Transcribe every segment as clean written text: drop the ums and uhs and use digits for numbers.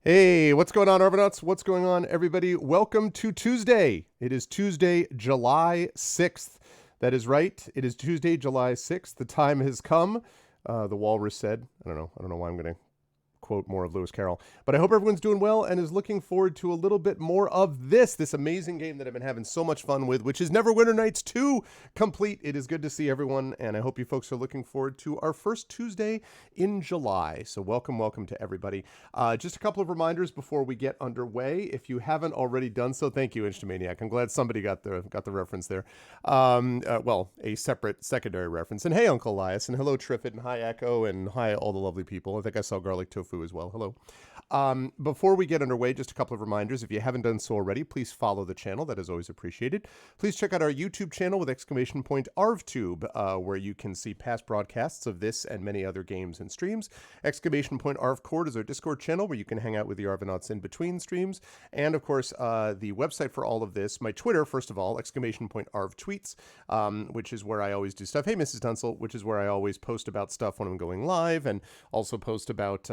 Hey, what's going on, Argonauts? What's going on, everybody? Welcome to Tuesday. It is Tuesday, July 6th. That is right. It is Tuesday, July 6th. The time has come. The walrus said. I don't know. Why I'm going to quote more of Lewis Carroll. But I hope everyone's doing well and is looking forward to a little bit more of this amazing game that I've been having so much fun with, which is Neverwinter Nights 2 complete. It is good to see everyone, and I hope you folks are looking forward to our first Tuesday in July. So welcome to everybody. Just a couple of reminders before we get underway. If you haven't already done so, thank you, Inchtomaniac. I'm glad somebody got the reference there. Well, a separate secondary reference. And hey, Uncle Elias, and hello, Triffid, and hi, Echo, and hi, all the lovely people. I think I saw Garlic Tofu as well. Hello. Before we get underway, just a couple of reminders. If you haven't done so already, please follow the channel. That is always appreciated. Please check out our YouTube channel with exclamation point ArvTube, where you can see past broadcasts of this and many other games and streams. Exclamation point ArvCord is our Discord channel where you can hang out with the Arvanauts in between streams. And of course, the website for all of this, my Twitter, first of all, exclamation point ArvTweets, which is where I always do stuff. Hey, Mrs. Dunsel, which is where I always post about stuff when I'm going live, and also post about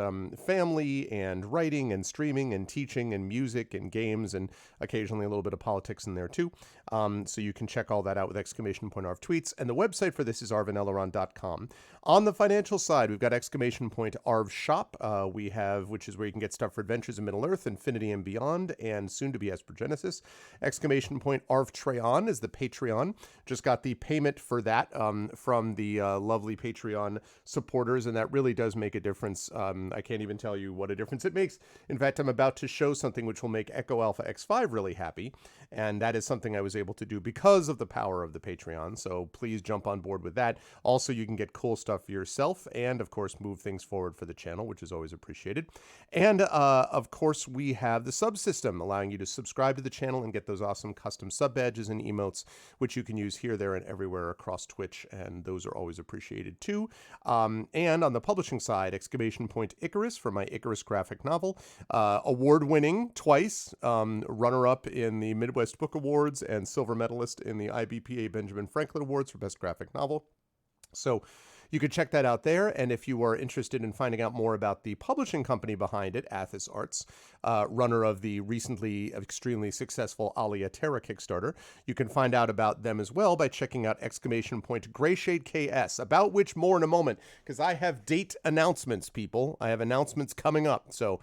family and writing and streaming and teaching and music and games, and occasionally a little bit of politics in there too. So you can check all that out with exclamation point Arv tweets. And the website for this is arvanelleron.com. On the financial side, we've got exclamation point Arv shop. We have, which is where you can get stuff for Adventures in Middle Earth, Infinity and Beyond, and soon to be Esper Genesis. Exclamation point Arv Treon is the Patreon. Just got the payment for that from the lovely Patreon supporters, and that really does make a difference. I can't even tell you what a difference it makes. In fact, I'm about to show something which will make Echo Alpha X5 really happy, and that is something I was able to do because of the power of the Patreon, so please jump on board with that. Also, you can get cool stuff for yourself, and of course, move things forward for the channel, which is always appreciated. And of course, we have the subsystem, allowing you to subscribe to the channel and get those awesome custom sub badges and emotes, which you can use here, there, and everywhere across Twitch, and those are always appreciated too. And on the publishing side, exclamation point Icarus for my Icarus graphic novel, award-winning twice, runner-up in the Midwest Book Awards and silver medalist in the IBPA Benjamin Franklin Awards for Best Graphic Novel. So you can check that out there, and if you are interested in finding out more about the publishing company behind it, Athos Arts, runner of the recently extremely successful Alia Terra Kickstarter, you can find out about them as well by checking out exclamation point Greyshade KS, about which more in a moment, because I have date announcements, people. I have announcements coming up, so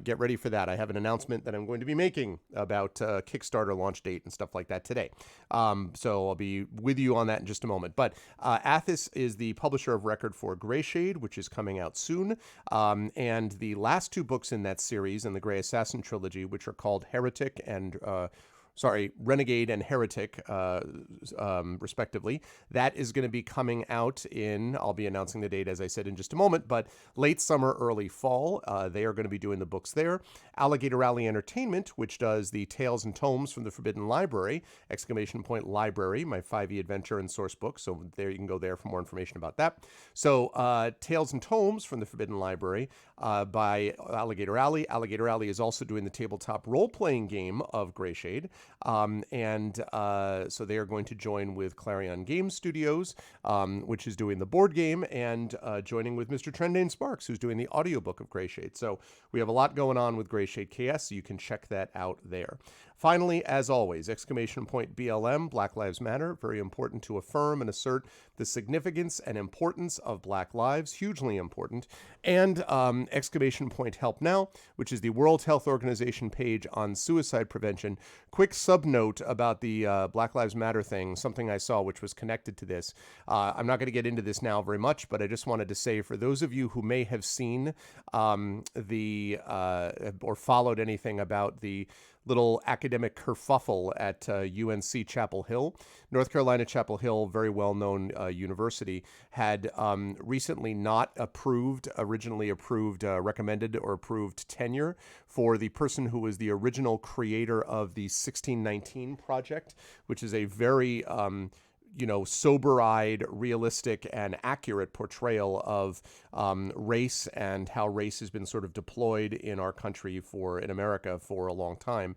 get ready for that. I have an announcement that I'm going to be making about Kickstarter launch date and stuff like that today. So I'll be with you on that in just a moment. But Athos is the publisher of record for Greyshade, which is coming out soon. And the last two books in that series, in the Grey Assassin trilogy, which are called Heretic and Renegade and Heretic, respectively. That is going to be coming out in, I'll be announcing the date, as I said, in just a moment, but late summer, early fall. They are going to be doing the books there. Alligator Alley Entertainment, which does the Tales and Tomes from the Forbidden Library, exclamation point Library, my 5e adventure and source book. So there you can go there for more information about that. So Tales and Tomes from the Forbidden Library by Alligator Alley. Alligator Alley is also doing the tabletop role-playing game of Greyshade. So they are going to join with Clarion Game Studios, which is doing the board game, and joining with Mr. Trendane Sparks, who's doing the audiobook of Greyshade. So we have a lot going on with Greyshade KS, so you can check that out there. Finally, as always, exclamation point BLM, Black Lives Matter, very important to affirm and assert the significance and importance of Black lives, hugely important, and exclamation point Help Now, which is the World Health Organization page on suicide prevention. Quick sub-note about the Black Lives Matter thing, something I saw which was connected to this. I'm not going to get into this now very much, but I just wanted to say, for those of you who may have seen or followed anything about the little academic kerfuffle at UNC Chapel Hill. North Carolina Chapel Hill, very well-known university, had recently not originally approved, recommended or approved tenure for the person who was the original creator of the 1619 Project, which is a very sober-eyed, realistic, and accurate portrayal of race and how race has been sort of deployed in our country in America for a long time.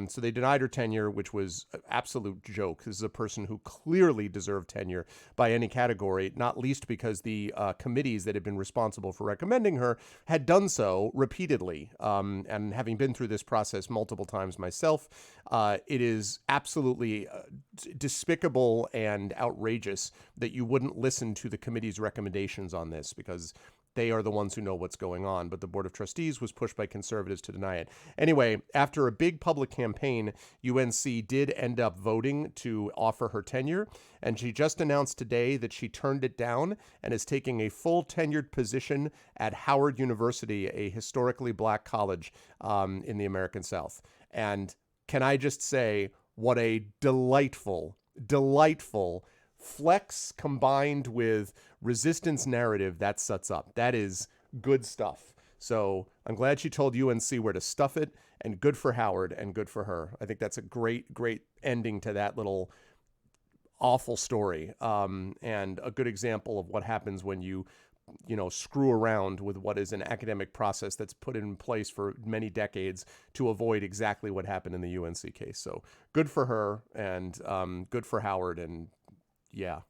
So they denied her tenure, which was an absolute joke. This is a person who clearly deserved tenure by any category, not least because the committees that had been responsible for recommending her had done so repeatedly. And having been through this process multiple times myself, it is absolutely despicable and outrageous that you wouldn't listen to the committee's recommendations on this, because they are the ones who know what's going on. But the Board of Trustees was pushed by conservatives to deny it. Anyway, after a big public campaign, UNC did end up voting to offer her tenure, and she just announced today that she turned it down and is taking a full tenured position at Howard University, a historically black college in the American South. And can I just say, what a delightful flex combined with resistance narrative that sets up. That is good stuff. So I'm glad she told UNC where to stuff it, and good for Howard and good for her. I think that's a great ending to that little awful story, and a good example of what happens when you screw around with what is an academic process that's put in place for many decades to avoid exactly what happened in the UNC case. So good for her, and good for Howard, and yeah.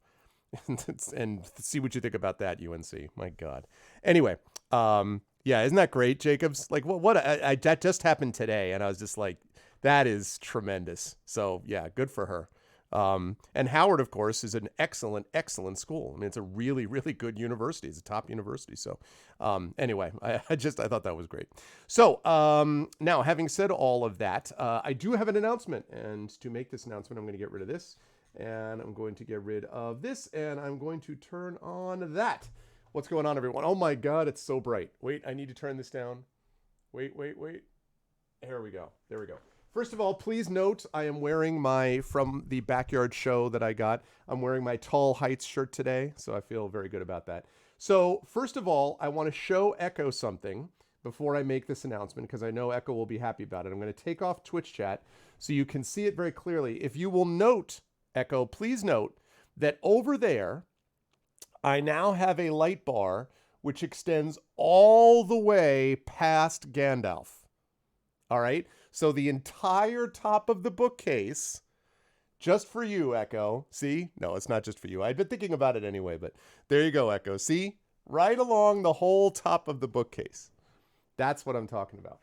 And see what you think about that, UNC. My God. Anyway, yeah, isn't that great, Jacobs? Like, that just happened today, and I was just like, that is tremendous. So yeah, good for her. And Howard, of course, is an excellent school. I mean, it's a really good university. It's a top university. So anyway, I thought that was great. So now, having said all of that, I do have an announcement. And to make this announcement, I'm going to get rid of this. And I'm going to get rid of this. And I'm going to turn on that. What's going on, everyone? Oh, my God, it's so bright. Wait, I need to turn this down. Wait. There we go. First of all, please note I am wearing from the backyard show that I got, I'm wearing my Tall Heights shirt today, so I feel very good about that. So first of all, I want to show Echo something before I make this announcement, because I know Echo will be happy about it. I'm going to take off Twitch chat so you can see it very clearly. If you will note, Echo, please note that over there, I now have a light bar which extends all the way past Gandalf. All right? So the entire top of the bookcase, just for you, Echo. See? No, it's not just for you. I'd been thinking about it anyway, but there you go, Echo. See? Right along the whole top of the bookcase. That's what I'm talking about.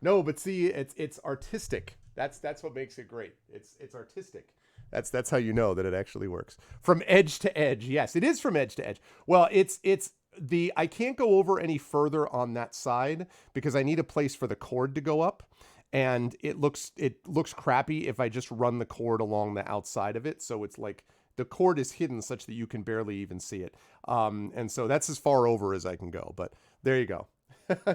No, but see, it's artistic. That's what makes it great. It's artistic. That's how you know that it actually works. From edge to edge. Yes, it is from edge to edge. Well, I can't go over any further on that side because I need a place for the cord to go up. And it looks crappy if I just run the cord along the outside of it. So it's like the cord is hidden such that you can barely even see it. And so that's as far over as I can go. But there you go.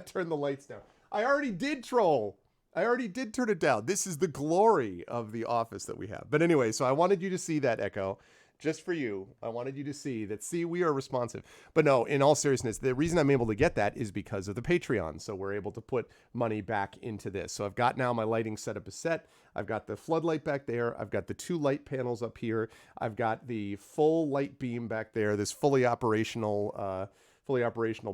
Turn the lights down. I already did troll. I already did turn it down. This is the glory of the office that we have. But anyway, so I wanted you to see that, Echo. Just for you, I wanted you to see that, we are responsive. But no, in all seriousness, the reason I'm able to get that is because of the Patreon. So we're able to put money back into this. So I've got now my lighting setup is set. I've got the floodlight back there. I've got the 2 light panels up here. I've got the full light beam back there, this fully operational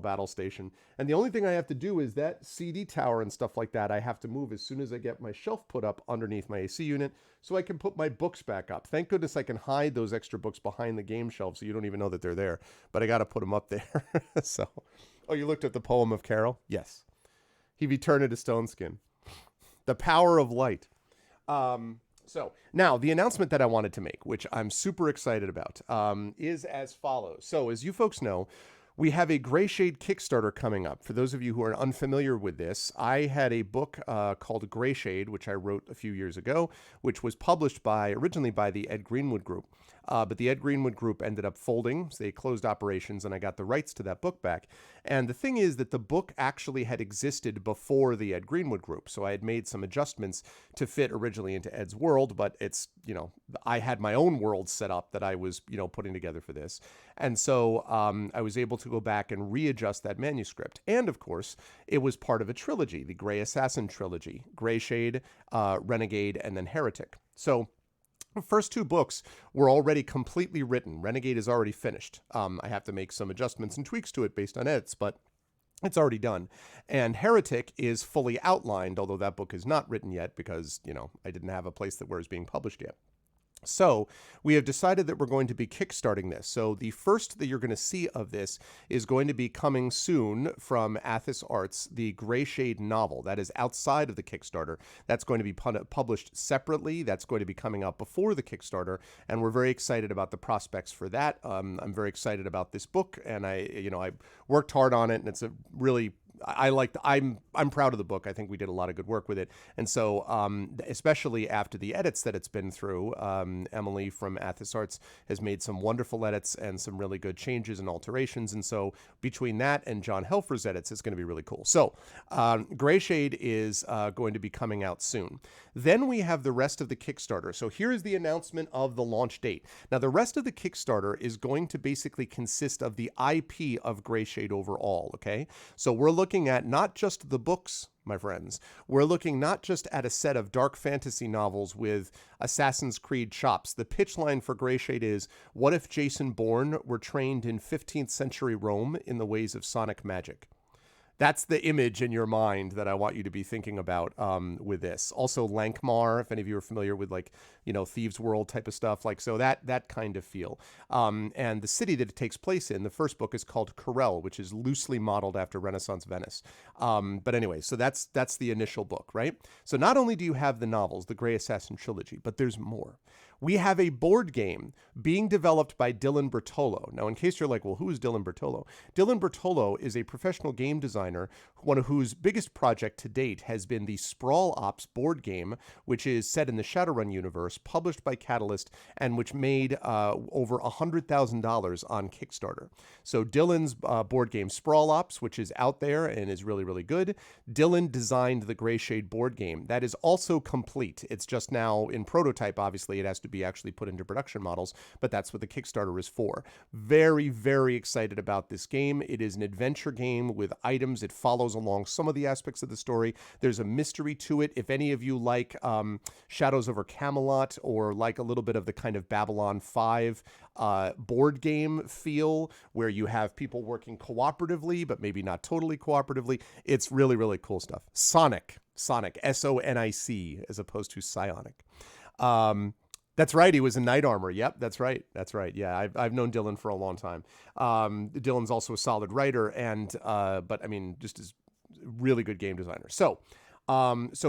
battle station. And the only thing I have to do is that CD tower and stuff like that I have to move as soon as I get my shelf put up underneath my AC unit so I can put my books back up. Thank goodness I can hide those extra books behind the game shelf so you don't even know that they're there. But I got to put them up there. So, oh, you looked at the poem of Carol? Yes. He returned to stone skin. The power of light. So now the announcement that I wanted to make, which I'm super excited about, is as follows. So as you folks know, we have a Gray Shade Kickstarter coming up. For those of you who are unfamiliar with this, I had a book called Gray Shade, which I wrote a few years ago, which was published originally by the Ed Greenwood Group. But the Ed Greenwood Group ended up folding. So they closed operations, and I got the rights to that book back. And the thing is that the book actually had existed before the Ed Greenwood Group. So I had made some adjustments to fit originally into Ed's world, but it's, I had my own world set up that I was, putting together for this. And so I was able to go back and readjust that manuscript. And of course, it was part of a trilogy, the Gray Assassin trilogy, Gray Shade, Renegade, and then Heretic. So The first two books were already completely written. Renegade is already finished. I have to make some adjustments and tweaks to it based on edits, but it's already done. And Heretic is fully outlined, although that book is not written yet because, I didn't have a place that where it's being published yet. So we have decided that we're going to be kickstarting this. So the first that you're going to see of this is going to be coming soon from Athos Arts, the Gray Shade novel. That is outside of the Kickstarter. That's going to be published separately. That's going to be coming out before the Kickstarter, and we're very excited about the prospects for that. I'm very excited about this book, and I worked hard on it, and it's a really I'm proud of the book. I think we did a lot of good work with it. And so, especially after the edits that it's been through, Emily from Athos Arts has made some wonderful edits and some really good changes and alterations. And so between that and John Helfer's edits, it's going to be really cool. So Gray Shade is going to be coming out soon. Then we have the rest of the Kickstarter. So here is the announcement of the launch date. Now, the rest of the Kickstarter is going to basically consist of the IP of Gray Shade overall, okay? So we're looking at not just the books, my friends. We're looking not just at a set of dark fantasy novels with Assassin's Creed chops. The pitch line for Gray Shade is, what if Jason Bourne were trained in 15th century Rome in the ways of sonic magic? That's the image in your mind that I want you to be thinking about with this. Also, Lankmar, if any of you are familiar with Thieves' World type of stuff, so that kind of feel. And the city that it takes place in, the first book is called Corel, which is loosely modeled after Renaissance Venice. But anyway, so that's the initial book, right? So not only do you have the novels, the Grey Assassin trilogy, but there's more. We have a board game being developed by Dylan Bertolo. Now, in case you're like, well, who is Dylan Bertolo? Dylan Bertolo is a professional game designer, one of whose biggest project to date has been the Sprawl Ops board game, which is set in the Shadowrun universe, published by Catalyst, and which made over $100,000 on Kickstarter. So Dylan's board game Sprawl Ops, which is out there and is really, really good. Dylan designed the Gray Shade board game. That is also complete. It's just now in prototype, obviously. It has to be actually put into production models, but that's what the Kickstarter is for. Very, very excited about this game. It is an adventure game with items. It follows along some of the aspects of the story. There's a mystery to it. If any of you like Shadows over Camelot or like a little bit of the kind of Babylon 5 board game feel where you have people working cooperatively, but maybe not totally cooperatively, it's really, really cool stuff. Sonic, S-O-N-I-C, as opposed to Psionic. That's right. He was in Knight Armor. Yep, that's right. Yeah, I've known Dylan for a long time. Dylan's also a solid writer, and but I mean, just as really good game designer. So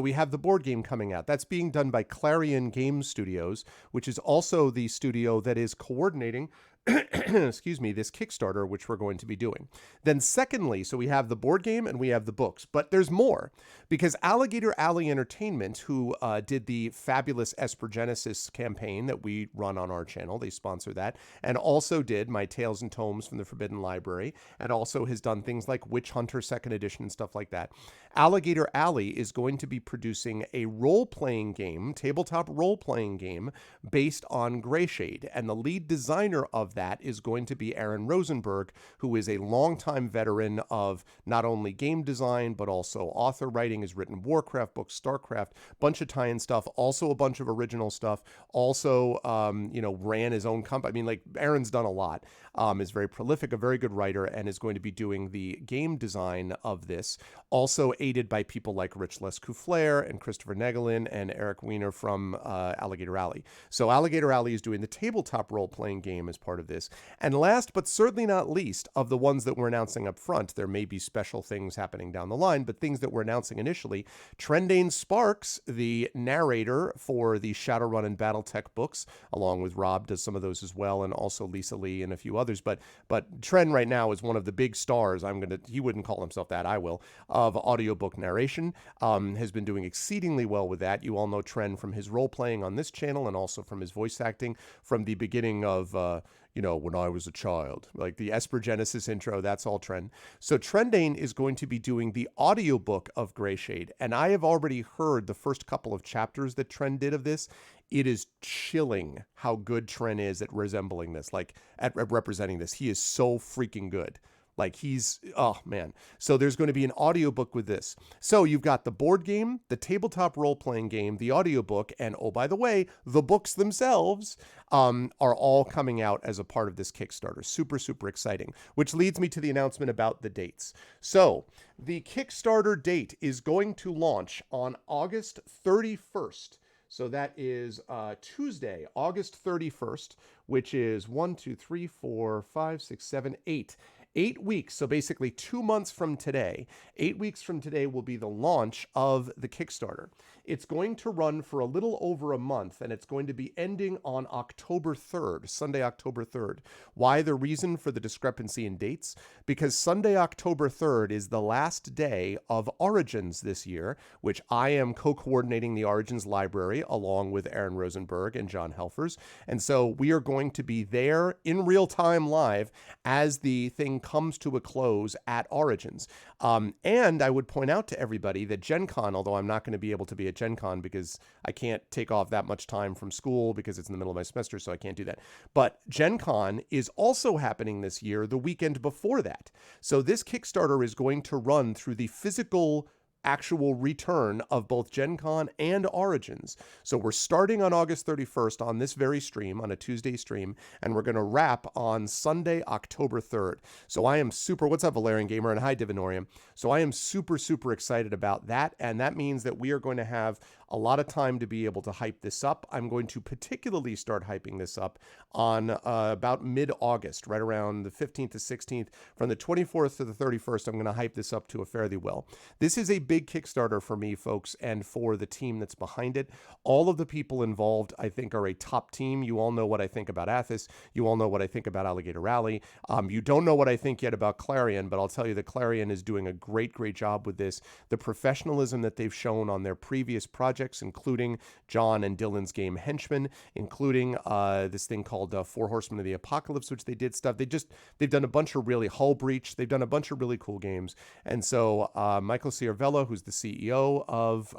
we have the board game coming out. That's being done by Clarion Game Studios, which is also the studio that is coordinating excuse me, this Kickstarter, which we're going to be doing. Then secondly, so we have the board game and we have the books, but there's more because Alligator Alley Entertainment, who did the fabulous Espergenesis campaign that we run on our channel, they sponsor that, and also did my Tales and Tomes from the Forbidden Library, and also has done things like Witch Hunter 2nd Edition and stuff like that. Alligator Alley is going to be producing a role-playing game, tabletop role-playing game, based on Gray Shade, and the lead designer of that is going to be Aaron Rosenberg, who is a longtime veteran of not only game design, but also author writing, has written Warcraft books, StarCraft, bunch of tie-in stuff, also a bunch of original stuff, also, ran his own company. I mean, like, Aaron's done a lot, is very prolific, a very good writer, and is going to be doing the game design of this, also aided by people like Rich Lescouflair and Christopher Negelin and Eric Weiner from Alligator Alley. So Alligator Alley is doing the tabletop role-playing game as part of this. And last, but certainly not least, of the ones that we're announcing up front, there may be special things happening down the line, but things that we're announcing initially, Trendane Sparks, the narrator for the Shadowrun and Battletech books, along with Rob does some of those as well, and also Lisa Lee and a few others, but Trend right now is one of the big stars, he wouldn't call himself that, I will, of audiobook narration, has been doing exceedingly well with that. You all know Trend from his role-playing on this channel and also from his voice acting from the beginning of when I was a child, like the Espergenesis intro, that's all Trend. So Trendane is going to be doing the audiobook of Gray Shade, and I have already heard the first couple of chapters that Trend did of this. It is chilling how good Trend is at resembling this, like at representing this. He is so freaking good. Like oh man. So there's going to be an audiobook with this. So you've got the board game, the tabletop role-playing game, the audiobook, and oh, by the way, the books themselves are all coming out as a part of this Kickstarter. Super, super exciting, which leads me to the announcement about the dates. So the Kickstarter date is going to launch on August 31st. So that is Tuesday, August 31st, which is 1, 2, 3, 4, 5, 6, 7, 8. 8 weeks, so basically 2 months from today. 8 weeks from today will be the launch of the Kickstarter. It's going to run for a little over a month, and it's going to be ending on October 3rd, Sunday, October 3rd. Why the reason for the discrepancy in dates? Because Sunday, October 3rd is the last day of Origins this year, which I am co-coordinating the Origins library along with Aaron Rosenberg and John Helfers. And so we are going to be there in real time live as the thing comes to a close at Origins. And I would point out to everybody that Gen Con, although I'm not going to be able to be at Gen Con because I can't take off that much time from school because it's in the middle of my semester, so I can't do that. But Gen Con is also happening this year the weekend before that. So this Kickstarter is going to run through the physical actual return of both Gen Con and Origins. So we're starting on August 31st on this very stream, on a Tuesday stream, and we're going to wrap on Sunday, October 3rd. So I am super, what's up, Valerian Gamer, and hi, Divinorium. So I am super, super excited about that, and that means that we are going to have a lot of time to be able to hype this up. I'm going to particularly start hyping this up on about mid-August, right around the 15th to 16th. From the 24th to the 31st, I'm going to hype this up to a fairly well. This is a big Kickstarter for me, folks, and for the team that's behind it. All of the people involved, I think, are a top team. You all know what I think about Athos. You all know what I think about Alligator Rally. You don't know what I think yet about Clarion, but I'll tell you that Clarion is doing a great, great job with this. The professionalism that they've shown on their previous projects, including John and Dylan's game Henchman, including this thing called Four Horsemen of the Apocalypse, which they did stuff. They've done a bunch of really Hull Breach. They've done a bunch of really cool games. And so Michael Ciarvella, who's the CEO of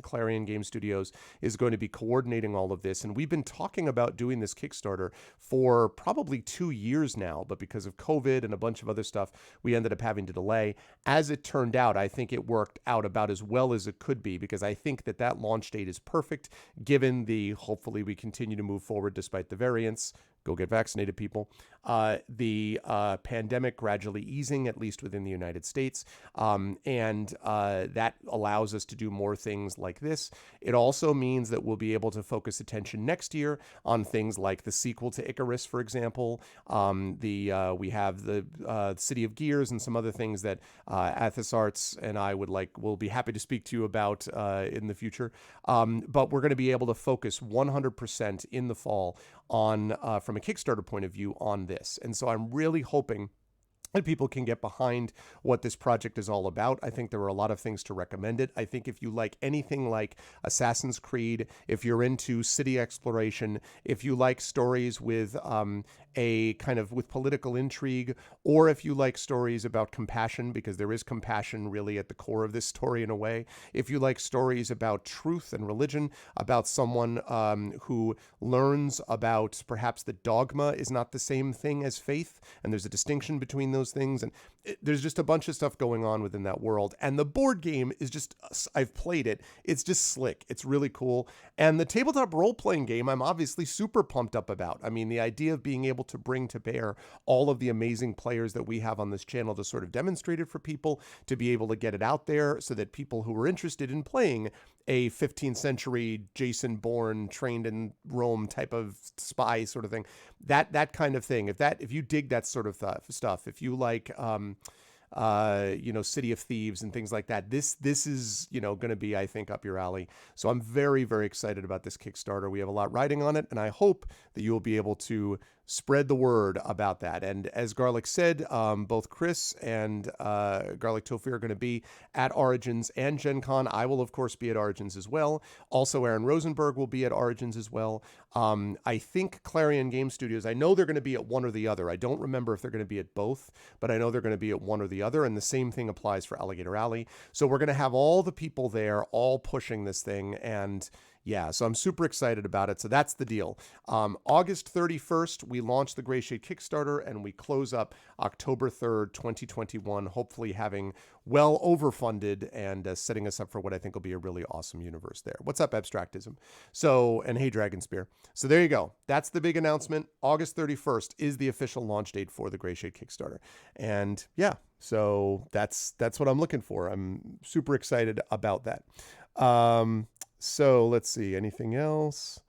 Clarion Game Studios, is going to be coordinating all of this. And we've been talking about doing this Kickstarter for probably 2 years now, but because of COVID and a bunch of other stuff, we ended up having to delay. As it turned out, I think it worked out about as well as it could be, because I think that launch date is perfect, given hopefully we continue to move forward despite the variants. Go get vaccinated, people. The pandemic gradually easing, at least within the United States. And that allows us to do more things like this. It also means that we'll be able to focus attention next year on things like the sequel to Icarus, for example. We have the City of Gears and some other things that Athos Arts and I will be happy to speak to you about in the future. But we're going to be able to focus 100% in the fall on, from a Kickstarter point of view, on this. And so I'm really hoping that people can get behind what this project is all about. I think there are a lot of things to recommend it. I think if you like anything like Assassin's Creed, if you're into city exploration, if you like stories with a kind of with political intrigue, or if you like stories about compassion, because there is compassion really at the core of this story in a way, if you like stories about truth and religion, about someone who learns about perhaps that dogma is not the same thing as faith, and there's a distinction between those things, and there's just a bunch of stuff going on within that world. And the board game is just, I've played it, it's just slick, it's really cool. And the tabletop role-playing game, I'm obviously super pumped up about. I mean, the idea of being able to bring to bear all of the amazing players that we have on this channel to sort of demonstrate it for people, to be able to get it out there so that people who are interested in playing a 15th century Jason Bourne trained in Rome type of spy sort of thing, that kind of thing, if you dig that sort of stuff, if you like City of Thieves and things like that, this is going to be, I think, up your alley. So I'm very, very excited about this Kickstarter. We have a lot riding on it, and I hope that you'll be able to spread the word about that. And as Garlic said, both Chris and Garlic Tofu are going to be at Origins and Gen Con. I will, of course, be at Origins as well. Also, Aaron Rosenberg will be at Origins as well. I think Clarion Game Studios, I know they're going to be at one or the other. I don't remember if they're going to be at both, but I know they're going to be at one or the other. And the same thing applies for Alligator Alley. So we're going to have all the people there, all pushing this thing. And Yeah, so I'm super excited about it. So that's the deal. August 31st, we launch the Gray Shade Kickstarter, and we close up October 3rd, 2021, hopefully having well overfunded and setting us up for what I think will be a really awesome universe there. What's up, Abstractism? So, and hey, Dragonspear. So there you go. That's the big announcement. August 31st is the official launch date for the Gray Shade Kickstarter. And yeah, so that's what I'm looking for. I'm super excited about that. So let's see. Anything else?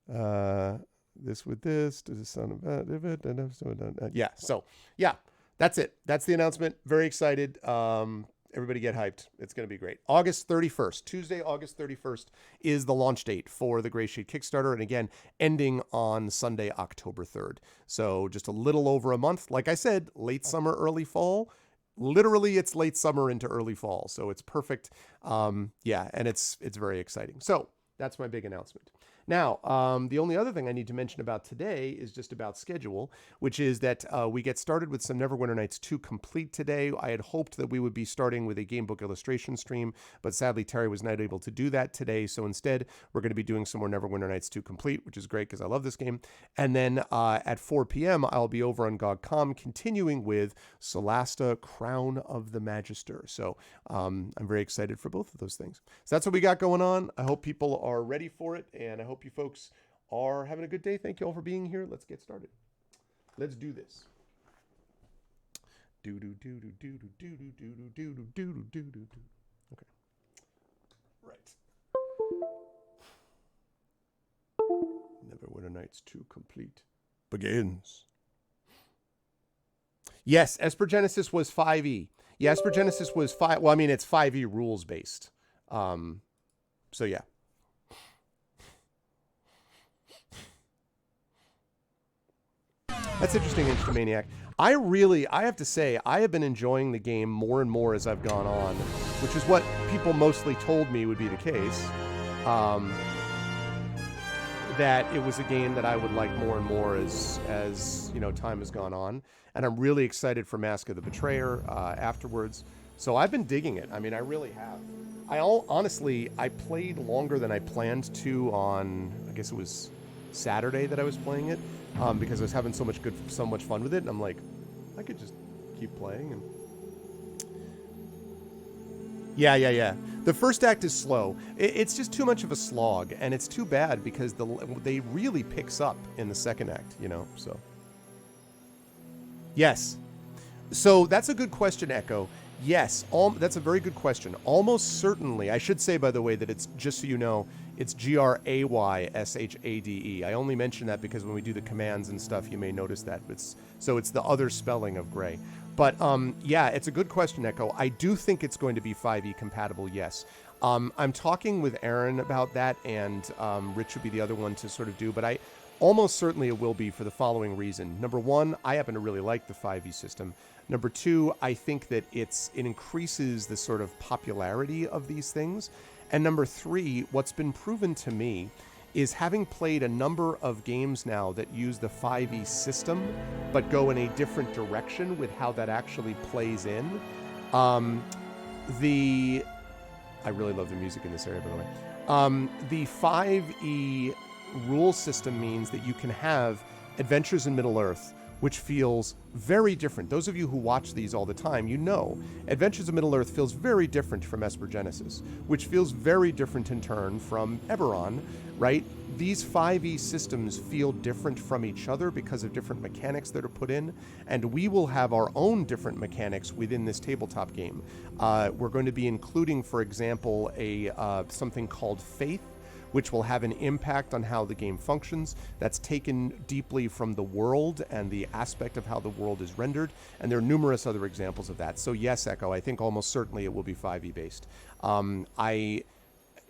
This with this. Does it sound about it? Yeah. So yeah, that's it. That's the announcement. Very excited. Everybody get hyped. It's going to be great. August 31st, Tuesday, August 31st is the launch date for the Gray Shade Kickstarter. And again, ending on Sunday, October 3rd. So just a little over a month. Like I said, late summer, early fall. Literally, it's late summer into early fall, so it's perfect. Yeah, and it's very exciting. So that's my big announcement. Now, the only other thing I need to mention about today is just about schedule, which is that we get started with some Neverwinter Nights 2 Complete today. I had hoped that we would be starting with a gamebook illustration stream, but sadly Terry was not able to do that today. So instead, we're going to be doing some more Neverwinter Nights 2 Complete, which is great because I love this game. And then at 4 p.m., I'll be over on GOG.com continuing with Solasta Crown of the Magister. So I'm very excited for both of those things. So that's what we got going on. I hope people are ready for it, and I hope you folks are having a good day. Thank you all for being here. Let's get started. Let's do this. Okay. Right. Neverwinter Nights 2 Complete begins. Yes, Esper Genesis was 5e. Yeah, Esper Genesis was 5. Well, I mean, it's 5e rules based. So yeah. That's interesting, Instamaniac. I have to say, I have been enjoying the game more and more as I've gone on, which is what people mostly told me would be the case. That it was a game that I would like more and more as you know, time has gone on. And I'm really excited for Mask of the Betrayer afterwards. So I've been digging it. I mean, I really have. Honestly, I played longer than I planned to on, I guess it was Saturday that I was playing it, because I was having so much fun with it, and I'm like, I could just keep playing. And yeah. The first act is slow. It's just too much of a slog, and it's too bad because they really picks up in the second act, you know. So yes, so that's a good question, Echo. Yes, that's a very good question. Almost certainly, I should say, by the way, that it's, just so you know, it's Grayshade. I only mention that because when we do the commands and stuff, you may notice that. It's the other spelling of Gray. But yeah, it's a good question, Echo. I do think it's going to be 5e compatible, yes. I'm talking with Aaron about that, and Rich would be the other one to sort of do, but almost certainly it will be for the following reason. Number one, I happen to really like the 5e system. Number two, I think that it increases the sort of popularity of these things. And number three, what's been proven to me is, having played a number of games now that use the 5e system, but go in a different direction with how that actually plays in. I really love the music in this area, by the way. The 5e rule system means that you can have Adventures in Middle-earth, which feels very different. Those of you who watch these all the time, you know, Adventures of Middle-earth feels very different from Esper Genesis, which feels very different in turn from Eberron, right? These 5e systems feel different from each other because of different mechanics that are put in, and we will have our own different mechanics within this tabletop game. We're going to be including, for example, something called Faith, which will have an impact on how the game functions. That's taken deeply from the world and the aspect of how the world is rendered, and there are numerous other examples of that. So yes, Echo, I think almost certainly it will be 5e based.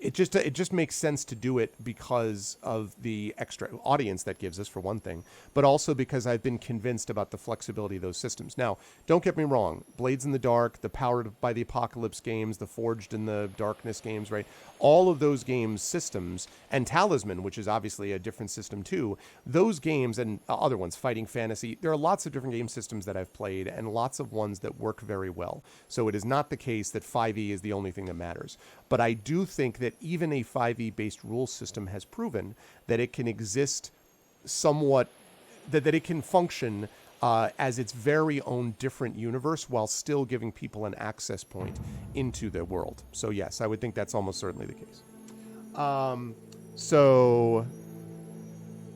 It just makes sense to do it because of the extra audience that gives us, for one thing, but also because I've been convinced about the flexibility of those systems. Now, don't get me wrong, Blades in the Dark, the Powered by the Apocalypse games, the Forged in the Darkness games, right? All of those games systems, and Talisman, which is obviously a different system too, those games and other ones, Fighting Fantasy, there are lots of different game systems that I've played and lots of ones that work very well. So it is not the case that 5e is the only thing that matters. But I do think that that even a 5e based rule system has proven that it can exist somewhat, that it can function as its very own different universe while still giving people an access point into the world. So yes, I would think that's almost certainly the case. So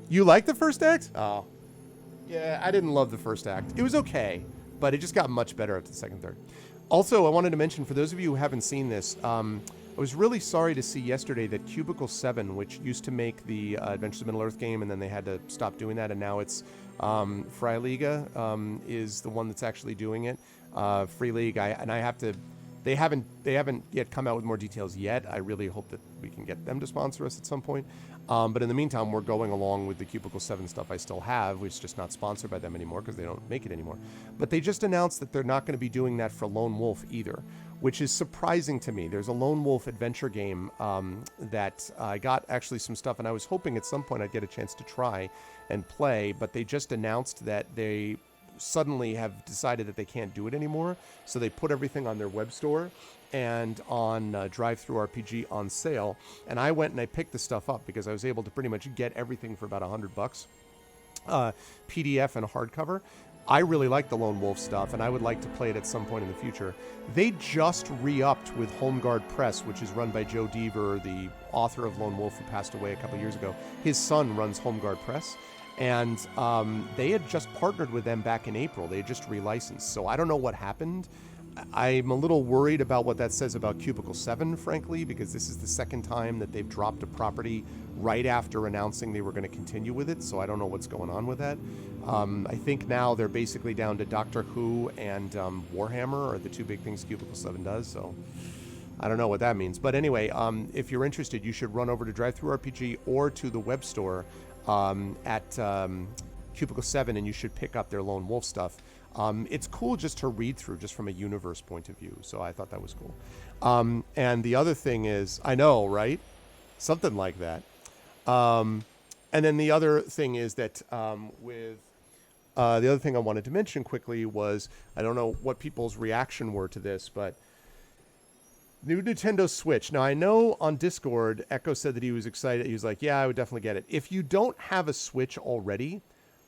you like the first act? Oh, yeah, I didn't love the first act. It was okay, but it just got much better after the second, third. Also, I wanted to mention, for those of you who haven't seen this, I was really sorry to see yesterday that Cubicle 7, which used to make the Adventures of Middle-earth game, and then they had to stop doing that, and now it's Freiliga is the one that's actually doing it. Free League, they haven't yet come out with more details yet. I really hope that we can get them to sponsor us at some point. But in the meantime, we're going along with the Cubicle 7 stuff I still have, which is just not sponsored by them anymore because they don't make it anymore. But they just announced that they're not going to be doing that for Lone Wolf either, which is surprising to me. There's a Lone Wolf adventure game that I got actually some stuff, and I was hoping at some point I'd get a chance to try and play, but they just announced that they suddenly have decided that they can't do it anymore. So they put everything on their web store and on Drive-Thru-RPG on sale. And I went and I picked the stuff up because I was able to pretty much get everything for about $100, PDF and hardcover. I really like the Lone Wolf stuff, and I would like to play it at some point in the future. They just re-upped with Home Guard Press, which is run by Joe Deaver, the author of Lone Wolf, who passed away a couple years ago. His son runs Home Guard Press. And they had just partnered with them back in April. They had just relicensed. So I don't know what happened. I'm a little worried about what that says about Cubicle 7, frankly, because this is the second time that they've dropped a property right after announcing they were going to continue with it. So I don't know what's going on with that. I think now they're basically down to Doctor Who and Warhammer are the two big things Cubicle 7 does. So I don't know what that means. But anyway, if you're interested, you should run over to Drive-Thru-RPG or to the web store at Cubicle 7, and you should pick up their Lone Wolf stuff. It's cool just to read through, just from a universe point of view, so I thought that was cool. And the other thing is, I know, right? Something like that. And then the other thing is that the other thing I wanted to mention quickly was, I don't know what people's reaction were to this, but new Nintendo Switch. Now, I know on Discord, Echo said that he was excited. He was like, yeah, I would definitely get it. If you don't have a Switch already,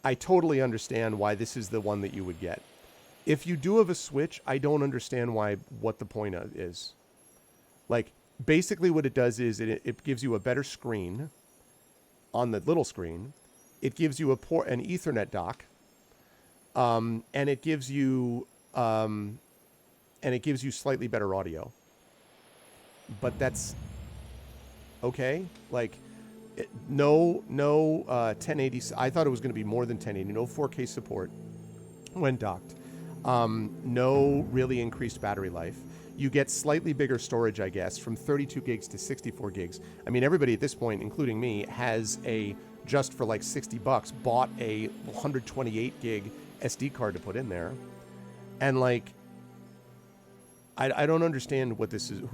I totally understand why this is the one that you would get. If you do have a Switch, I don't understand what the point is. Like, basically what it does is it gives you a better screen on the little screen. It gives you an Ethernet dock. And it gives you slightly better audio. But that's okay. Like, no 1080. I thought it was going to be more than 1080. No 4K support when docked. No really increased battery life. You get slightly bigger storage, I guess, from 32 gigs to 64 gigs. I mean, everybody at this point, including me, has just for like $60, bought a 128 gig SD card to put in there. And like, I don't understand who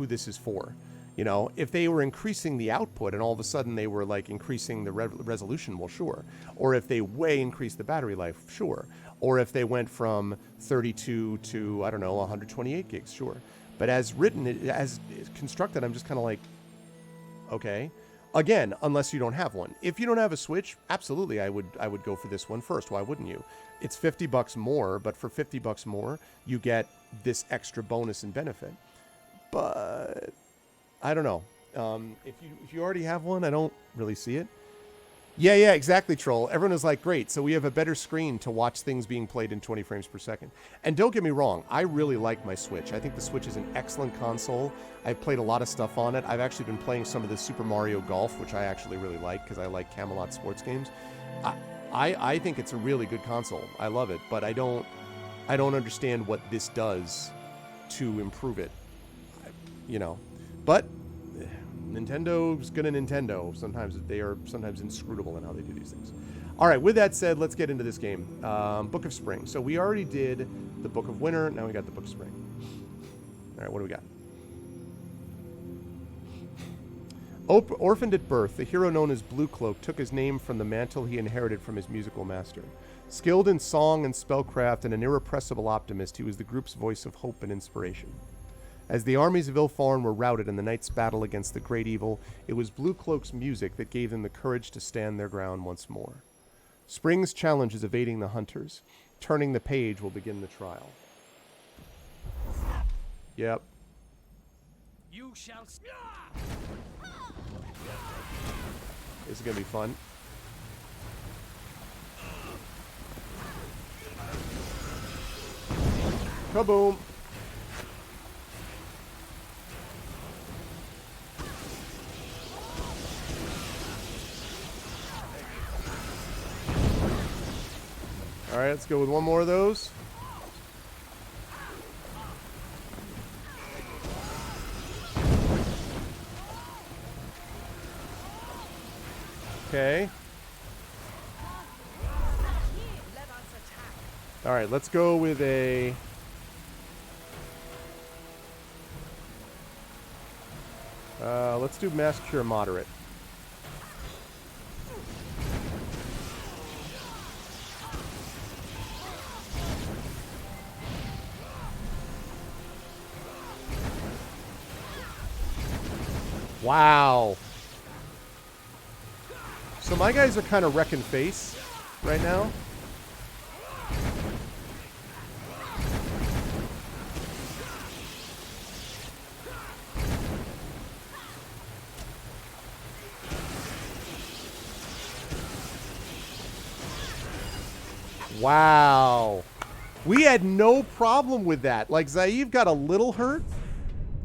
this is for. You know, if they were increasing the output and all of a sudden they were like increasing the resolution, well, sure. Or if they increased the battery life, sure. Or if they went from 32 to, I don't know, 128 gigs, sure. But as written, as constructed, I'm just kind of like, okay. Again, unless you don't have one. If you don't have a Switch, absolutely, I would go for this one first. Why wouldn't you? It's $50 more, but for $50 more, you get this extra bonus and benefit. But I don't know. If you already have one, I don't really see it. Yeah, exactly, Troll. Everyone is like, great, so we have a better screen to watch things being played in 20 frames per second. And don't get me wrong, I really like my Switch. I think the Switch is an excellent console. I've played a lot of stuff on it. I've actually been playing some of the Super Mario Golf, which I actually really like because I like Camelot sports games. I think it's a really good console. I love it, but I don't understand what this does to improve it. You know, but Nintendo's gonna Nintendo. Sometimes they are inscrutable in how they do these things. All right, with that said, let's get into this game. Book of Spring. So we already did the Book of Winter. Now we got the Book of Spring. All right, what do we got? Orphaned at birth, the hero known as Blue Cloak took his name from the mantle he inherited from his musical master. Skilled in song and spellcraft and an irrepressible optimist, he was the group's voice of hope and inspiration. As the armies of Ilfarn were routed in the night's battle against the great evil, it was Blue Cloak's music that gave them the courage to stand their ground once more. Spring's challenge is evading the hunters. Turning the page will begin the trial. Yep. You shall. This is going to be fun. Kaboom! Alright, let's go with one more of those. Okay. Alright, let's go with a... let's do Mass Cure Moderate. Wow. So my guys are kind of wrecking face right now. Wow. We had no problem with that. Like, Zaev got a little hurt.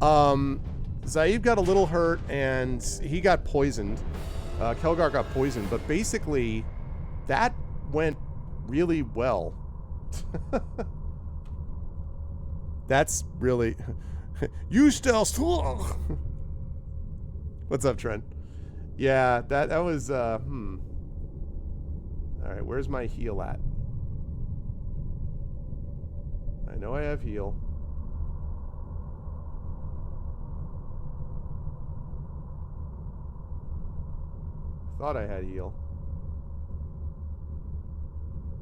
Zaev got a little hurt, and he got poisoned. Kelgar got poisoned, but basically, that went really well. That's really... You still... What's up, Trent? Yeah, that was, Alright, where's my heal at? I know I have heal. Thought I had heal.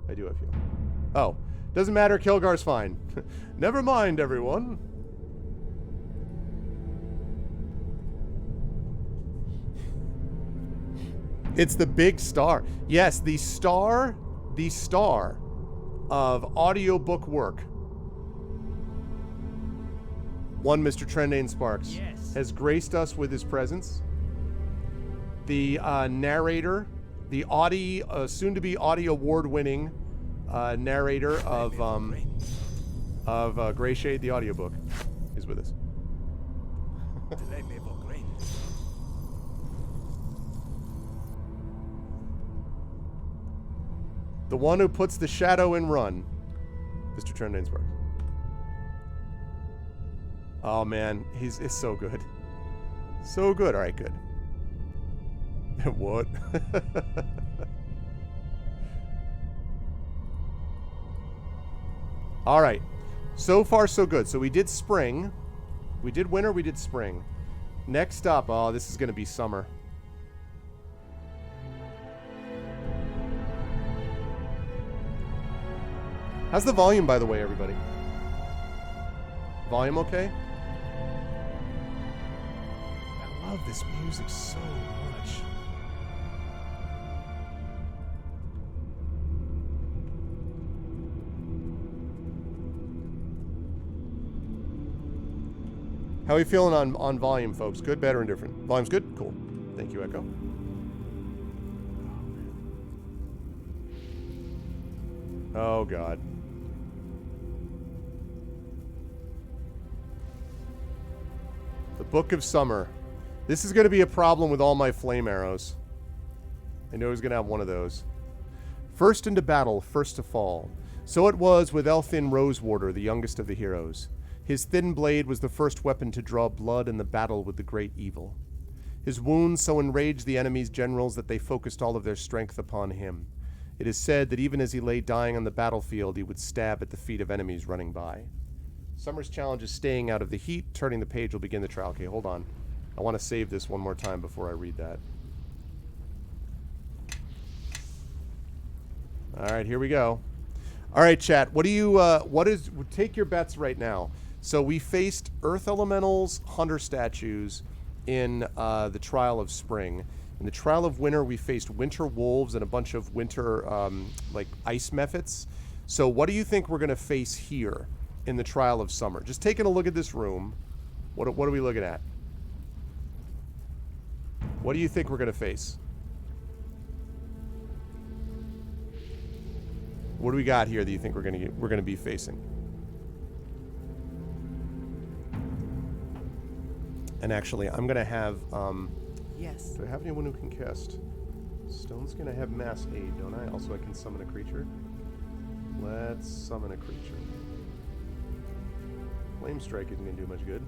I do have heal. Oh, doesn't matter. Kilgar's fine. Never mind, everyone. It's the big star. Yes, the star of audiobook work. One Mr. Trendane Sparks has graced us with his presence. The narrator, the soon-to-be Audie Award-winning narrator of Grey Shade, the audiobook, is with us. The one who puts the shadow in run, Mr. Trendane Sparks. Oh man, it's so good. So good. All right, good. What? All right. So far, so good. So we did spring. We did winter. We did spring. Next up, oh, this is going to be summer. How's the volume, by the way, everybody? Volume okay? I love this music so much. How are you feeling on volume, folks? Good, bad, or indifferent? Volume's good? Cool. Thank you, Echo. Oh, God. The Book of Summer. This is going to be a problem with all my flame arrows. I know he's going to have one of those. First into battle, first to fall. So it was with Elthin Rosewater, the youngest of the heroes. His thin blade was the first weapon to draw blood in the battle with the great evil. His wounds so enraged the enemy's generals that they focused all of their strength upon him. It is said that even as he lay dying on the battlefield, he would stab at the feet of enemies running by. Summer's challenge is staying out of the heat. Turning the page will begin the trial. Okay, hold on. I want to save this one more time before I read that. All right, here we go. All right, chat. Take your bets right now. So we faced Earth Elementals, Hunter statues in the Trial of Spring. In the Trial of Winter, we faced Winter Wolves and a bunch of winter, like, ice mephits. So what do you think we're going to face here in the Trial of Summer? Just taking a look at this room. What are we looking at? What do you think we're going to face? What do we got here that you think we're going to be facing? And actually, I'm going to have Yes. do I have anyone who can cast? Stone's going to have mass aid, don't I? Also, I can summon a creature. Let's summon a creature. Flame Strike isn't going to do much good.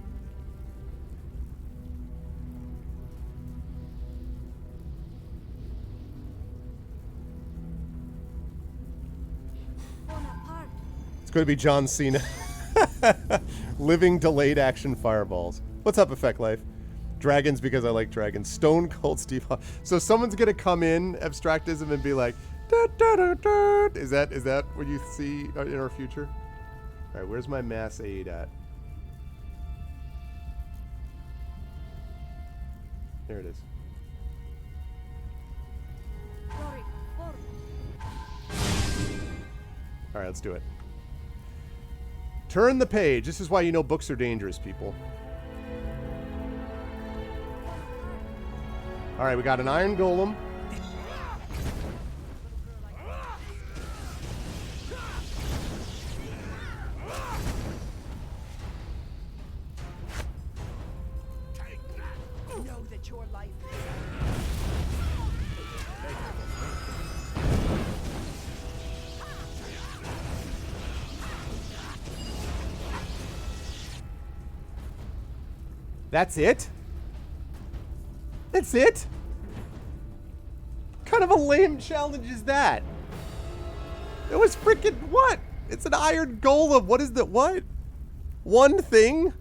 It's going to be John Cena. Living delayed action fireballs. What's up, Effect Life? Dragons because I like dragons. Stone Cold Steve. So someone's going to come in, Abstractism, and be like, da, da, da, da. Is that what you see in our future? All right, where's my mass aid at? There it is. All right, let's do it. Turn the page. This is why you know books are dangerous, people. All right, we got an Iron Golem. Know that your life That's it? That's it? What kind of a lame challenge is that? It was freaking what? It's an Iron Golem. What is the what? One thing?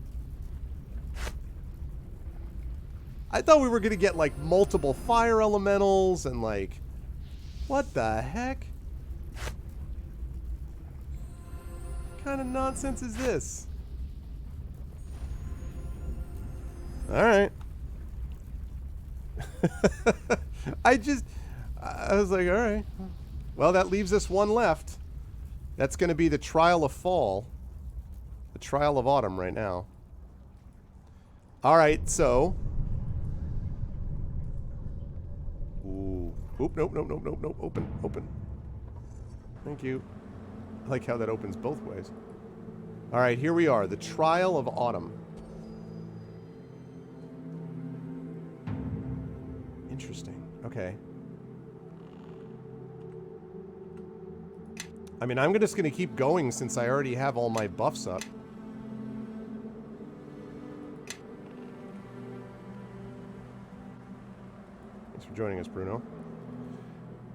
I thought we were gonna get like multiple fire elementals and like, what the heck? What kind of nonsense is this? All right. I was like, all right. Well, that leaves us one left. That's going to be the Trial of Fall. The Trial of Autumn right now. All right, so. Ooh. Oop, nope. Open. Thank you. I like how that opens both ways. All right, here we are. The Trial of Autumn. Interesting. Okay. I mean, I'm just going to keep going since I already have all my buffs up. Thanks for joining us, Bruno.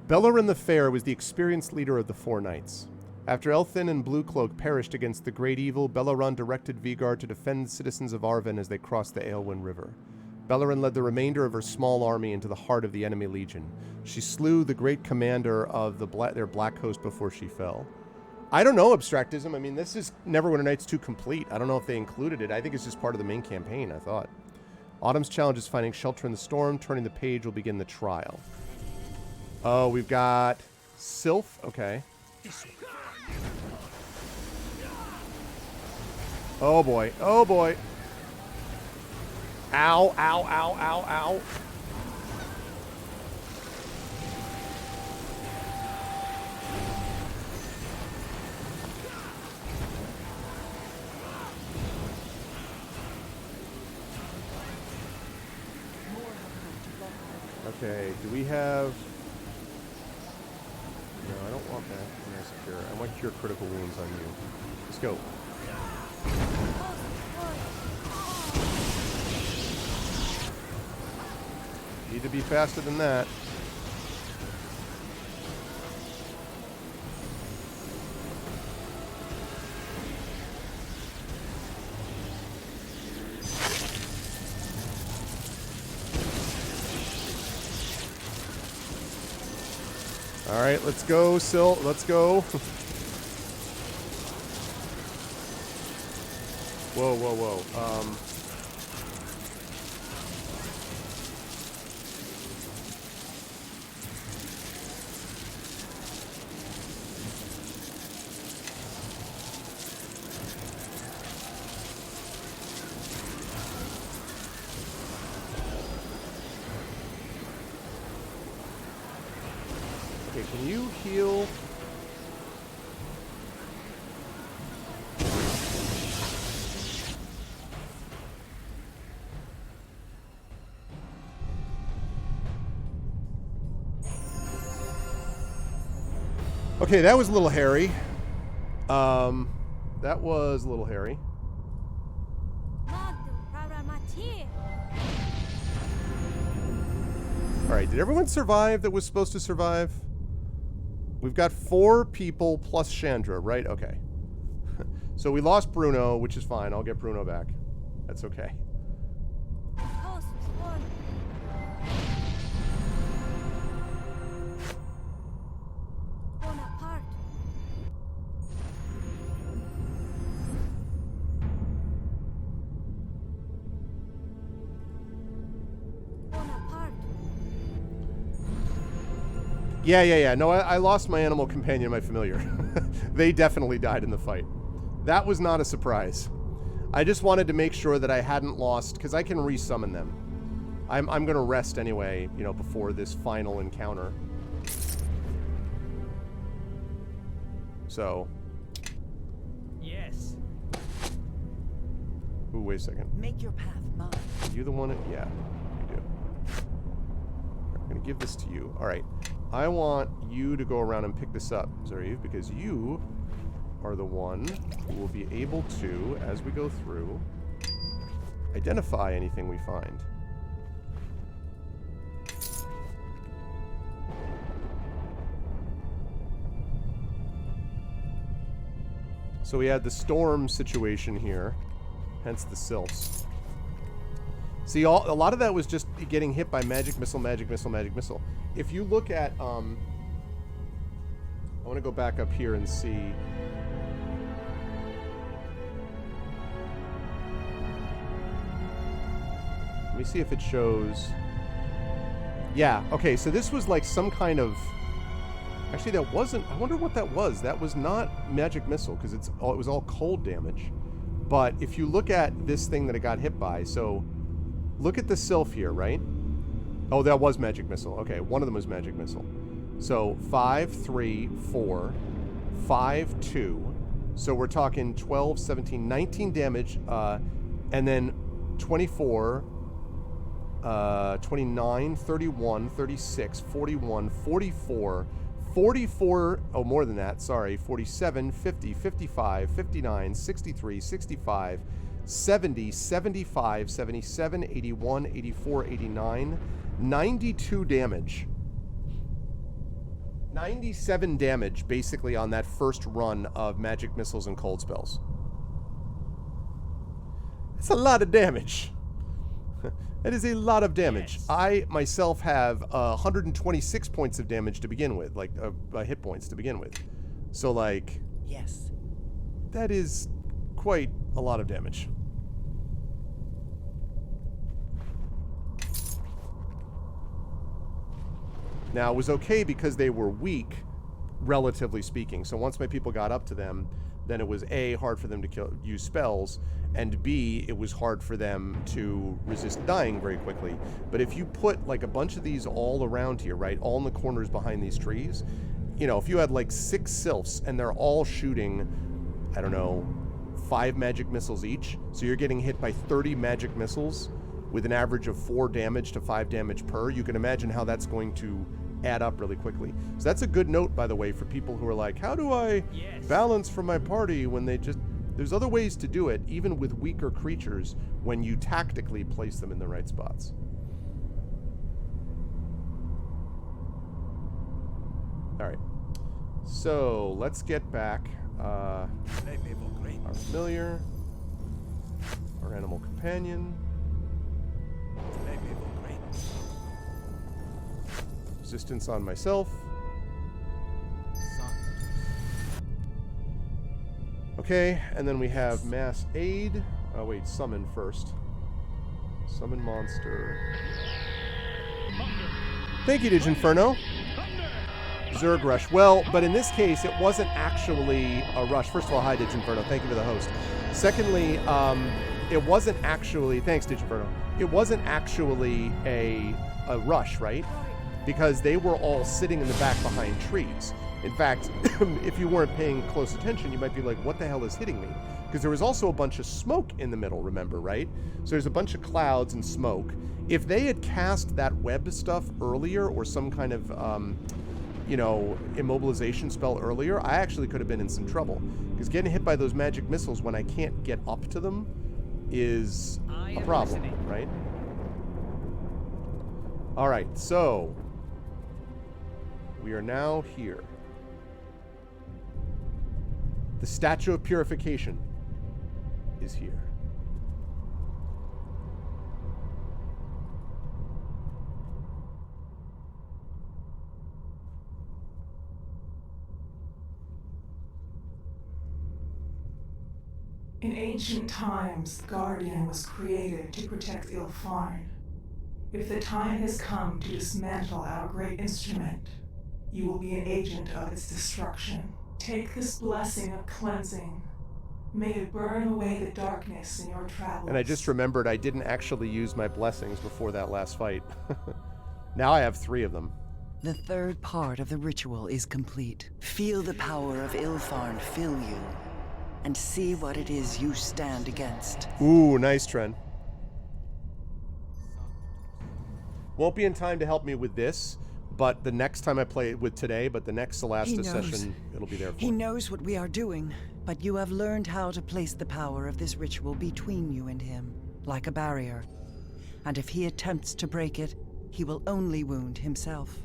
Bellerin the Fair was the experienced leader of the Four Knights. After Elthin and Bluecloak perished against the great evil, Bellerin directed Vigard to defend the citizens of Arven as they crossed the Aelwyn River. Bellerin led the remainder of her small army into the heart of the enemy legion. She slew the great commander of their Black Host before she fell. I don't know, Abstractism. I mean, this is Neverwinter Nights 2 complete. I don't know if they included it. I think it's just part of the main campaign, I thought. Autumn's challenge is finding shelter in the storm. Turning the page will begin the trial. Oh, we've got Sylph. Okay. Oh, boy. Oh, boy. Ow, ow, ow, ow, ow. Okay, do we have... No, I don't want that. Massacre. I want cure critical wounds on you. Let's go. Need to be faster than that. All right, let's go, Sil. Let's go. Whoa, whoa, whoa. Okay, can you heal? Okay, that was a little hairy. That was a little hairy. Alright, did everyone survive that was supposed to survive? We've got 4 people plus Chandra, right? Okay. So we lost Bruno, which is fine. I'll get Bruno back. That's okay. Yeah. No, I lost my animal companion, my familiar. They definitely died in the fight. That was not a surprise. I just wanted to make sure that I hadn't lost, because I can resummon them. I'm going to rest anyway, you know, before this final encounter. So. Yes. Ooh, wait a second. Make your path mine. Are you the one? Yeah, you do. I'm going to give this to you. All right. I want you to go around and pick this up, Zarif, because you are the one who will be able to, as we go through, identify anything we find. So we had the storm situation here, hence the sylphs. See, a lot of that was just getting hit by magic missile, magic missile, magic missile. If you look at, I want to go back up here and see. Let me see if it shows. Yeah, okay, so this was like some kind of... Actually, that wasn't... I wonder what that was. That was not magic missile, because it was all cold damage. But if you look at this thing that it got hit by, so... Look at the sylph here, right? Oh, that was magic missile. Okay, one of them was magic missile. So 5, 3, 4, 5, 2. So we're talking 12, 17, 19 damage. And then 24, 29, 31, 36, 41, 44, 44, oh, more than that, sorry, 47, 50, 55, 59, 63, 65, 70, 75, 77, 81, 84, 89, 92 damage. 97 damage, basically, on that first run of magic missiles and cold spells. That's a lot of damage. That is a lot of damage. Yes. I, myself, have 126 points of damage to begin with, like, hit points to begin with. So, like... Yes. That is quite a lot of damage. Now, it was okay because they were weak, relatively speaking. So once my people got up to them, then it was A, hard for them to use spells, and B, it was hard for them to resist dying very quickly. But if you put like a bunch of these all around here, right, all in the corners behind these trees, you know, if you had like 6 sylphs and they're all shooting, I don't know, 5 magic missiles each, so you're getting hit by 30 magic missiles with an average of 4 damage to 5 damage per, you can imagine how that's going to add up really quickly. So that's a good note, by the way, for people who are like, how do I balance for my party when they just... There's other ways to do it, even with weaker creatures, when you tactically place them in the right spots. Alright. So, let's get back our familiar, our animal companion. Resistance on myself. Okay, and then we have mass aid. Oh, wait, summon first. Summon monster. Thank you, Diginferno. Zerg Rush. Well, but in this case, it wasn't actually a rush. First of all, hi, Diginferno. Thank you for the host. Secondly, it wasn't actually... Thanks, Diginferno. It wasn't actually a rush, right? Because they were all sitting in the back behind trees. In fact, if you weren't paying close attention, you might be like, what the hell is hitting me? Because there was also a bunch of smoke in the middle, remember, right? So there's a bunch of clouds and smoke. If they had cast that web stuff earlier, or some kind of, you know, immobilization spell earlier, I actually could have been in some trouble. Because getting hit by those magic missiles when I can't get up to them is a problem, right? All right, so we are now here. The Statue of Purification is here. In ancient times, the Guardian was created to protect Ilfarn. If the time has come to dismantle our great instrument, you will be an agent of its destruction. Take this blessing of cleansing. May it burn away the darkness in your travels. And I just remembered I didn't actually use my blessings before that last fight. Now I have 3 of them. The third part of the ritual is complete. Feel the power of Ilfarn fill you, and see what it is you stand against. Ooh, nice, Tren. Won't be in time to help me with this, but the next time I play it with today, but the next Celasta session, it'll be there for He me. knows what we are doing, but you have learned how to place the power of this ritual between you and him, like a barrier. And if he attempts to break it, he will only wound himself.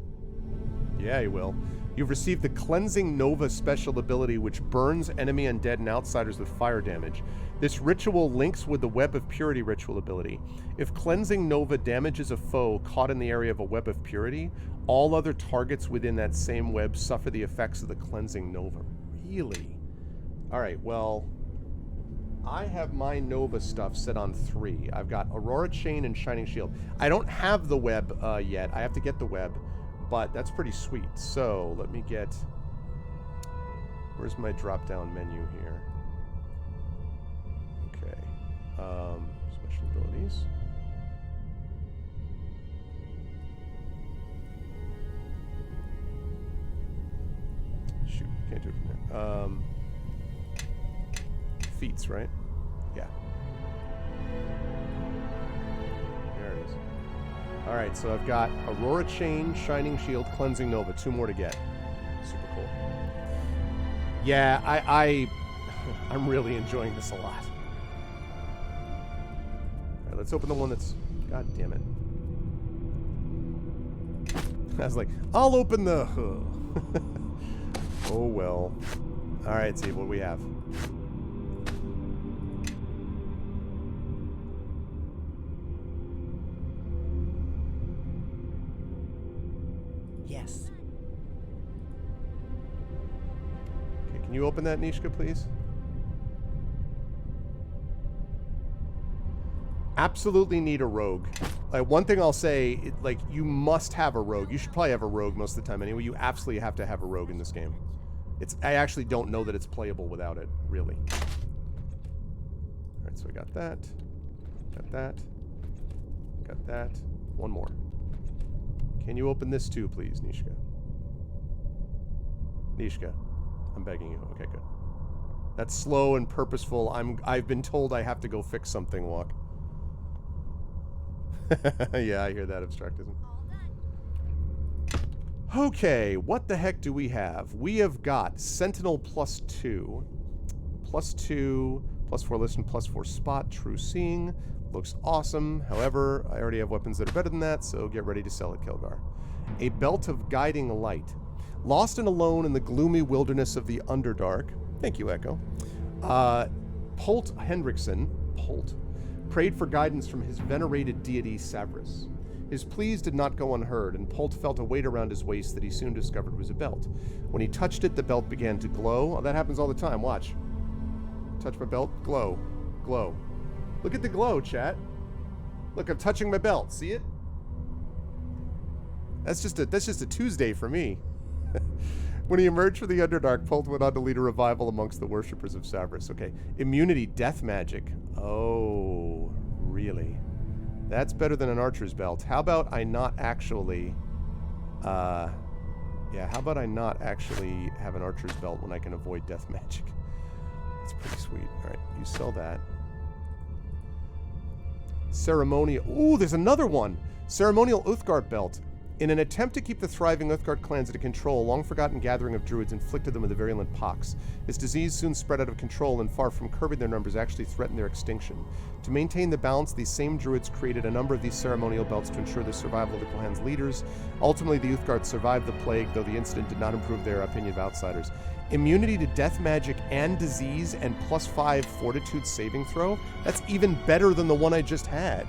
Yeah, he will. You've received the Cleansing Nova special ability, which burns enemy undead and outsiders with fire damage. This ritual links with the Web of Purity ritual ability. If Cleansing Nova damages a foe caught in the area of a Web of Purity, all other targets within that same web suffer the effects of the Cleansing Nova. Really? Alright, well, I have my Nova stuff set on 3. I've got Aurora Chain and Shining Shield. I don't have the web yet. I have to get the web, but that's pretty sweet. So, let me get... Where's my drop-down menu here? Okay. Special abilities. Shoot, can't do it from there. Feats, right? Yeah. There it is. Alright, so I've got Aurora Chain, Shining Shield, Cleansing Nova. 2 more to get. Super cool. Yeah, I'm really enjoying this a lot. Alright, let's open the one that's... God damn it. I was like, I'll open the... Oh well. Alright, see what do we have. Yes. Okay, can you open that, Nishka, please? Absolutely need a rogue. Like, one thing I'll say, like, you must have a rogue. You should probably have a rogue most of the time anyway. You absolutely have to have a rogue in this game. I actually don't know that it's playable without it, really. Alright, so I got that. Got that. Got that. One more. Can you open this too, please, Nishka? Nishka, I'm begging you. Okay, good. That's slow and purposeful. I've been told I have to go fix something, Walk. Yeah, I hear that abstractism. Okay, what the heck do we have? We have got Sentinel +2. +2, +4 listen, +4 spot, true seeing. Looks awesome. However, I already have weapons that are better than that, so get ready to sell it, Kilgar. A belt of guiding light. Lost and alone in the gloomy wilderness of the Underdark. Thank you, Echo. Polt Hendrickson, prayed for guidance from his venerated deity, Savris. His pleas did not go unheard, and Polt felt a weight around his waist that he soon discovered was a belt. When he touched it, the belt began to glow. Oh, that happens all the time. Watch. Touch my belt. Glow. Glow. Look at the glow, chat. Look, I'm touching my belt. See it? That's just a Tuesday for me. When he emerged from the Underdark, Pult went on to lead a revival amongst the worshippers of Savras. Okay. Immunity, death magic. Oh, really? That's better than an archer's belt. How about I not actually... yeah, how about I not actually have an archer's belt when I can avoid death magic? That's pretty sweet. Alright, you sell that. Ceremonial... Ooh, there's another one! Ceremonial Uthgard belt. In an attempt to keep the thriving Uthgard clans under control, a long-forgotten gathering of druids inflicted them with a virulent pox. Its disease soon spread out of control, and far from curbing their numbers, actually threatened their extinction. To maintain the balance, these same druids created a number of these ceremonial belts to ensure the survival of the clan's leaders. Ultimately, the Uthgard survived the plague, though the incident did not improve their opinion of outsiders. Immunity to death magic and disease and +5 fortitude saving throw? That's even better than the one I just had.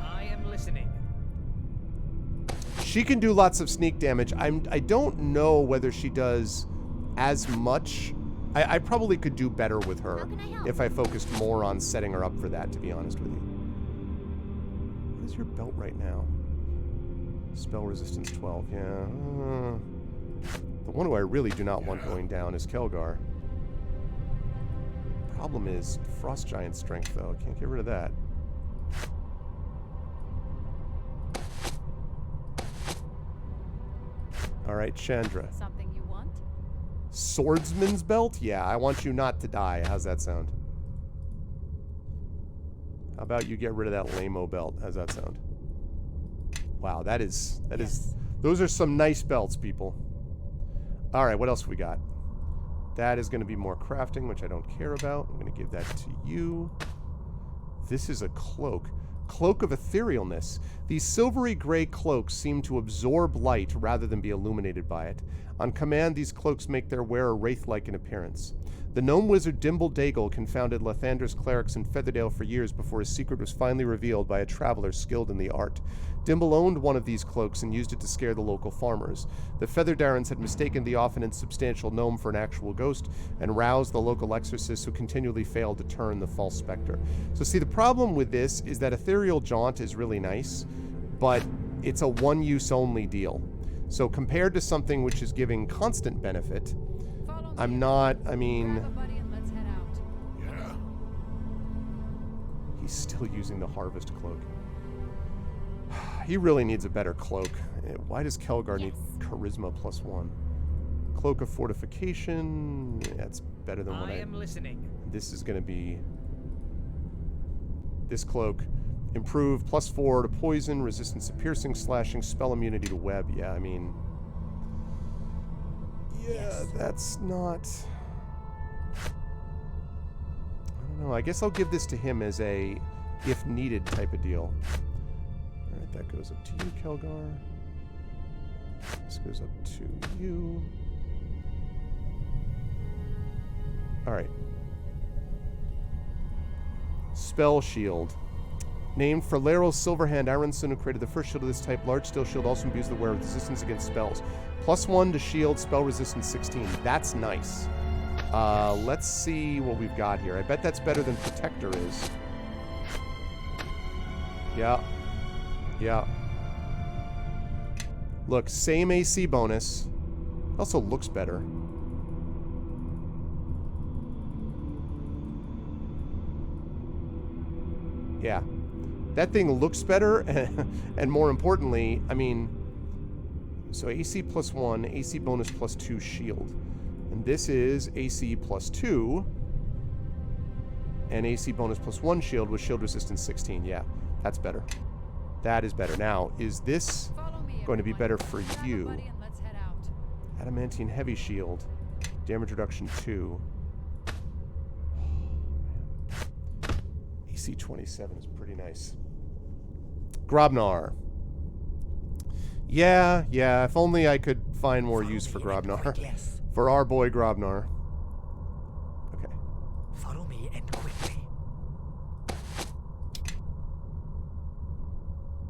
I am listening. She can do lots of sneak damage. I don't know whether she does as much. I probably could do better with her if I focused more on setting her up for that, to be honest with you. What is your belt right now? Spell resistance 12, yeah. The one who I really do not want going down is Kelgar. Problem is Frost Giant strength, though. Can't get rid of that. All right, Chandra. Something you want? Swordsman's belt? Yeah, I want you not to die. How's that sound? How about you get rid of that lame-o belt? How's that sound? Wow, that is... Those are some nice belts, people. All right, what else we got? That is going to be more crafting, which I don't care about. I'm going to give that to you. This is a cloak. Cloak of Etherealness. These silvery gray cloaks seem to absorb light rather than be illuminated by it. On command, these cloaks make their wearer wraith-like in appearance. The gnome wizard Dimble Daigle confounded Lathander's clerics in Featherdale for years before his secret was finally revealed by a traveler skilled in the art. Dimble owned one of these cloaks and used it to scare the local farmers. The Featherdarrens had mistaken the often insubstantial gnome for an actual ghost and roused the local exorcists who continually failed to turn the false specter. So see, the problem with this is that Ethereal Jaunt is really nice, but it's a one-use only deal. So compared to something which is giving constant benefit, I'm not, I mean... Grab a buddy and let's head out. Yeah. He's still using the Harvest Cloak. He really needs a better cloak. Why does Kelgar need Charisma +1? Cloak of Fortification. That's better than what I am listening. This is going to be... This cloak. Improve +4 to poison, resistance to piercing, slashing, spell immunity to web. Yeah, I mean... Yeah, that's not... I don't know. I guess I'll give this to him as a if needed type of deal. Alright, that goes up to you, Kelgar. This goes up to you. Alright. Spell Shield. Named for Laeral Silverhand Aronson, who created the first shield of this type, large steel shield also imbues the wearer with resistance against spells. +1 to shield, spell resistance 16. That's nice. Let's see what we've got here. I bet that's better than Protector is. Yeah. Yeah. Look, same AC bonus. Also looks better. Yeah. That thing looks better, and more importantly, I mean, so AC +1, AC bonus +2 shield. And this is AC +2, and AC bonus +1 shield with shield resistance 16. Yeah, that's better. That is better. Now, is this going to be better for you? Adamantine Heavy Shield, damage reduction 2. AC 27 is pretty nice. Grobnar. Yeah, if only I could find more use for Grobnar. For our boy Grobnar. Okay. Follow me and quickly.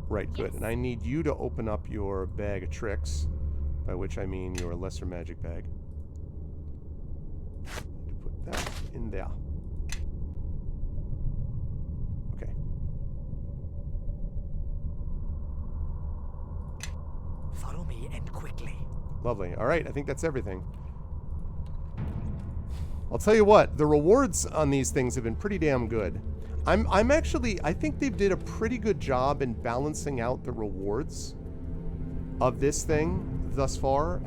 Right, good. And I need you to open up your bag of tricks, by which I mean your lesser magic bag. To put that in there. me and quickly. Lovely. All right, I think that's everything. I'll tell you what, the rewards on these things have been pretty damn good. I'm actually, I think they did a pretty good job in balancing out the rewards of this thing thus far.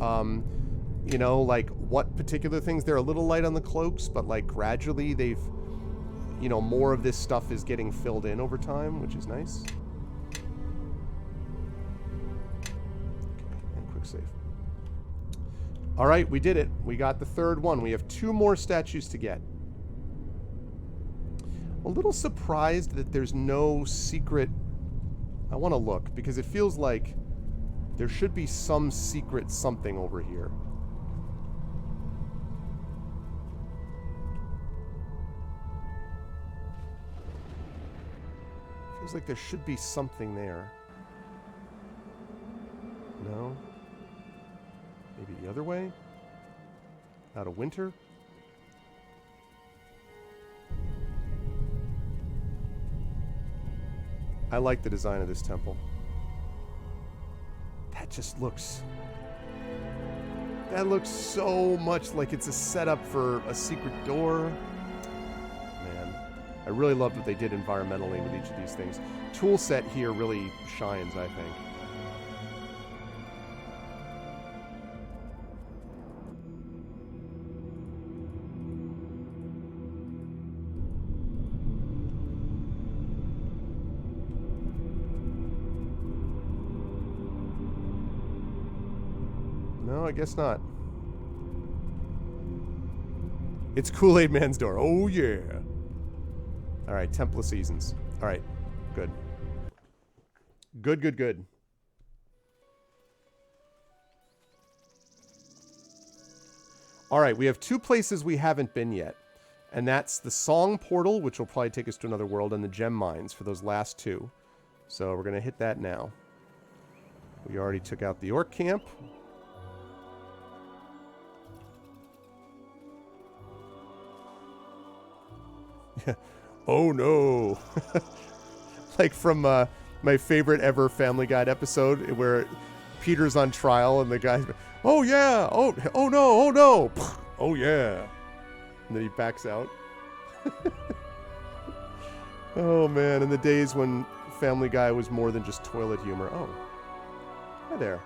You know, like what particular things, they're a little light on the cloaks, but like gradually they've, you know, more of this stuff is getting filled in over time, which is nice. Okay, and quick save. All right, we did it. We got the third one. We have 2 more statues to get. A little surprised that there's no secret. I want to look because it feels like there should be some secret something over here. Feels like there should be something there. No? Maybe the other way? Out of winter? I like the design of this temple. That just looks... That looks so much like it's a setup for a secret door. Man, I really love what they did environmentally with each of these things. Tool set here really shines, I think. No, I guess not. It's Kool-Aid Man's door. Oh, yeah. All right, Temple of Seasons. All right, good. Good, good, good. All right, we have 2 places we haven't been yet. And that's the Song Portal, which will probably take us to another world, and the Gem Mines for those last 2. So we're going to hit that now. We already took out the Orc Camp. Oh no. Like from my favorite ever Family Guide episode where Peter's on trial and the guy's, oh yeah, oh no, oh no, oh yeah. And then he backs out. Oh man, in the days when Family Guy was more than just toilet humor. Oh, hi there.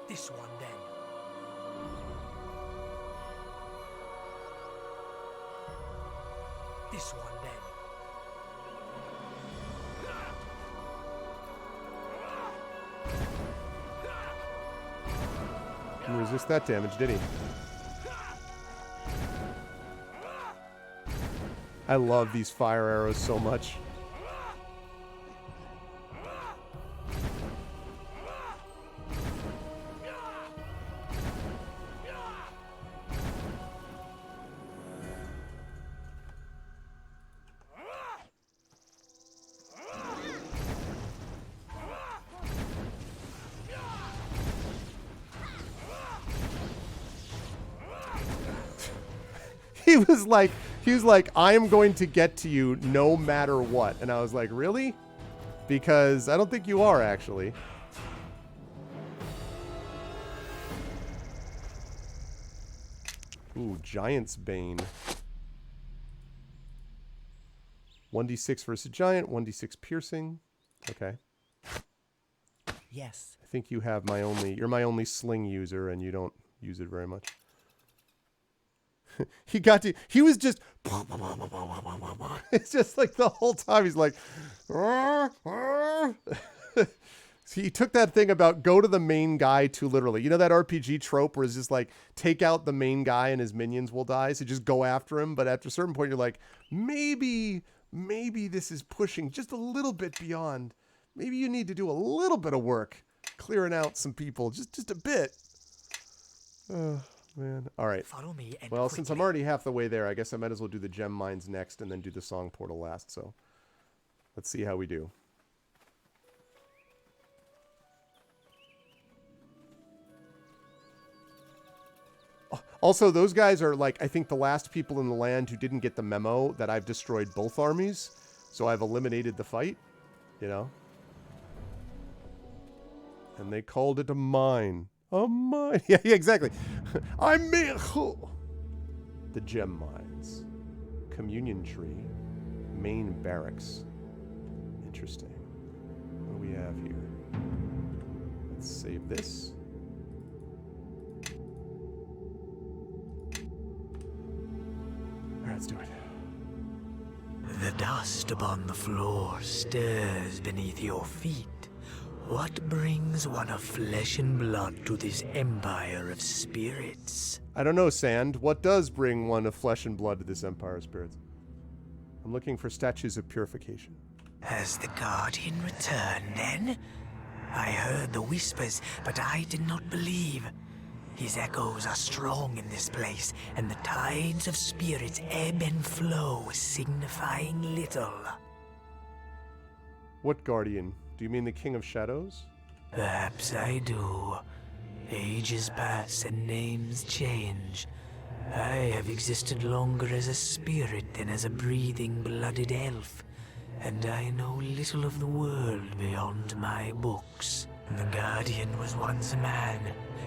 This one then. This one then. Didn't resist that damage, did he? I love these fire arrows so much. He was like, I am going to get to you no matter what. And I was like, really? Because I don't think you are, actually. Ooh, Giant's Bane. 1d6 versus Giant, 1d6 piercing. Okay. Yes. I think you're my only sling user and you don't use it very much. He was just, it's just like the whole time he's like, he took that thing about go to the main guy too literally. You know that RPG trope where it's just like, take out the main guy and his minions will die. So just go after him. But after a certain point, you're like, maybe this is pushing just a little bit beyond. Maybe you need to do a little bit of work clearing out some people, just a bit. Man. All right. Follow me and Well, quickly. since I'm already half the way there, I guess I might as well do the gem mines next and then do the song portal last. So let's see how we do. Also, those guys are like, I think the last people in the land who didn't get the memo that I've destroyed both armies. So I've eliminated the fight, you know? And they called it a mine. A mine. Yeah, exactly. I'm me. The gem mines. Communion tree. Main barracks. Interesting. What do we have here? Let's save this. Alright, let's do it. The dust upon the floor stirs beneath your feet. What brings one of flesh and blood to this empire of spirits? I don't know, Sand. What does bring one of flesh and blood to this empire of spirits? I'm looking for statues of purification. Has the Guardian returned then? I heard the whispers, but I did not believe. His echoes are strong in this place, and the tides of spirits ebb and flow, signifying little. What Guardian? Do you mean the King of Shadows? Perhaps I do. Ages pass and names change. I have existed longer as a spirit than as a breathing, blooded elf, and I know little of the world beyond my books. The Guardian was once a man,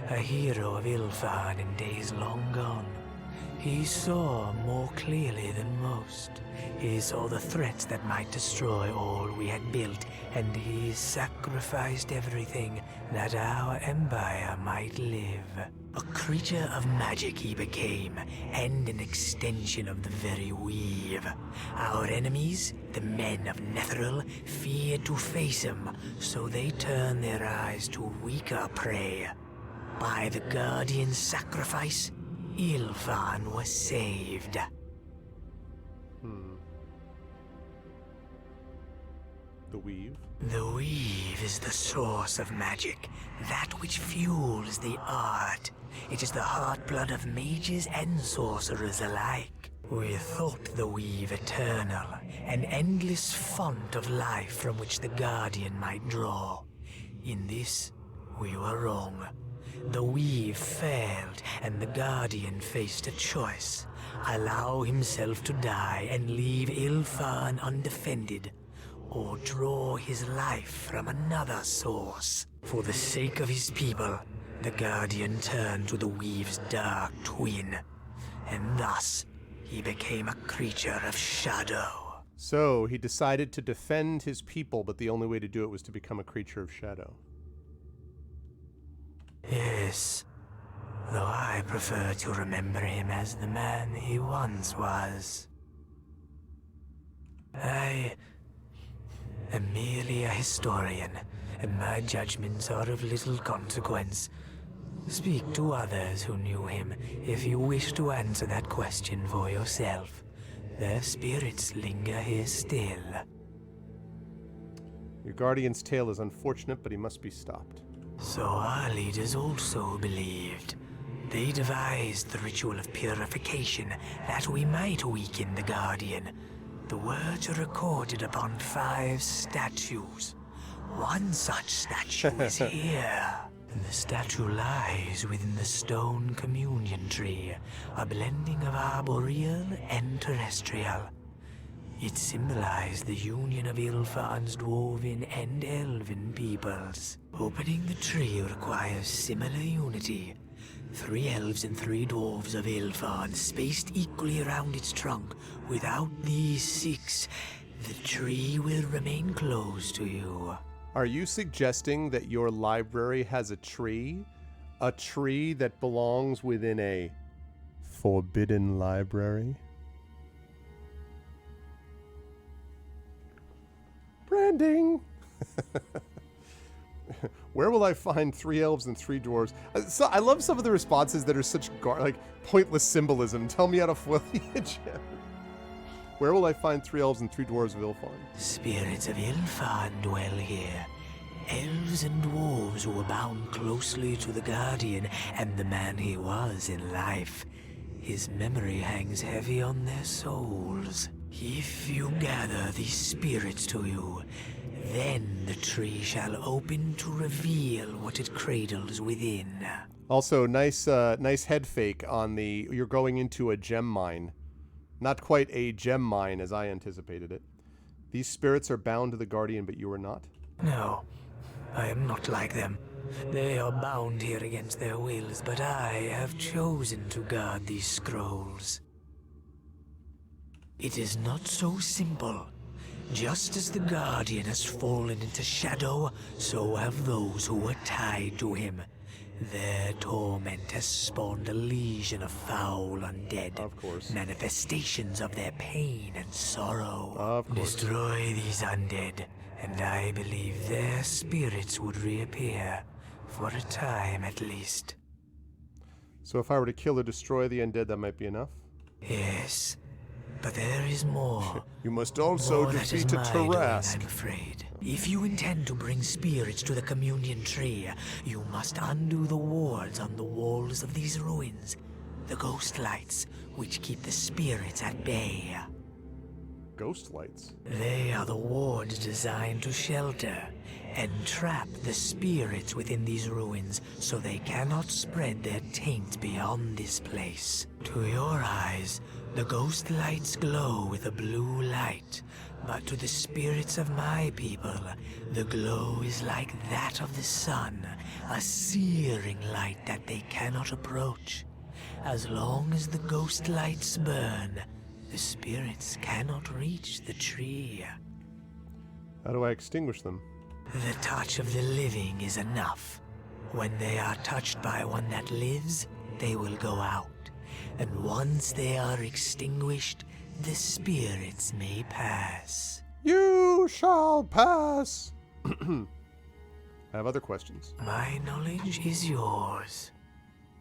a hero of Ilfan in days long gone. He saw more clearly than most. He saw the threats that might destroy all we had built, and he sacrificed everything that our empire might live. A creature of magic he became, and an extension of the very weave. Our enemies, the men of Netheril, feared to face him, so they turned their eyes to weaker prey. By the Guardian's sacrifice, Ilfan was saved. The weave? The weave is the source of magic, that which fuels the art. It is the heartblood of mages and sorcerers alike. We thought the weave eternal, an endless font of life from which the Guardian might draw. In this, we were wrong. The weave failed, and the Guardian faced a choice. Allow himself to die and leave Ilfan undefended, or draw his life from another source. For the sake of his people, the Guardian turned to the weave's dark twin, and thus he became a creature of shadow. So he decided to defend his people, but the only way to do it was to become a creature of shadow. Yes, though I prefer to remember him as the man he once was. I am merely a historian, and my judgments are of little consequence. Speak to others who knew him if you wish to answer that question for yourself. Their spirits linger here still. Your Guardian's tale is unfortunate, but he must be stopped. So our leaders also believed. They devised the ritual of purification that we might weaken the Guardian. The words are recorded upon 5 statues. One such statue is here. The statue lies within the stone communion tree, a blending of arboreal and terrestrial. It symbolized the union of Ilfan's dwarven and elven peoples. Opening the tree requires similar unity. 3 elves and 3 dwarves of Ilfan spaced equally around its trunk. Without these 6, the tree will remain closed to you. Are you suggesting that your library has a tree? A tree that belongs within a forbidden library? Branding! Where will I find 3 elves and 3 dwarves? So I love some of the responses that are such like pointless symbolism. Tell me how to foil the gem. Where will I find 3 elves and 3 dwarves of Ilfan? Spirits of Ilfan dwell here. Elves and dwarves who were bound closely to the Guardian and the man he was in life. His memory hangs heavy on their souls. If you gather these spirits to you, then the tree shall open to reveal what it cradles within. Also, nice head fake on the, you're going into a gem mine. Not quite a gem mine as I anticipated it. These spirits are bound to the Guardian, but you are not? No, I am not like them. They are bound here against their wills, but I have chosen to guard these scrolls. It is not so simple. Just as the Guardian has fallen into shadow, so have those who were tied to him. Their torment has spawned a legion of foul undead. Of course. Manifestations of their pain and sorrow. Of course. Destroy these undead, and I believe their spirits would reappear. For a time, at least. So if I were to kill or destroy the undead, that might be enough? Yes, but there is more. You must also More that is defeat a my doing, Tarrasque. I'm afraid. If you intend to bring spirits to the communion tree, you must undo the wards on the walls of these ruins. The ghost lights, which keep the spirits at bay. Ghost lights? They are the wards designed to shelter and trap the spirits within these ruins so they cannot spread their taint beyond this place. To your eyes, the ghost lights glow with a blue light, but to the spirits of my people, the glow is like that of the sun, a searing light that they cannot approach. As long as the ghost lights burn, the spirits cannot reach the tree. How do I extinguish them? The touch of the living is enough. When they are touched by one that lives, they will go out. And once they are extinguished, the spirits may pass. You shall pass! I have other questions. My knowledge is yours.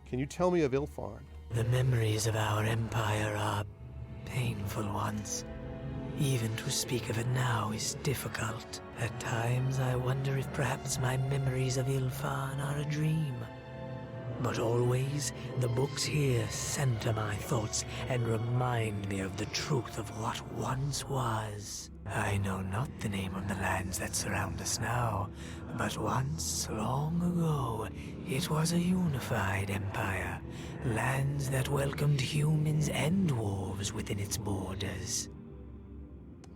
Can you tell me of Ilfarn? The memories of our empire are painful ones. Even to speak of it now is difficult. At times I wonder if perhaps my memories of Ilfarn are a dream. But always, the books here center my thoughts and remind me of the truth of what once was. I know not the name of the lands that surround us now, but once, long ago, it was a unified empire. Lands that welcomed humans and dwarves within its borders.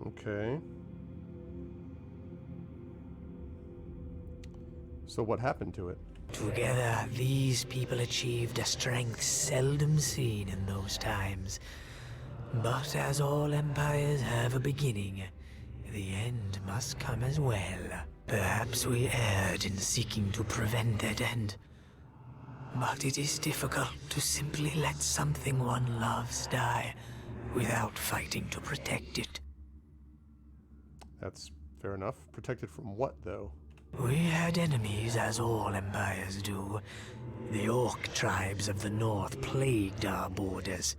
Okay. So what happened to it? Together, these people achieved a strength seldom seen in those times. But as all empires have a beginning, the end must come as well. Perhaps we erred in seeking to prevent that end. But it is difficult to simply let something one loves die without fighting to protect it. That's fair enough. Protected from what, though? We had enemies, as all empires do. The orc tribes of the north plagued our borders.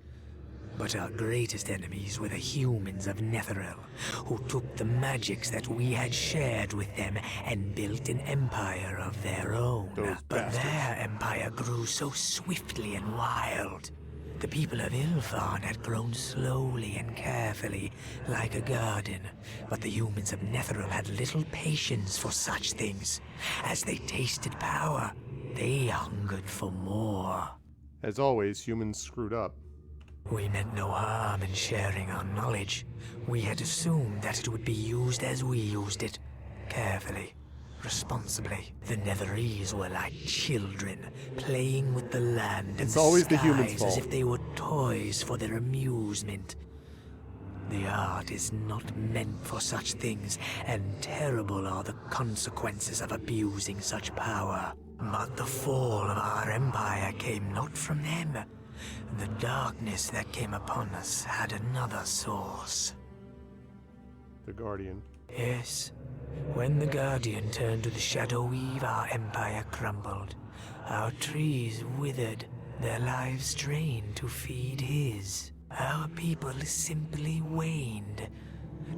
But our greatest enemies were the humans of Netheril, who took the magics that we had shared with them and built an empire of their own. Those But bastards. their empire grew so swiftly and wild. The people of Ilfarn had grown slowly and carefully, like a garden, but the humans of Netheril had little patience for such things. As they tasted power, they hungered for more. As always, humans screwed up. We meant no harm in sharing our knowledge. We had assumed that it would be used as we used it, carefully, responsibly. The Netherese were like children, playing with the land and It's always the humans' skies fault. as if they were toys for their amusement. The art is not meant for such things, and terrible are the consequences of abusing such power. But the fall of our empire came not from them. The darkness that came upon us had another source. The Guardian. Yes, when the Guardian turned to the Shadow Weave, our empire crumbled. Our trees withered, their lives drained to feed his. Our people simply waned.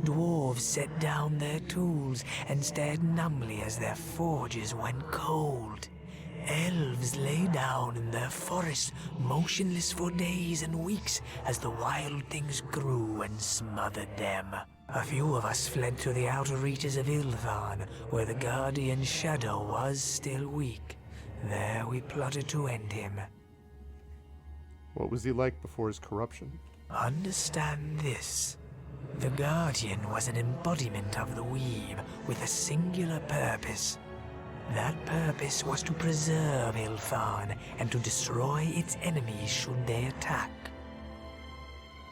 Dwarves set down their tools and stared numbly as their forges went cold. Elves lay down in their forests, motionless for days and weeks as the wild things grew and smothered them. A few of us fled to the outer reaches of Iltharn, where the Guardian's shadow was still weak. There we plotted to end him. What was he like before his corruption? Understand this. The Guardian was an embodiment of the Weave with a singular purpose. That purpose was to preserve Ilfarn and to destroy its enemies should they attack.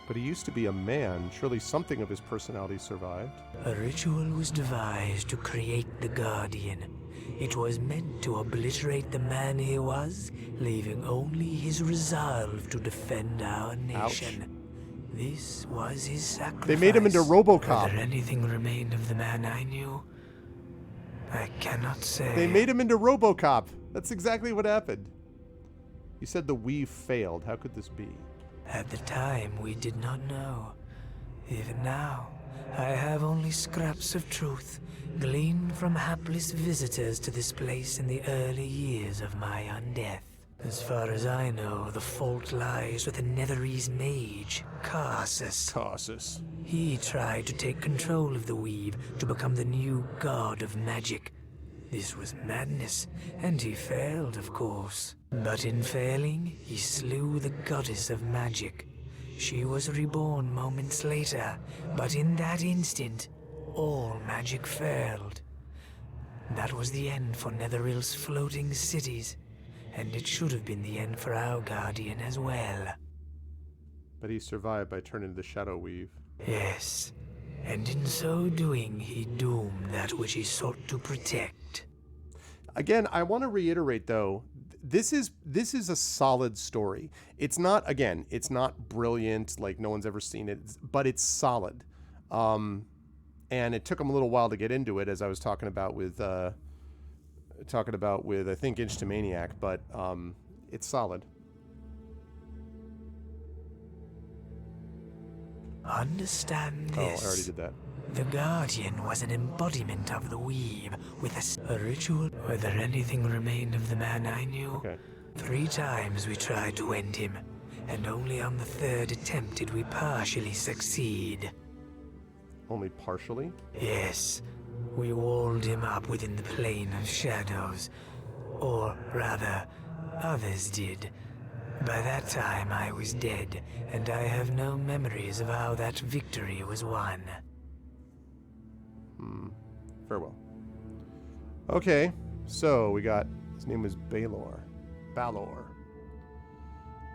But he used to be a man. Surely something of his personality survived. A ritual was devised to create the Guardian. It was meant to obliterate the man he was, leaving only his resolve to defend our nation. This was his sacrifice. They made him into RoboCop. Whether anything remained of the man I knew, I cannot say. They made him into RoboCop. That's exactly what happened. You said the Weave failed. How could this be? At the time, we did not know. Even now, I have only scraps of truth, gleaned from hapless visitors to this place in the early years of my undeath. As far as I know, the fault lies with the Netherese mage, Karsus. Karsus. He tried to take control of the Weave to become the new god of magic. This was madness, and he failed, of course. But in failing, he slew the goddess of magic. She was reborn moments later, but in that instant, all magic failed. That was the end for Netheril's floating cities, and it should have been the end for our Guardian as well. But he survived by turning to the Shadow Weave. Yes, and in so doing, he doomed that which he sought to protect. Again, I want to reiterate, though, this is a solid story. It's not, again, it's not brilliant, like no one's ever seen it, but it's solid. And it took him a little while to get into it, as I was talking about with I think Inch to Maniac, but it's solid. Understand this. Oh, I already did that. The Guardian was an embodiment of the Weave, with a ritual. Whether anything remained of the man I knew, Okay. 3 times we tried to end him, and only on the 3rd attempt did we partially succeed. Only partially? Yes, we walled him up within the plane of shadows. Or rather, others did. By that time I was dead, and I have no memories of how that victory was won. Farewell. Okay, so we got, his name was Balor.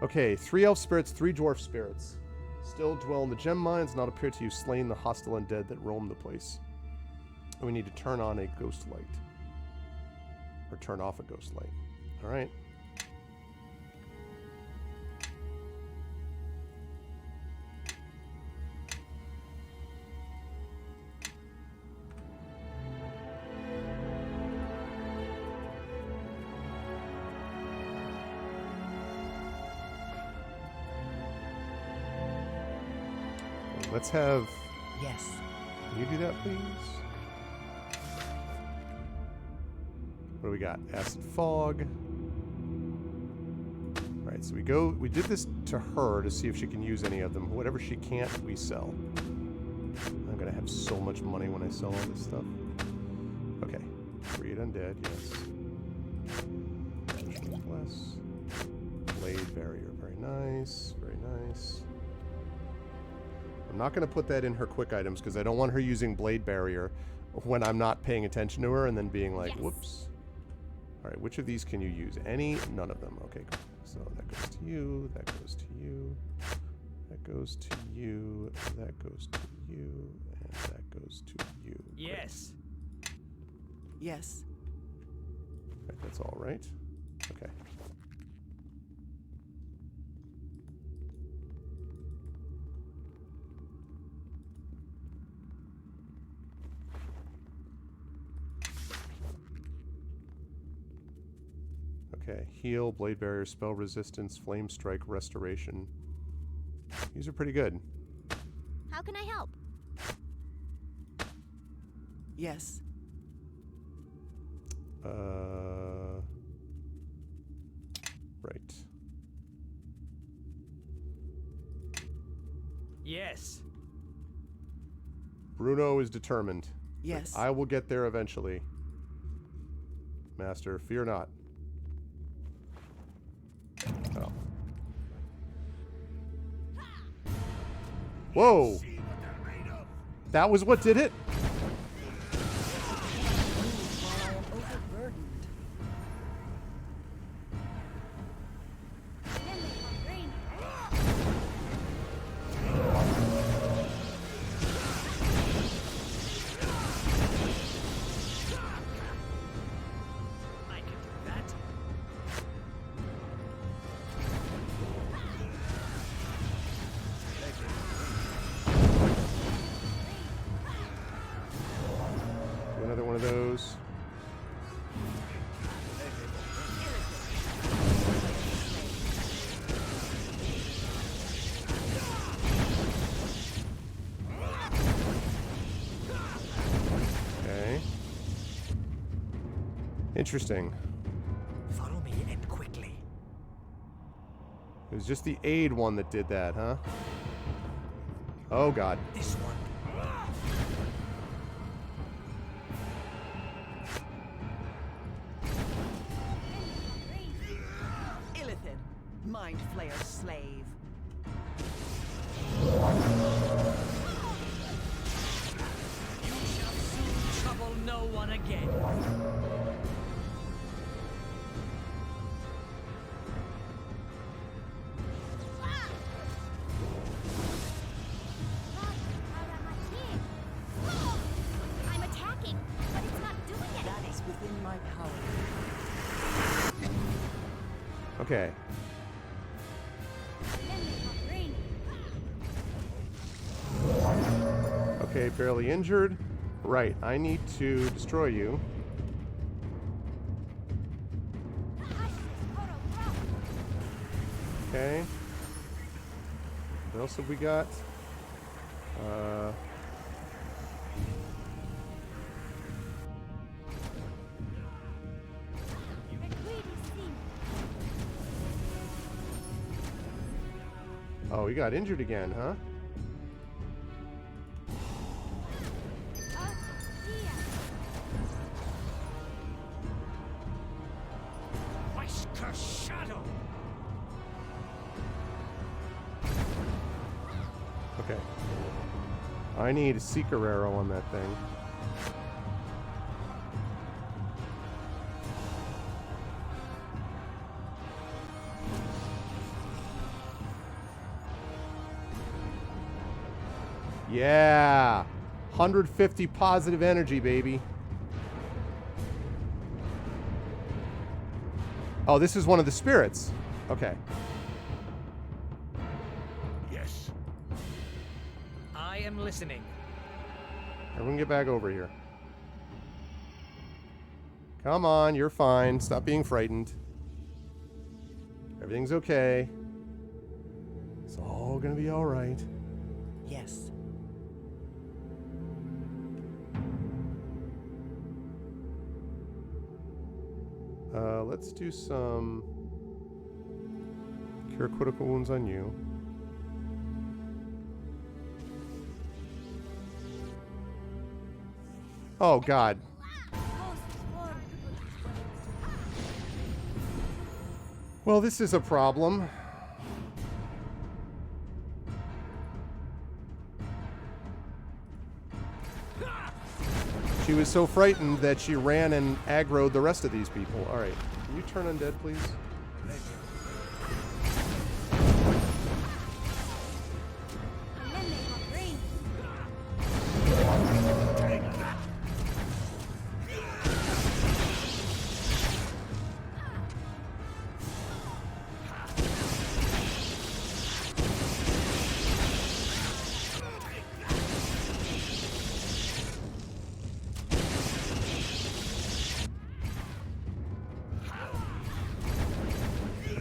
Okay, 3 elf spirits, 3 dwarf spirits. Still dwell in the gem mines, not appear to you slain the hostile undead that roam the place. And we need to turn on a ghost light. Or turn off a ghost light. Alright. Let's have... Yes. Can you do that, please? What do we got? Acid Fog. Alright, so we did this to her to see if she can use any of them. Whatever she can't, we sell. I'm gonna have so much money when I sell all this stuff. Okay. Create Undead, yes. Bless. Blade Barrier, very nice, very nice. I'm not going to put that in her quick items because I don't want her using Blade Barrier when I'm not paying attention to her and then being like, whoops. All right, which of these can you use? Any? None of them. Okay, cool. So that goes to you, that goes to you, that goes to you, that goes to you, and that goes to you. Yes. Yes. Right, that's all right. Okay. Okay, heal, blade barrier, spell resistance, flame strike, restoration. These are pretty good. How can I help? Yes. Right. Yes. Bruno is determined. Yes. I will get there eventually. Master, fear not. Oh. Whoa! That was what did it? While I am overburdened. I can do that. Do another one of those. Okay. Interesting. Follow me and quickly. It was just the aid one that did that, huh? Oh god. This one. Illithid, Mind Flayer slave. You shall soon trouble no one again. I'm attacking, but it's not doing That anything. is within my power. Okay. Okay, barely injured. Right, I need to destroy you. Okay. What else have we got? Oh, he got injured again, huh? Whisker Shadow. Okay. I need a Seeker Arrow on that thing. Yeah! 150 positive energy, baby. Oh, this is one of the spirits. Okay. Yes. I am listening. Everyone get back over here. Come on, you're fine. Stop being frightened. Everything's okay. It's all gonna be alright. Yes. Let's do some cure critical wounds on you. Oh god. Well, this is a problem. She was so frightened that she ran and aggroed the rest of these people. Alright, can you turn undead, please?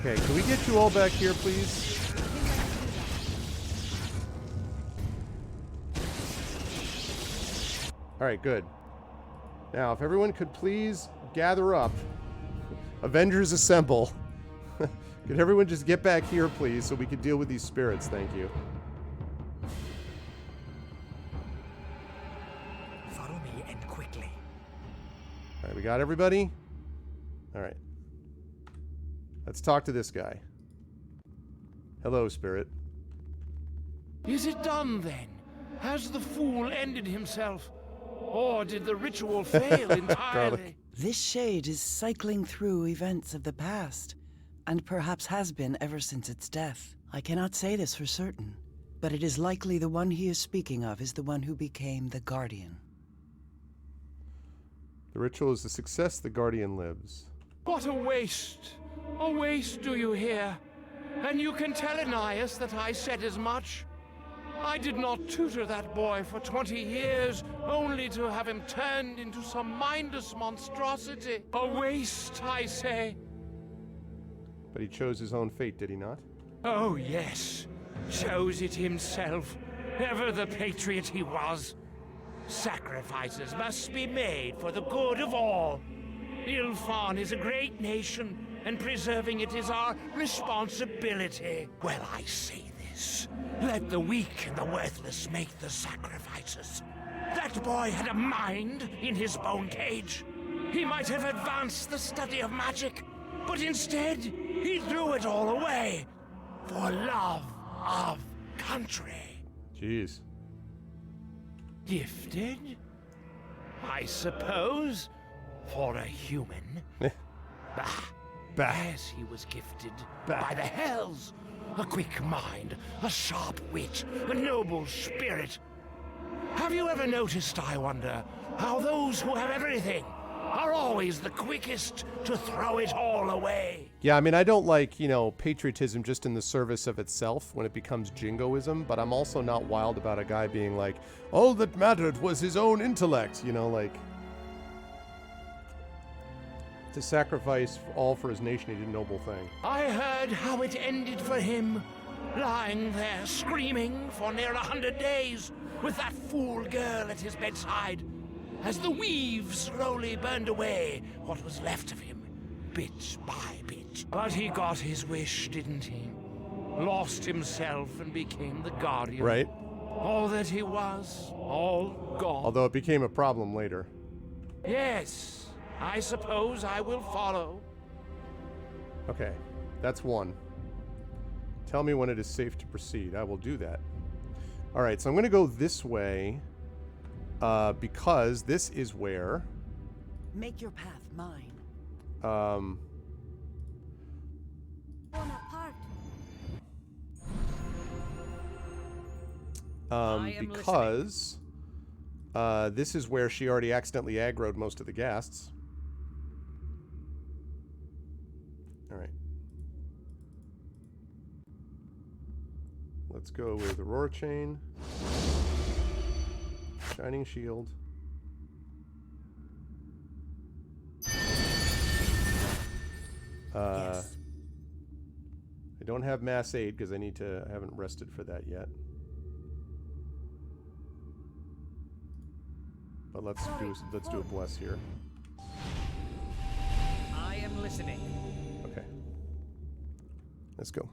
Okay, can we get you all back here, please? Alright, good. Now, if everyone could please gather up. Avengers assemble. Could everyone just get back here, please, so we could deal with these spirits? Thank you. Follow me and quickly. Alright, we got everybody? Alright. Let's talk to this guy. Hello, spirit. Is it done then? Has the fool ended himself? Or did the ritual fail entirely? This shade is cycling through events of the past, and perhaps has been ever since its death. I cannot say this for certain, but it is likely the one he is speaking of is the one who became the Guardian. The ritual is a success. The Guardian lives. What a waste! A waste, do you hear? And you can tell Ananias that I said as much. I did not tutor that boy for 20 years, only to have him turned into some mindless monstrosity. A waste, I say. But he chose his own fate, did he not? Oh, yes. Chose it himself. Ever the patriot he was. Sacrifices must be made for the good of all. Ilfan is a great nation, and preserving it is our responsibility. Well, I say this. Let the weak and the worthless make the sacrifices. That boy had a mind in his bone cage. He might have advanced the study of magic, but instead, he threw it all away for love of country. Jeez. Gifted? I suppose, for a human. Bah. Yes, he was gifted by the hells. A quick mind, a sharp wit, a noble spirit. Have you ever noticed, I wonder, how those who have everything are always the quickest to throw it all away? Yeah, I mean, I don't like, patriotism just in the service of itself when it becomes jingoism, but I'm also not wild about a guy being like, all that mattered was his own intellect, to sacrifice all for his nation, he did a noble thing. I heard how it ended for him, lying there screaming for near 100 days with that fool girl at his bedside, as the weave slowly burned away what was left of him, bit by bit. But he got his wish, didn't he? Lost himself and became the Guardian. Right. All that he was, all gone. Although it became a problem later. Yes. I suppose I will follow. Okay, that's one. Tell me when it is safe to proceed. I will do that. All right, so I'm going to go this way because this is where... Make your path mine. Because this is where she already accidentally aggroed most of the ghasts. All right. Let's go with Aurora Chain. Shining Shield. Yes. I don't have Mass Aid because I haven't rested for that yet. But let's do a bless here. I am listening. Okay. Let's go.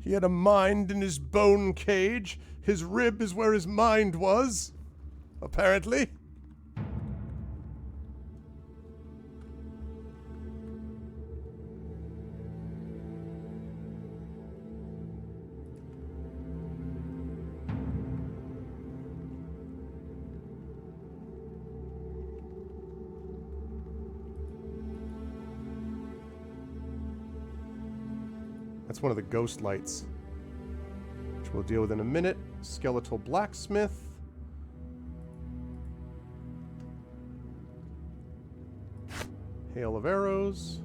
He had a mind in his bone cage. His rib is where his mind was. Apparently. That's one of the ghost lights, which we'll deal with in a minute. Skeletal blacksmith. Hail of arrows.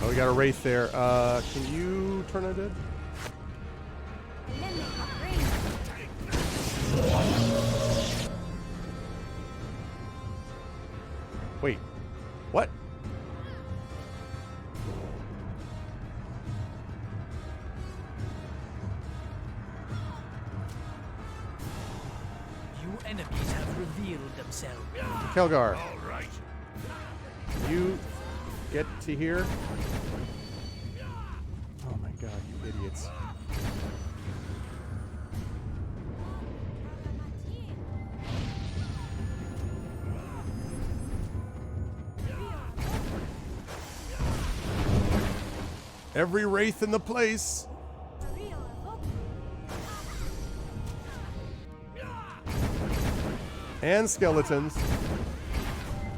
Oh, we got a wraith there. Can you turn undead? Wait. What? You enemies have revealed themselves. Kelgar. You get to here. Oh my god, you idiots. Every wraith in the place. And skeletons.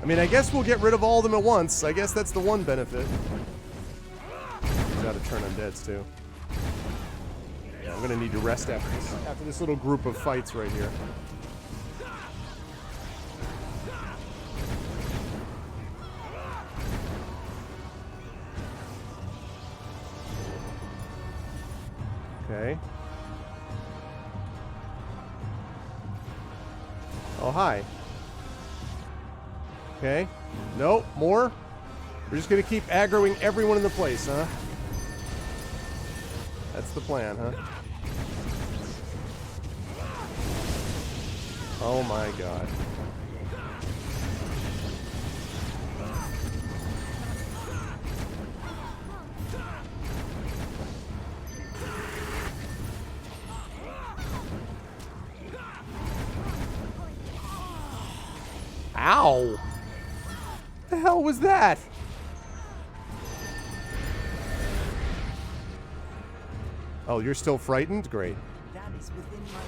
I mean, I guess we'll get rid of all of them at once. I guess that's the one benefit. He's out of turn undeads too. Yeah, I'm gonna need to rest after this little group of fights right here. Okay. Oh, hi. Okay. Nope, more? We're just gonna keep aggroing everyone in the place, huh? That's the plan, huh? Oh my god. Ow! The hell was that? Oh, you're still frightened? Great. That is within my power.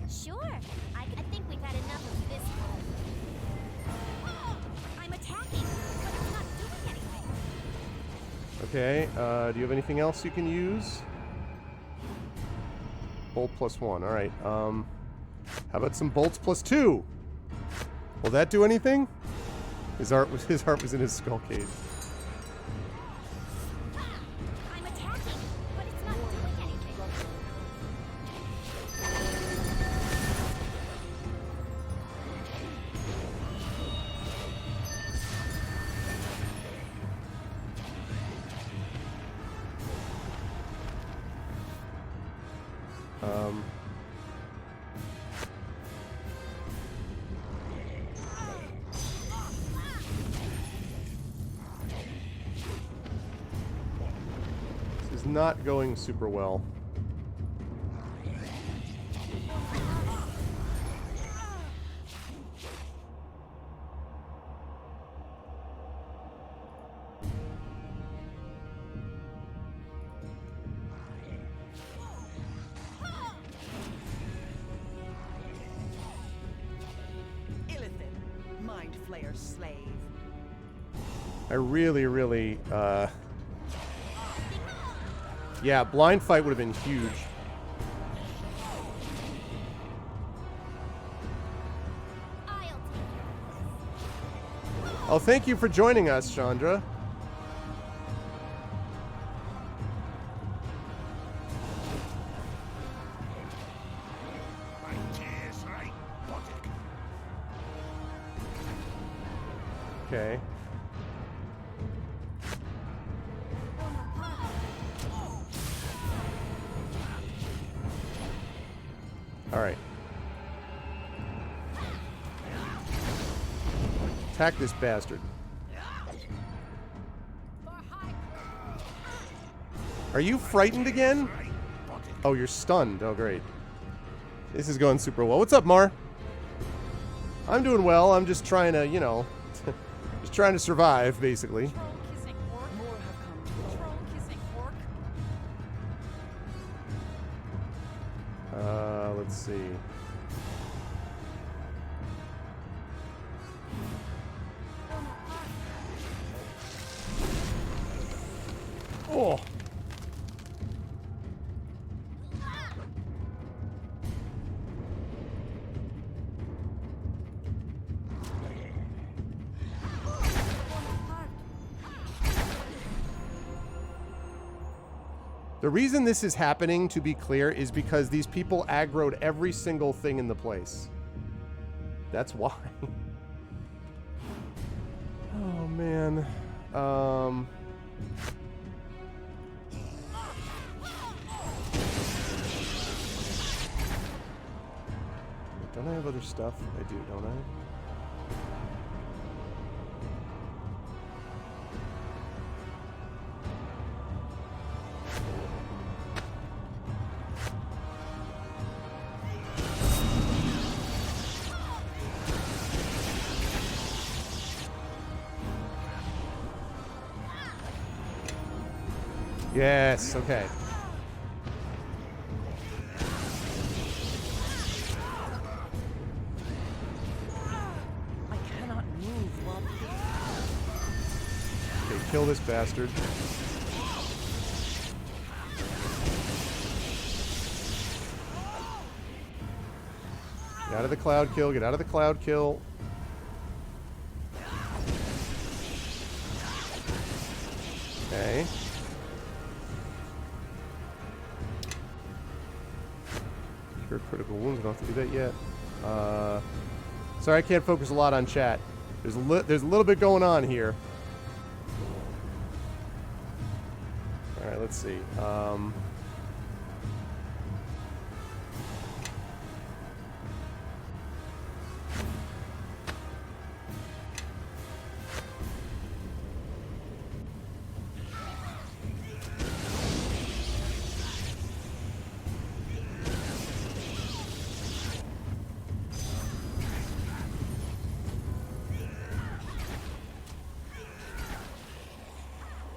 Sure. I think we've had enough of this. I'm attacking, but it's not doing anything. Okay, do you have anything else you can use? Bolt +1, alright. How about some bolts +2? Will that do anything? His heart was in his skull cage. I'm attacking, but it's not doing anything. This is not going super well. Illithid, Mind Flayer slave. I really, yeah, blind fight would have been huge. I'll take Oh, thank you for joining us, Chandra. Okay. All right. Attack this bastard. Are you frightened again? Oh, you're stunned. Oh, great. This is going super well. What's up, Mar? I'm doing well. I'm just trying to, you know, just trying to survive, basically. Troll-kissing orc. More have come. Troll-kissing orc. Let's see. Oh. The reason this is happening, to be clear, is because these people aggroed every single thing in the place. That's why. Oh, man. Don't I have other stuff? I do, don't I? Yes, okay. I cannot move while... Okay, kill this bastard. Get out of the cloud kill, get out of the cloud kill. Okay. Cure critical wounds, don't have to do that yet. Sorry, I can't focus a lot on chat. There's a little bit going on here. Alright, let's see.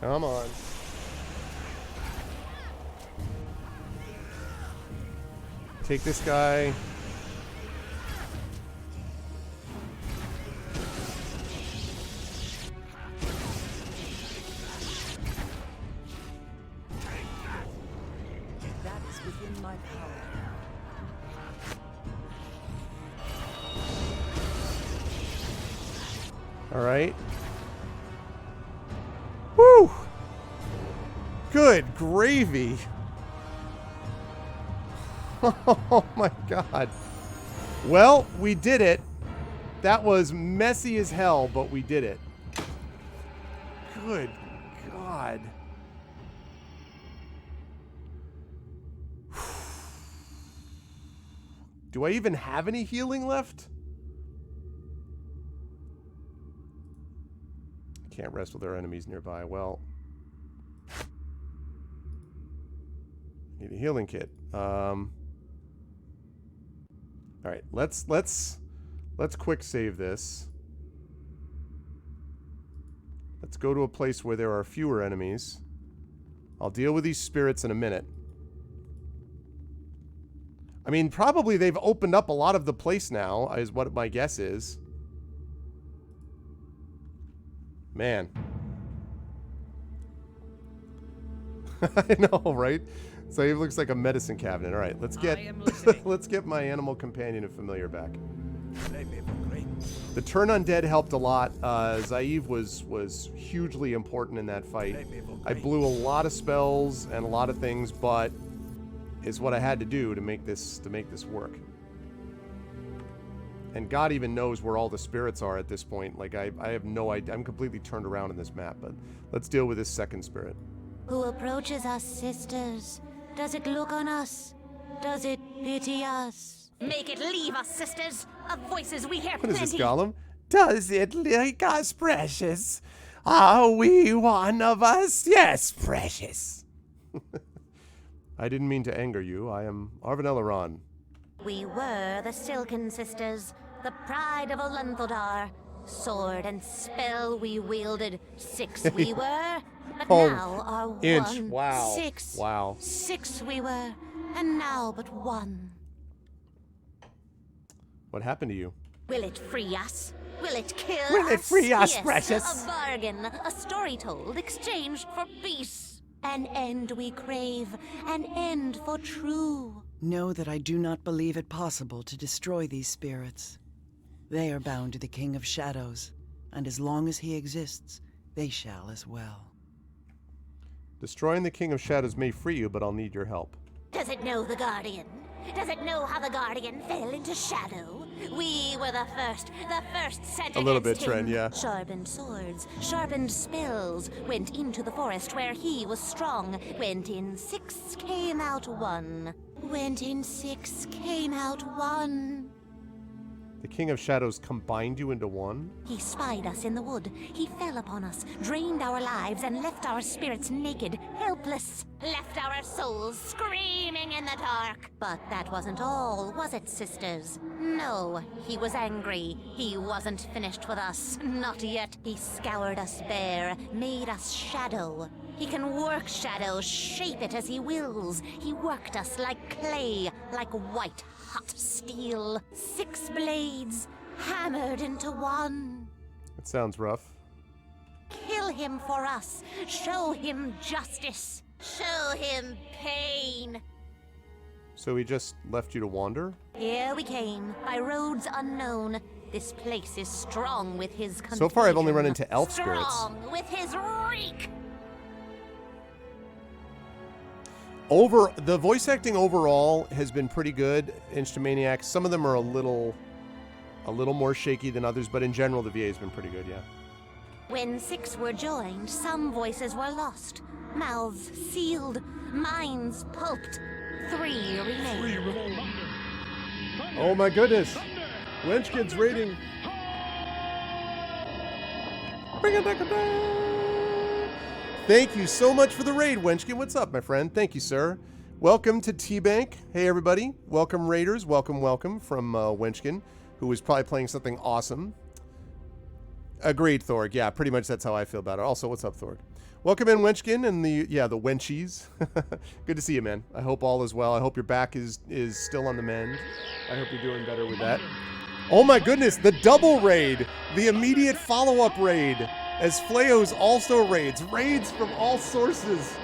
Come on. Take this guy. That is within my power. All right. Woo! Good gravy. Oh my god. Well, we did it. That was messy as hell, but we did it. Good god. Do I even have any healing left? Can't rest with our enemies nearby. Well, need a healing kit. All right, let's quick save this. Let's go to a place where there are fewer enemies. I'll deal with these spirits in a minute. I mean, probably they've opened up a lot of the place now, is what my guess is. Man. I know, right? So he looks like a medicine cabinet. All right, let's get let's get my animal companion and familiar back. The turn undead helped a lot. Zaev was hugely important in that fight. I blew a lot of spells and a lot of things, but it's what I had to do to make this work. And God even knows where all the spirits are at this point. Like, I have no idea. I'm completely turned around in this map, but let's deal with this second spirit. Who approaches us, sisters? Does it look on us? Does it pity us? Make it leave us, sisters. Of voices we hear What is plenty. this, Gollum? Does it like us, precious? Are we one of us? Yes, precious. I didn't mean to anger you. I am Arvin Eleron. We were the Silken Sisters, the pride of Olenthodar. Sword and spell we wielded. 6 we were, but Oh, now are inch. 1. Wow. 6. Wow. 6 we were, and now but 1. What happened to you? Will it free us? Will it kill us? Will it free us, Yes, precious? A bargain, a story told, exchanged for peace. An end we crave, an end for true. Know that I do not believe it possible to destroy these spirits. They are bound to the King of Shadows, and as long as he exists, they shall as well. Destroying the King of Shadows may free you, but I'll need your help. Does it know the Guardian? Does it know how the Guardian fell into shadow? We were the first sent A little against bit, Tren, him. yeah. Sharpened swords, sharpened spells, went into the forest where he was strong. Went in 6, came out 1. Went in 6, came out 1. The King of Shadows combined you into one? He spied us in the wood. He fell upon us, drained our lives, and left our spirits naked, helpless. Left our souls screaming in the dark. But that wasn't all, was it, sisters? No, he was angry. He wasn't finished with us. Not yet. He scoured us bare, made us shadow. He can work shadow, shape it as he wills. He worked us like clay, like white, hot steel. 6 blades, hammered into one. It sounds rough. Kill him for us. Show him justice. Show him pain. So he just left you to wander? Here we came, by roads unknown. This place is strong with his contagion. So far I've only run into elf spirits. Strong with his reek. The voice acting overall has been pretty good. Instrumaniacs, some of them are a little more shaky than others, but in general the VA has been pretty good, yeah. When 6 were joined, some voices were lost. Mouths sealed, minds pulped. 3 remained. Oh my goodness. Wenchkin's rating. Thank you so much for the raid, Wenchkin. What's up, my friend? Thank you, sir. Welcome to T-Bank. Hey, everybody. Welcome, Raiders. Welcome from Wenchkin, who is probably playing something awesome. Agreed, Thorg. Yeah, pretty much that's how I feel about it. Also, what's up, Thorg? Welcome in, Wenchkin, and the Wenchies. Good to see you, man. I hope all is well. I hope your back is still on the mend. I hope you're doing better with that. Oh my goodness, the double raid. The immediate follow-up raid. As Fleos also raids from all sources.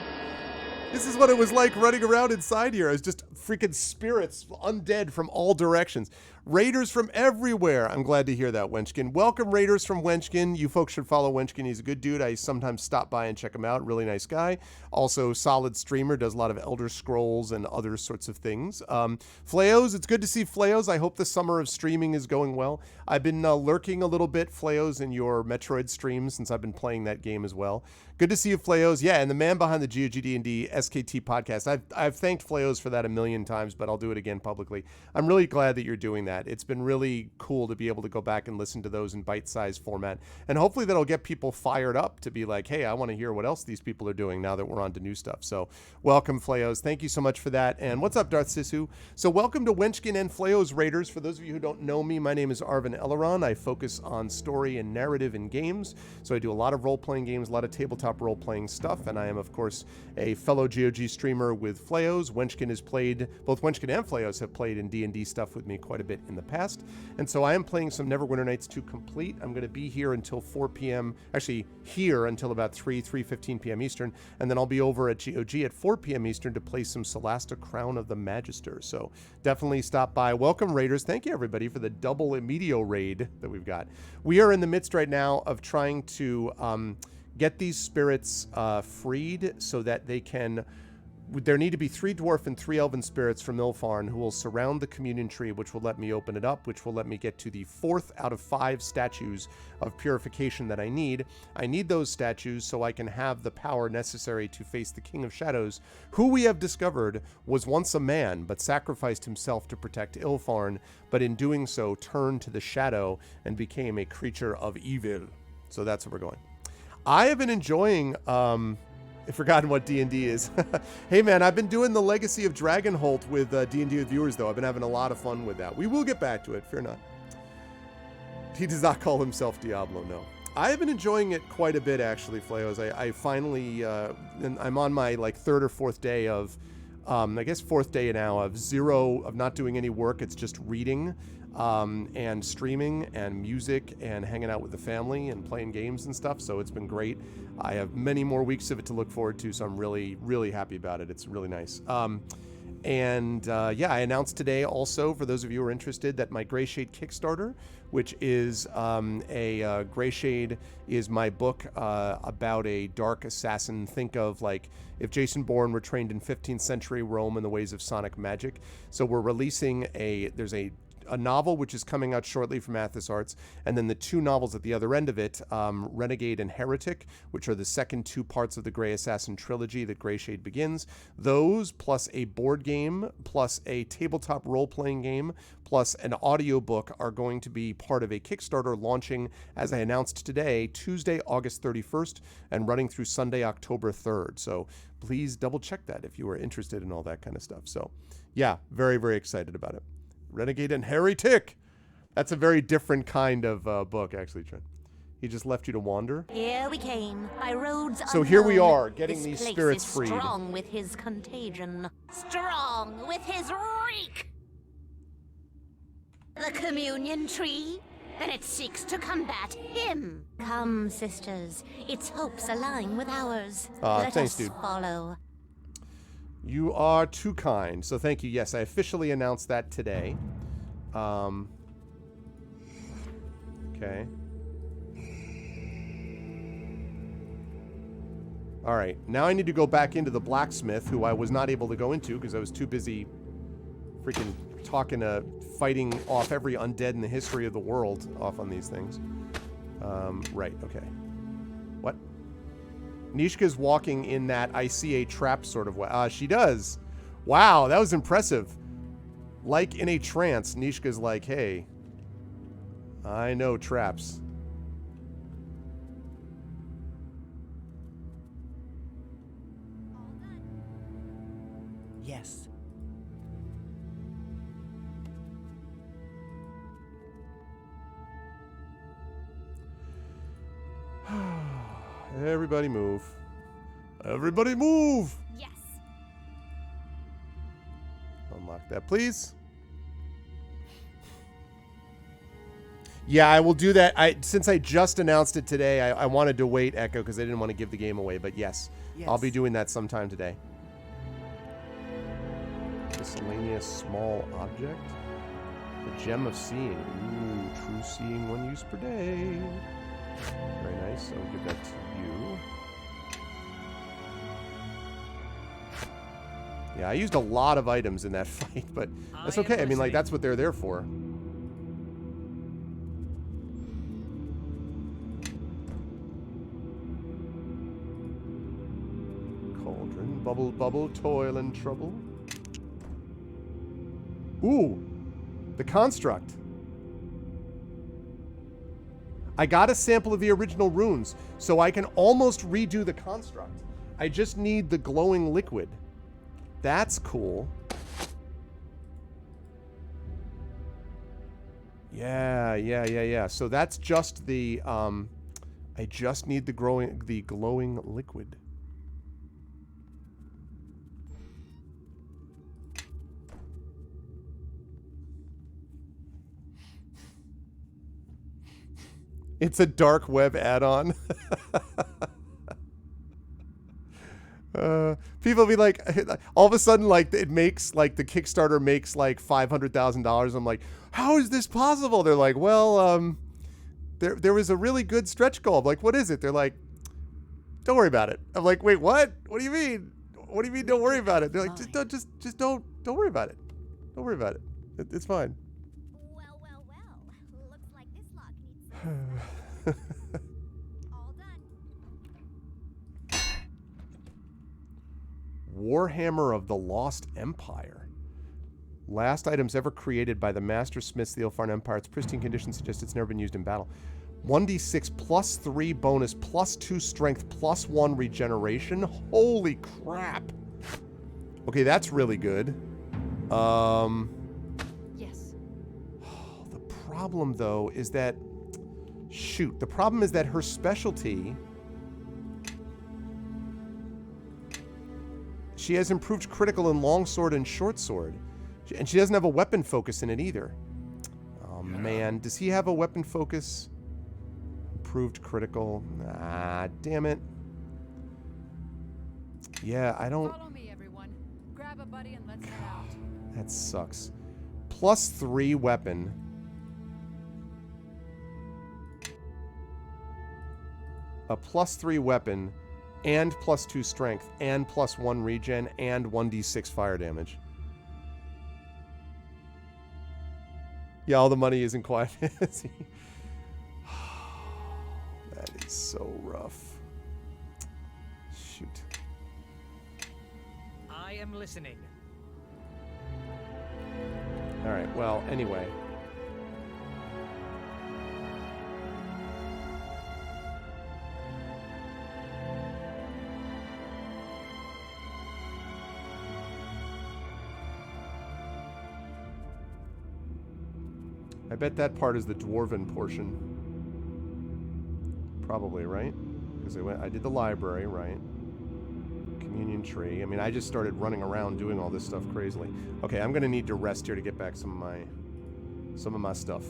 This is what it was like running around inside here. It was just freaking spirits, undead from all directions. Raiders from everywhere. I'm glad to hear that, Wenchkin. Welcome, Raiders from Wenchkin. You folks should follow Wenchkin. He's a good dude. I sometimes stop by and check him out. Really nice guy. Also, solid streamer. Does a lot of Elder Scrolls and other sorts of things. Fleos, it's good to see Fleos. I hope the summer of streaming is going well. I've been lurking a little bit, Fleos, in your Metroid streams since I've been playing that game as well. Good to see you, Fleos. Yeah, and the man behind the GOGD&D SKT podcast. I've thanked Fleos for that a million times, but I'll do it again publicly. I'm really glad that you're doing that. It's been really cool to be able to go back and listen to those in bite-sized format. And hopefully that'll get people fired up to be like, hey, I want to hear what else these people are doing now that we're on to new stuff. So welcome, Fleos. Thank you so much for that. And what's up, Darth Sisu? So welcome to Wenchkin and Fleos Raiders. For those of you who don't know me, my name is Arvin Eleron. I focus on story and narrative in games. So I do a lot of role-playing games, a lot of tabletop role-playing stuff. And I am, of course, a fellow GOG streamer with Fleos. Wenchkin has played, both Wenchkin and Fleos have played in D&D stuff with me quite a bit in the past. And so I am playing some Neverwinter Nights to complete. I'm going to be here until 4 p.m. Actually, here until about 3:15 p.m. Eastern. And then I'll be over at GOG at 4 p.m. Eastern to play some Celasta Crown of the Magister. So definitely stop by. Welcome, Raiders. Thank you, everybody, for the double Immediate raid that we've got. We are in the midst right now of trying to get these spirits freed so that they can... There need to be 3 dwarf and 3 elven spirits from Ilfarn who will surround the communion tree, which will let me open it up, which will let me get to the 4th out of 5 statues of purification that I need. I need those statues so I can have the power necessary to face the King of Shadows, who we have discovered was once a man, but sacrificed himself to protect Ilfarn, but in doing so turned to the shadow and became a creature of evil. So that's where we're going. I have been enjoying... I've forgotten what D&D is. Hey man, I've been doing the Legacy of Dragonholt with D&D with viewers though. I've been having a lot of fun with that. We will get back to it, fear not. He does not call himself Diablo, no. I have been enjoying it quite a bit actually, Fleos. I finally, and I'm on my like 3rd or 4th day of, I guess 4th day now of not doing any work. It's just reading and streaming and music and hanging out with the family and playing games and stuff. So it's been great. I have many more weeks of it to look forward to, so I'm really, really happy about it. It's really nice. Yeah, I announced today also, for those of you who are interested, that my Grey Shade Kickstarter, which is Grey Shade is my book about a dark assassin. Think of like if Jason Bourne were trained in 15th century Rome in the ways of sonic magic. So we're releasing there's a a novel which is coming out shortly from Athos Arts, and then the 2 novels at the other end of it, Renegade and Heretic, which are the second 2 parts of the Grey Assassin trilogy that Grey Shade begins. Those, plus a board game, plus a tabletop role-playing game, plus an audiobook are going to be part of a Kickstarter launching, as I announced today, Tuesday, August 31st, and running through Sunday, October 3rd. So please double check that if you are interested in all that kind of stuff. So yeah, very, very excited about it. Renegade and Heretic. That's a very different kind of book, actually, Trent. He just left you to wander. Here we came, by roads So here we unknown. are, getting This these place spirits is freed. Strong with his contagion, strong with his reek. The communion tree, then it seeks to combat him. Come, sisters, its hopes align with ours. Let Thanks, us dude. follow. You are too kind. So thank you. Yes, I officially announced that today. Okay. All right. Now I need to go back into the blacksmith, who I was not able to go into because I was too busy freaking fighting off every undead in the history of the world off on these things. Right. Okay. What? Nishka's walking in that I see a trap sort of way. She does. Wow, that was impressive. Like in a trance, Nishka's like, hey, I know traps. Yes. Everybody move. Everybody move! Yes. Unlock that, please. Yeah, I will do that. Since I just announced it today, I wanted to wait, Echo, because I didn't want to give the game away. But yes, I'll be doing that sometime today. Miscellaneous small object. The gem of seeing. Ooh, true seeing, 1 use per day. Very nice. I'll give that to you. Yeah, I used a lot of items in that fight, but that's okay. I mean, like, that's what they're there for. Cauldron, bubble, bubble, toil and trouble. Ooh, the construct. I got a sample of the original runes, so I can almost redo the construct. I just need the glowing liquid. That's cool. Yeah. So that's just the, I just need the glowing liquid. It's a dark web add-on. People be like, all of a sudden, like, it makes, like, the Kickstarter makes, like, $500,000. I'm like, how is this possible? They're like, well, there was a really good stretch goal. I'm like, what is it? They're like, don't worry about it. I'm like, wait, what? What do you mean? What do you mean don't worry about it? They're like, just don't worry about it. Don't worry about it. It's fine. Well. Looks like this lock needs all done. Warhammer of the Lost Empire. Last items ever created by the Master Smiths of the Ilfarn Empire. Its pristine condition suggests it's never been used in battle. 1d6 plus 3 bonus plus 2 strength plus 1 regeneration. Holy crap. Okay, that's really good. Yes. The problem, though, is that... Shoot. The problem is that her specialty... She has improved critical in longsword and shortsword. And she doesn't have a weapon focus in it either. Oh, man. Does he have a weapon focus? Improved critical. Ah, damn it. Yeah, I don't... Follow me, everyone. Grab a buddy and let's head out. That sucks. Plus 3 weapon. A plus 3 weapon and plus 2 strength and plus 1 regen and 1d6 fire damage. Yeah, all the money isn't quite. That is so rough. Shoot. I am listening. All right. Well, anyway. I bet that part is the dwarven portion. Probably, right? Because I did the library, right? Communion tree. I mean, I just started running around doing all this stuff crazily. Okay, I'm gonna need to rest here to get back some of my stuff.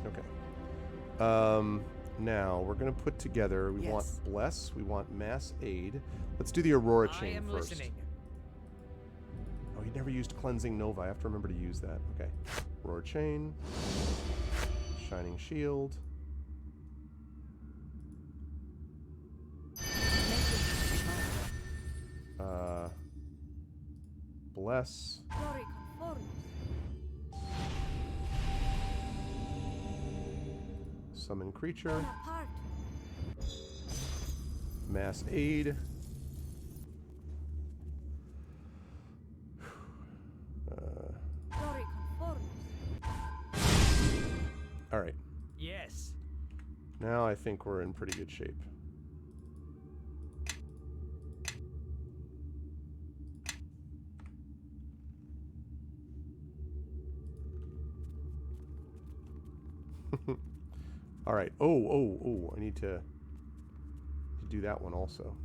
Okay. Now we're gonna put together. We want bless. We want mass aid. Let's do the Aurora chain I am first. listening. Oh, he never used cleansing nova. I have to remember to use that. Okay. Aurora chain. Shining shield. Bless. Summon creature. Mass aid. All right. Yes. Now I think we're in pretty good shape. All right. Oh, I need to do that one also.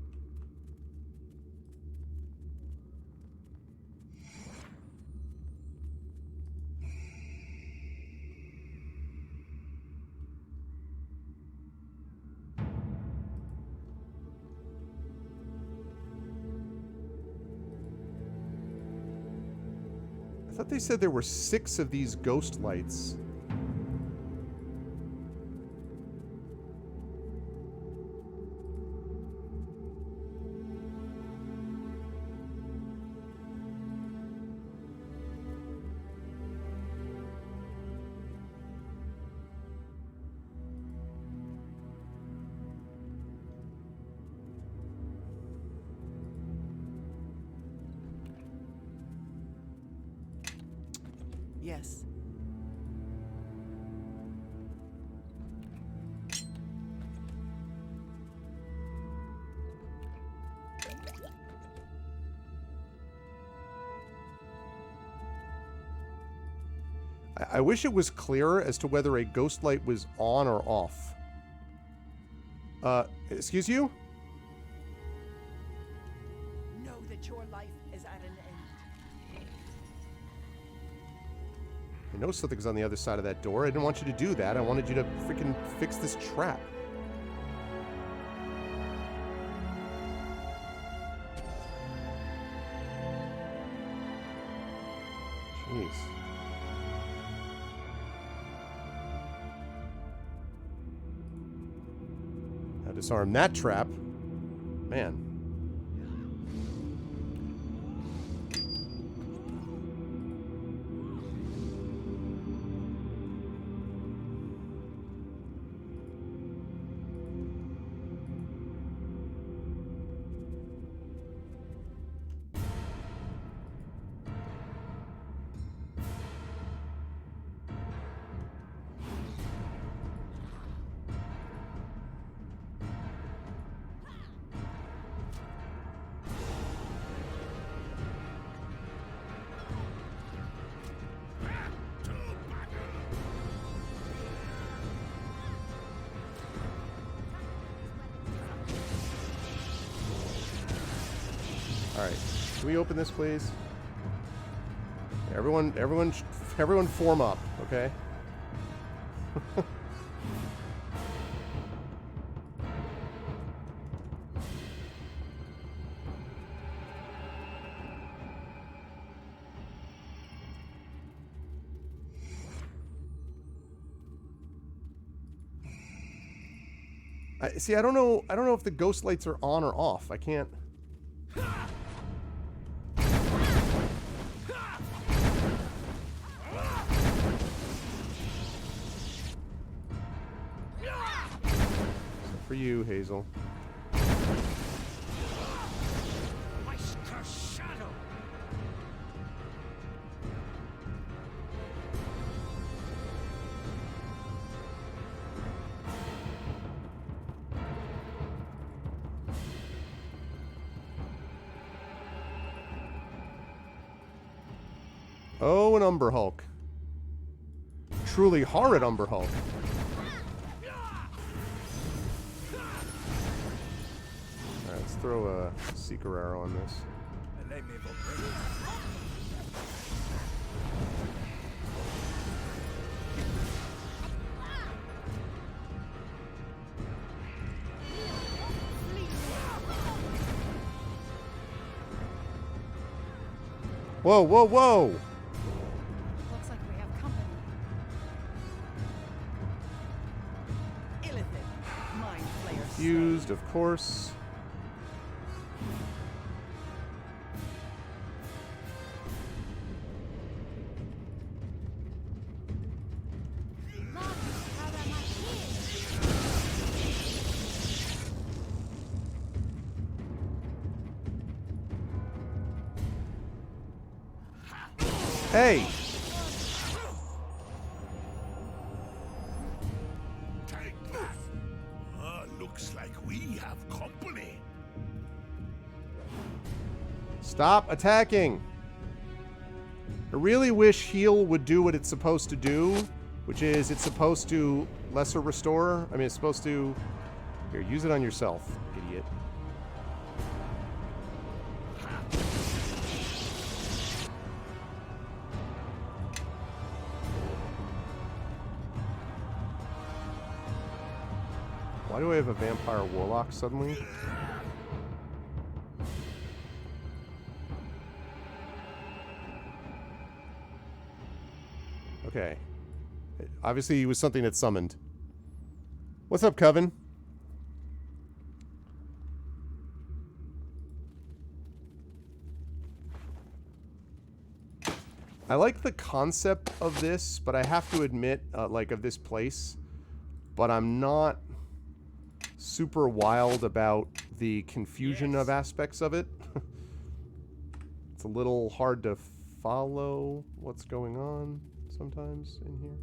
I thought they said there were 6 of these ghost lights. Yes. I wish it was clearer as to whether a ghost light was on or off. Excuse you? Know that your life is at an end. I know something's on the other side of that door. I didn't want you to do that. I wanted you to freaking fix this trap. Jeez. Now disarm that trap. Man. Alright, can we open this, please? Everyone form up, okay? See, I don't know if the ghost lights are on or off. I can't. for you, Hazel. Meister Shadow. Oh, an Umber Hulk. Truly horrid Umber Hulk. Alright, let's throw a Seeker Arrow on this. Whoa, whoa, whoa! Looks like we have company. Illithid, Mind Flayer. Fused, of course. Look, how that might Hey! Take that. Looks like we have company. Stop attacking! I really wish heal would do what it's supposed to do, which is it's supposed to lesser restore. I mean, it's supposed to... Here, use it on yourself, idiot. Why do I have a vampire warlock suddenly? Okay. Obviously, he was something that summoned. What's up, Coven? I like the concept of this, but I have to admit, like, of this place, but I'm not super wild about the confusion of aspects of it. It's a little hard to follow what's going on sometimes in here.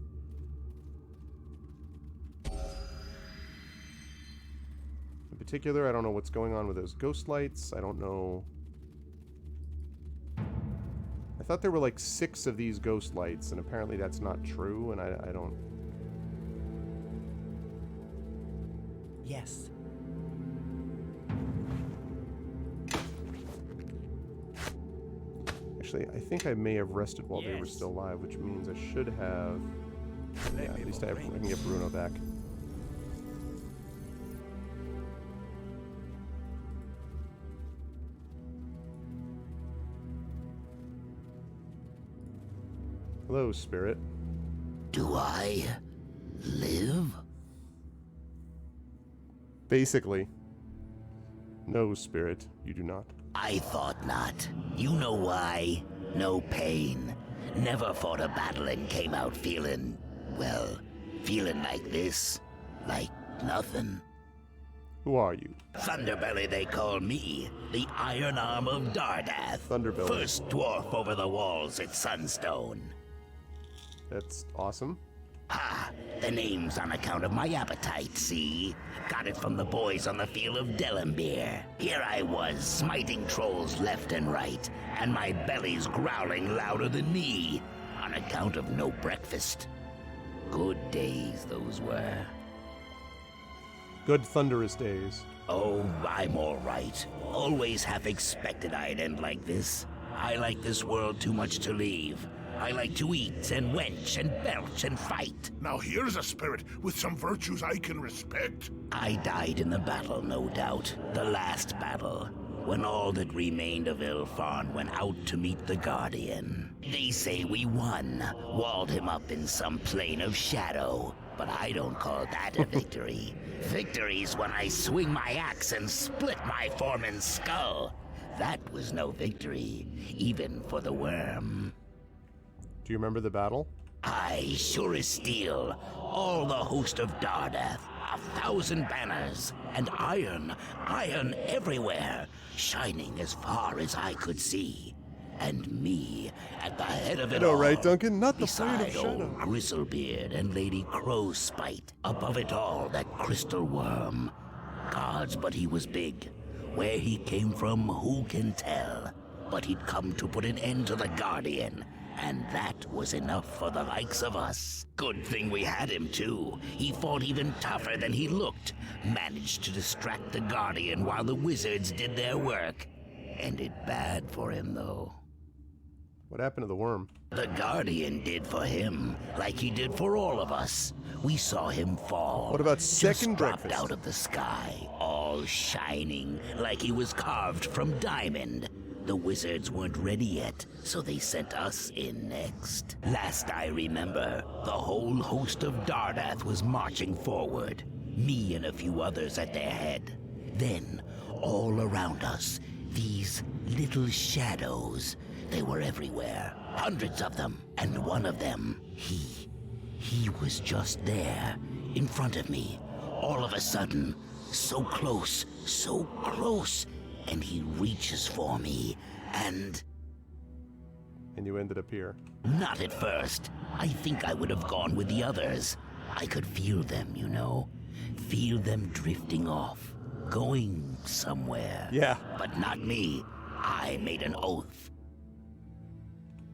In particular, I don't know what's going on with those ghost lights. I don't know. I thought there were like 6 of these ghost lights, and apparently that's not true, and I don't... Yes. Actually, I think I may have rested while they were still alive, which means I should have... Yeah, at least I can get Bruno back. Hello, Spirit. Do I live? Basically. No, Spirit, you do not. I thought not. You know why? No pain. Never fought a battle and came out feeling, well, feeling like this. Like nothing. Who are you? Thunderbelly they call me. The Iron Arm of Dardath. Thunderbelly. First dwarf over the walls at Sunstone. That's awesome. Ah, the name's on account of my appetite, see? Got it from the boys on the field of Delambir. Here I was, smiting trolls left and right, and my belly's growling louder than me, on account of no breakfast. Good days those were. Good thunderous days. Oh, I'm all right. Always half expected I'd end like this. I like this world too much to leave. I like to eat and wench and belch and fight. Now here's a spirit with some virtues I can respect. I died in the battle, no doubt. The last battle. When all that remained of Ilfarn went out to meet the Guardian. They say we won. Walled him up in some plane of shadow. But I don't call that a victory. Victory's when I swing my axe and split my foreman's skull. That was no victory, even for the worm. Do you remember the battle? Aye, sure as steel. All the host of Dardath. A 1,000 banners, and iron everywhere, shining as far as I could see. And me at the head of it know, all. right, Duncan? Not the plane of beside shadow. old Grizzlebeard and Lady Crowspite. Above it all, that crystal worm. Gods, but he was big. Where he came from, who can tell? But he'd come to put an end to the Guardian, and that was enough for the likes of us. Good thing we had him, too. He fought even tougher than he looked. Managed to distract the Guardian while the wizards did their work. Ended bad for him, though. What happened to the worm? The Guardian did for him, like he did for all of us. We saw him fall. What about just second dropped breakfast? out of the sky, all shining, like he was carved from diamond. The wizards weren't ready yet, so they sent us in next. Last I remember, the whole host of Dardath was marching forward, me and a few others at their head. Then, all around us, these little shadows. They were everywhere, hundreds of them, and one of them, he was just there, in front of me, all of a sudden, so close, and he reaches for me, and you ended up here. not at first. I think I would have gone with the others. I could feel them, you know, feel them drifting off, going somewhere. Yeah. But not me. I made an oath.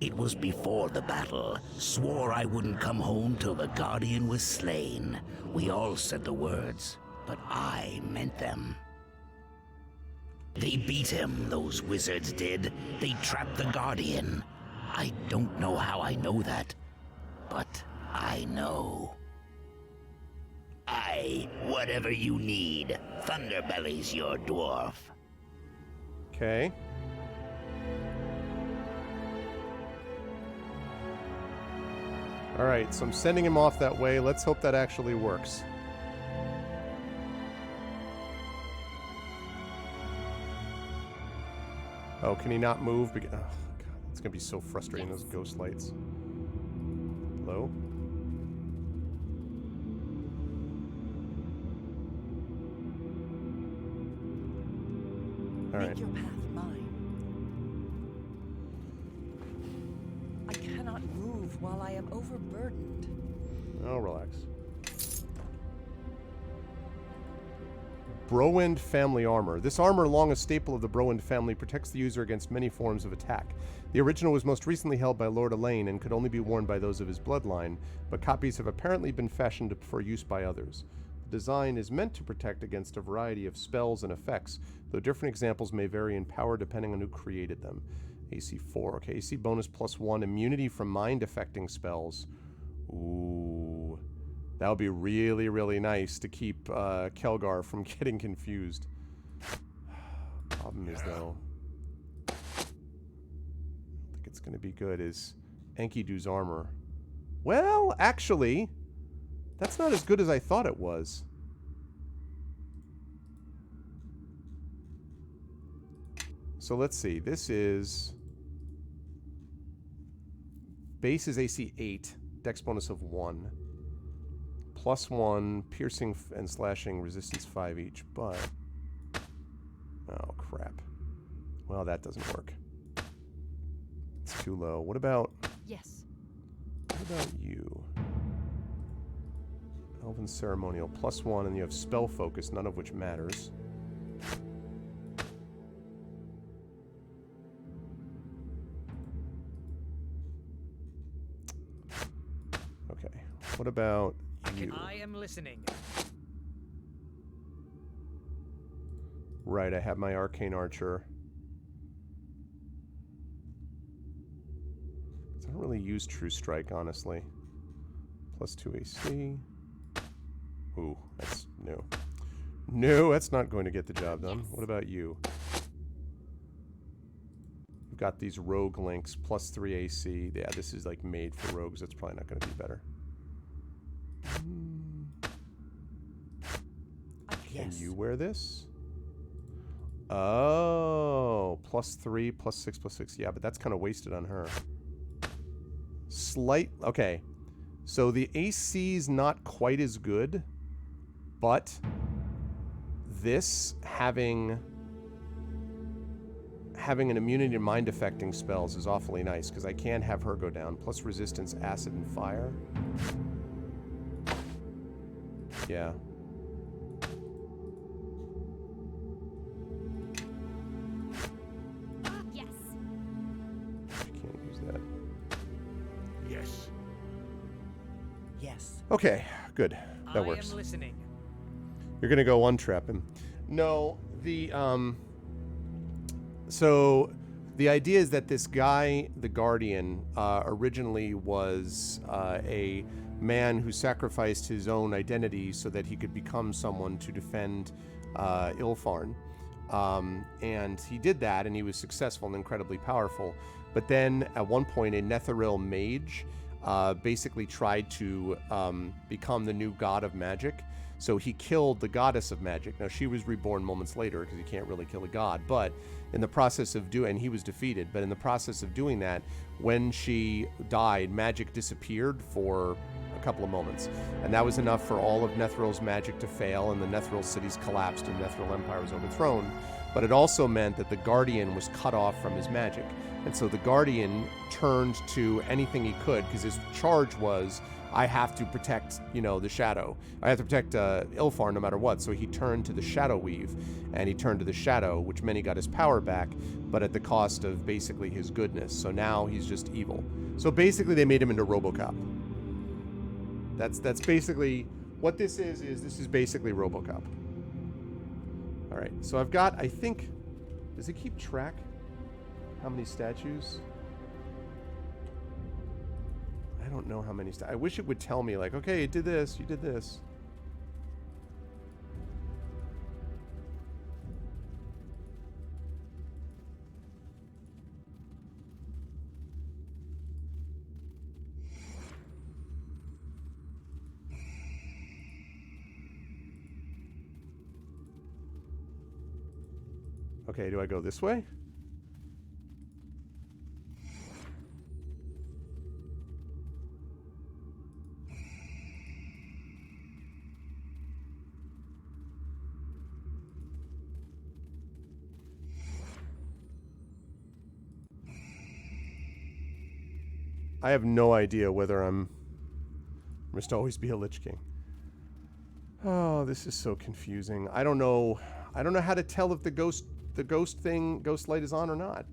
It was before the battle. Swore I wouldn't come home till the Guardian was slain. We all said the words, but I meant them. They beat him, those wizards did. They trapped the Guardian. I don't know how I know that, but I know. Whatever you need. Thunderbelly's your dwarf. Okay. All right, so I'm sending him off that way. Let's hope that actually works. Oh, can he not move? Oh, God, it's going to be so frustrating, those ghost lights. Hello? All right. Make your path mine. I cannot move while I am overburdened. Oh, relax. Browind family armor. This armor, long a staple of the Browind family, protects the user against many forms of attack. The original was most recently held by Lord Elaine and could only be worn by those of his bloodline, but copies have apparently been fashioned for use by others. The design is meant to protect against a variety of spells and effects, though different examples may vary in power depending on who created them. AC 4. Okay, AC bonus +1. Immunity from mind-affecting spells. Ooh. That would be really, really nice to keep Kelgar from getting confused. Problem is, though, I don't think it's going to be good, is Enkidu's armor. Well, actually, that's not as good as I thought it was. So let's see. This is... Base is AC 8. Dex bonus of 1. +1, piercing and slashing, resistance 5 each, but... Oh, crap. Well, that doesn't work. It's too low. What about... Yes. What about you? Elven Ceremonial, +1, and you have Spell Focus, none of which matters. Okay. What about you? I am listening. Right, I have my Arcane Archer. I don't really use True Strike, honestly. +2 AC. Ooh, that's no. No, that's not going to get the job done. What about you? We've got these rogue links, +3 AC. Yeah, this is like made for rogues. That's probably not going to be better. Can you wear this? Oh, +3, +6, +6. Yeah, but that's kind of wasted on her. Okay. So the AC's not quite as good, but this having an immunity to mind affecting spells is awfully nice because I can have her go down. Plus resistance, acid, and fire. Yeah. Yes. She can't use that. Yes. Yes. Okay, good. That works. I am listening. You're gonna go untrap him. No, so the idea is that this guy, the Guardian, originally was a man who sacrificed his own identity so that he could become someone to defend Ilfarn. And he did that, and he was successful and incredibly powerful. But then, at one point, a Netheril mage basically tried to become the new god of magic. So he killed the goddess of magic. Now, she was reborn moments later because you can't really kill a god. But in the process of doing, and he was defeated, but in the process of doing that, when she died, magic disappeared for a couple of moments. And that was enough for all of Netheril's magic to fail, and the Netheril cities collapsed and the Netheril Empire was overthrown. But it also meant that the Guardian was cut off from his magic. And so the Guardian turned to anything he could, because his charge was, I have to protect, the Shadow. I have to protect Ilfarn no matter what. So he turned to the Shadow Weave, and he turned to the Shadow, which meant he got his power back, but at the cost of basically his goodness. So now he's just evil. So basically they made him into RoboCop. That's basically what this is this is basically RoboCop. All right, so I've got, I think, does it keep track how many statues? I don't know how many I wish it would tell me, like, okay, you did this, you did this. Okay, do I go this way? I have no idea whether I must always be a Lich King. Oh, this is so confusing. I don't know how to tell if the ghost light is on or not.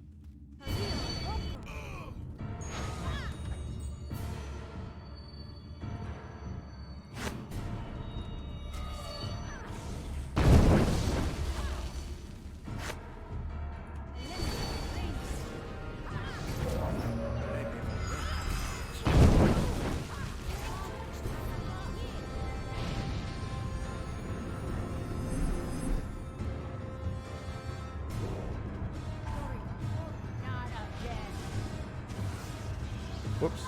Whoops.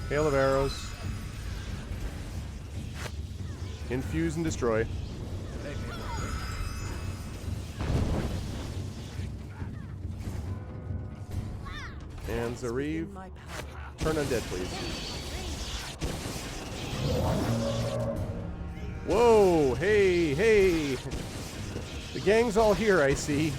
Hail of arrows. Infuse and destroy. And Zariv. Turn undead, please. Whoa, hey. The gang's all here, I see.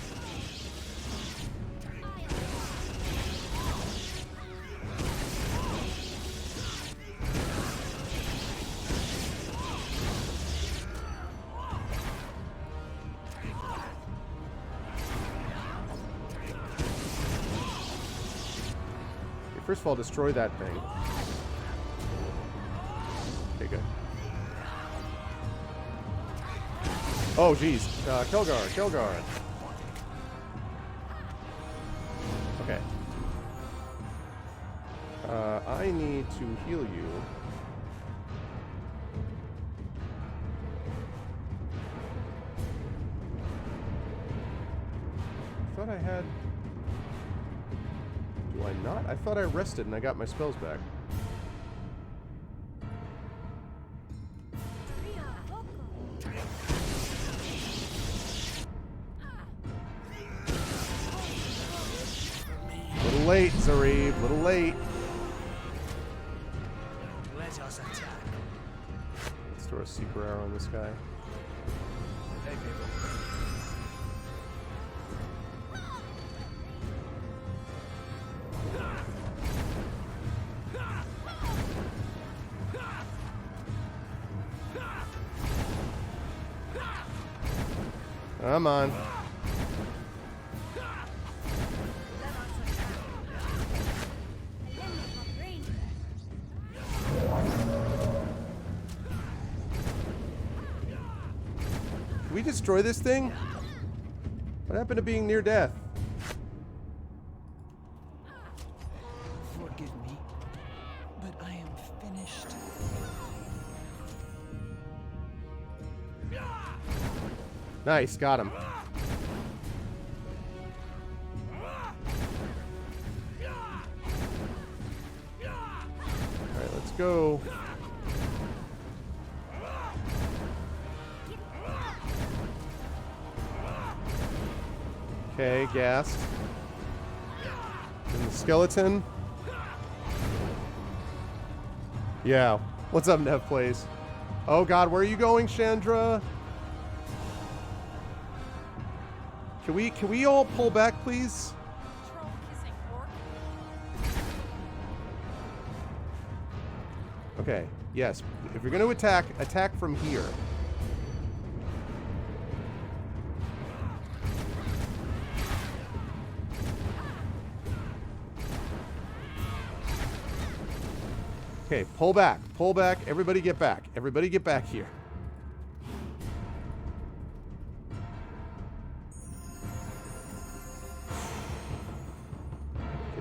Okay, first of all, destroy that thing. Okay, good. Oh, geez. Kelgar. Okay. I need to heal you. I thought I had... Do I not? I thought I rested and I got my spells back. late, Zarib. Little late. Let us attack. Let's throw a super arrow on this guy. Hey, people. Come on. Can we destroy this thing? What happened to being near death? Forgive me, but I am finished. Nice, got him. Alright, let's go. Okay, gassed. And the skeleton. Yeah. What's up, Nev Plays? Oh god, where are you going, Chandra? Can we all pull back, please? Troll kissing orc. Okay, yes. If you're going to attack, attack from here. Okay, pull back. Pull back. Everybody get back. Everybody get back here.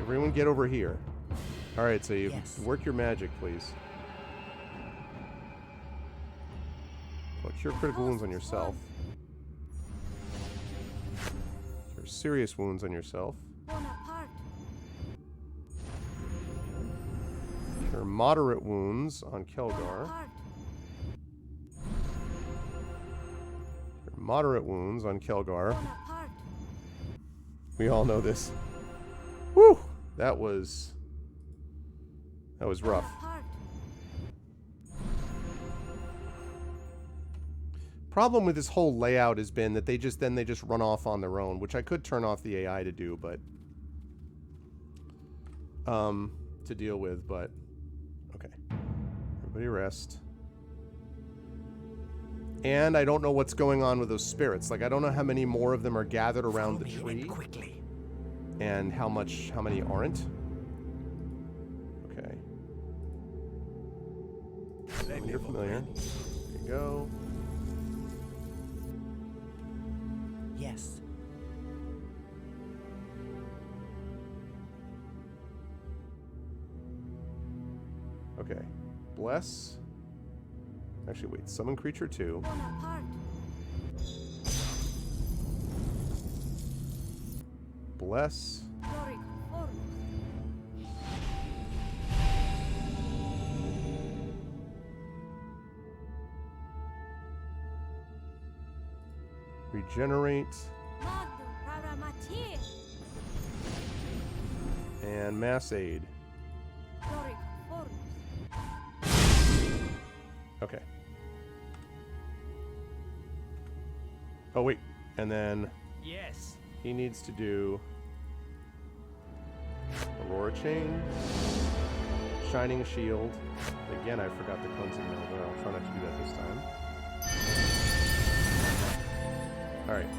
Everyone get over here. Alright, so you work your magic, please. Well, cure critical wounds on yourself. Cure serious wounds on yourself. Bonaparte. Cure moderate wounds on Kelgar. Bonaparte. Cure moderate wounds on Kelgar. Bonaparte. We all know this. Woo! That was rough. Bonaparte. Problem with this whole layout has been that they just run off on their own, which I could turn off the AI to do, but to deal with, but okay. Everybody rest. And I don't know what's going on with those spirits. Like, I don't know how many more of them are gathered around the tree. Quickly. And how many aren't? Okay. You're familiar. There you go. Yes. Okay. Bless. Actually, wait. Summon creature 2. Bonaparte. Bless. Doric Horus. Regenerate. Magdo Paramatir. And Mass Aid. Doric Horus. Okay. Oh, wait. And then Yes. he needs to do Aurora Chain, Shining Shield. Again, I forgot the cleansing melter. I'll try not to do that this time. Alright.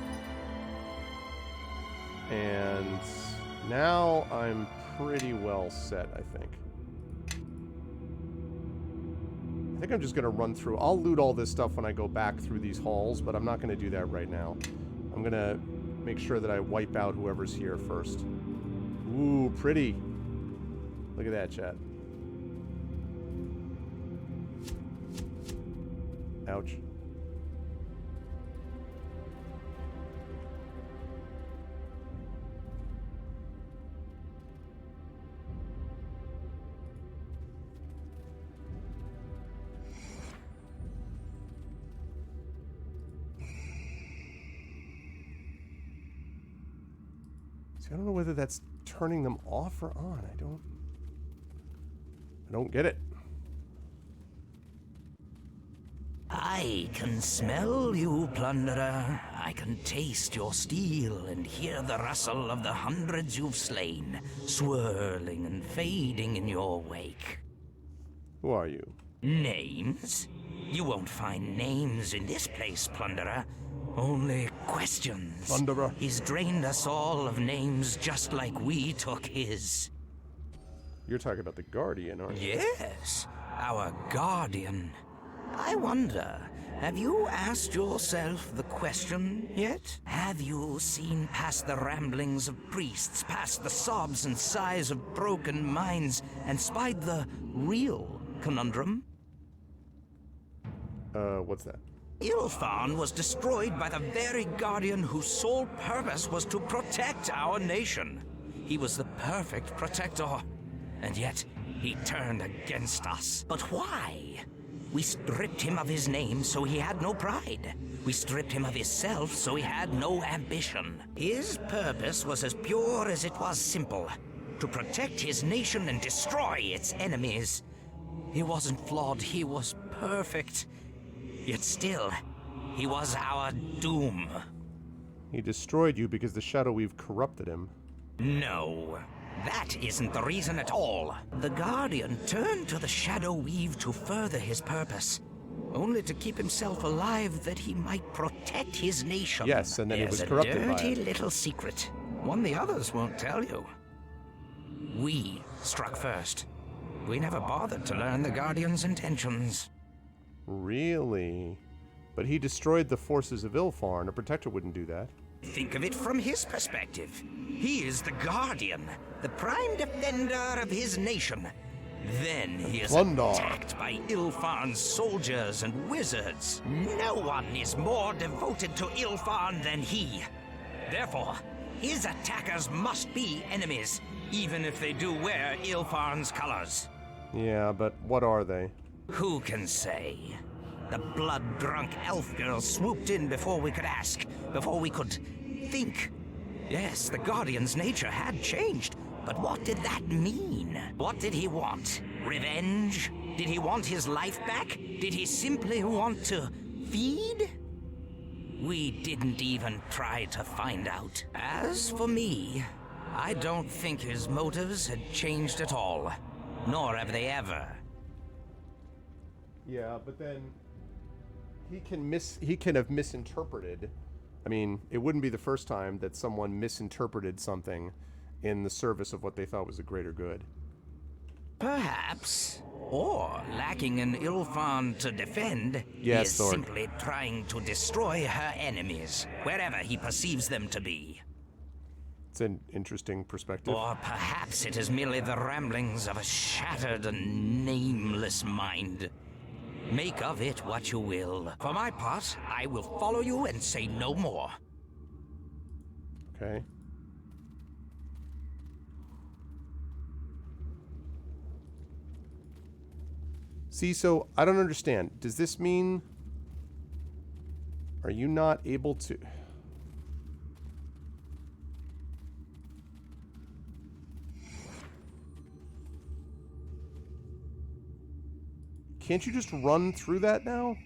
And now I'm pretty well set, I think. I think I'm just going to run through. I'll loot all this stuff when I go back through these halls, but I'm not going to do that right now. I'm going to make sure that I wipe out whoever's here first. Ooh, pretty. Look at that, chat. Ouch. See, I don't know whether that's turning them off or on. I don't get it. I can smell you, plunderer. I can taste your steel and hear the rustle of the hundreds you've slain, swirling and fading in your wake. Who are you? Names? You won't find names in this place, plunderer. Only questions. Plunderer. He's drained us all of names just like we took his. You're talking about the Guardian, aren't you? Yes, our guardian. I wonder, have you asked yourself the question yet? Have you seen past the ramblings of priests, past the sobs and sighs of broken minds, and spied the real conundrum? What's that? Ilfan was destroyed by the very guardian whose sole purpose was to protect our nation. He was the perfect protector, and yet he turned against us. But why? We stripped him of his name so he had no pride. We stripped him of his self so he had no ambition. His purpose was as pure as it was simple: to protect his nation and destroy its enemies. He wasn't flawed, he was perfect. Yet still, he was our doom. He destroyed you because the Shadow Weave corrupted him. No, that isn't the reason at all. The Guardian turned to the Shadow Weave to further his purpose, only to keep himself alive that he might protect his nation. Yes, and then he was corrupted by it. There's a dirty little secret, one the others won't tell you. We struck first. We never bothered to learn the Guardian's intentions. Really? But he destroyed the forces of Ilfarn. A protector wouldn't do that. Think of it from his perspective. He is the Guardian, the prime defender of his nation. Then he is Plundar. attacked by Ilfarn's soldiers and wizards. No one is more devoted to Ilfarn than he. Therefore, his attackers must be enemies, even if they do wear Ilfarn's colors. Yeah, but what are they? Who can say? The blood-drunk elf girl swooped in before we could ask, before we could think. Yes, the Guardian's nature had changed, but what did that mean? What did he want? Revenge? Did he want his life back? Did he simply want to feed? We didn't even try to find out. As for me, I don't think his motives had changed at all, nor have they ever. Yeah, but then he can have misinterpreted. I mean, it wouldn't be the first time that someone misinterpreted something in the service of what they thought was a greater good. Perhaps. Or lacking an Ilfarn to defend, Yes, is Lord. simply trying to destroy her enemies, wherever he perceives them to be. It's an interesting perspective. Or perhaps it is merely the ramblings of a shattered and nameless mind. Make of it what you will. For my part, I will follow you and say no more. Okay. See, so I don't understand. Does this mean... Are you not able to... Can't you just run through that now?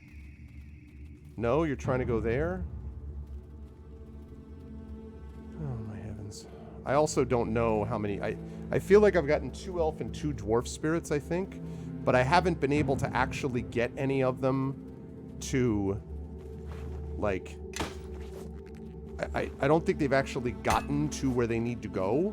No, you're trying to go there? Oh my heavens. I also don't know how many... I feel like I've gotten 2 elf and 2 dwarf spirits, I think. But I haven't been able to actually get any of them to... Like... I don't think they've actually gotten to where they need to go.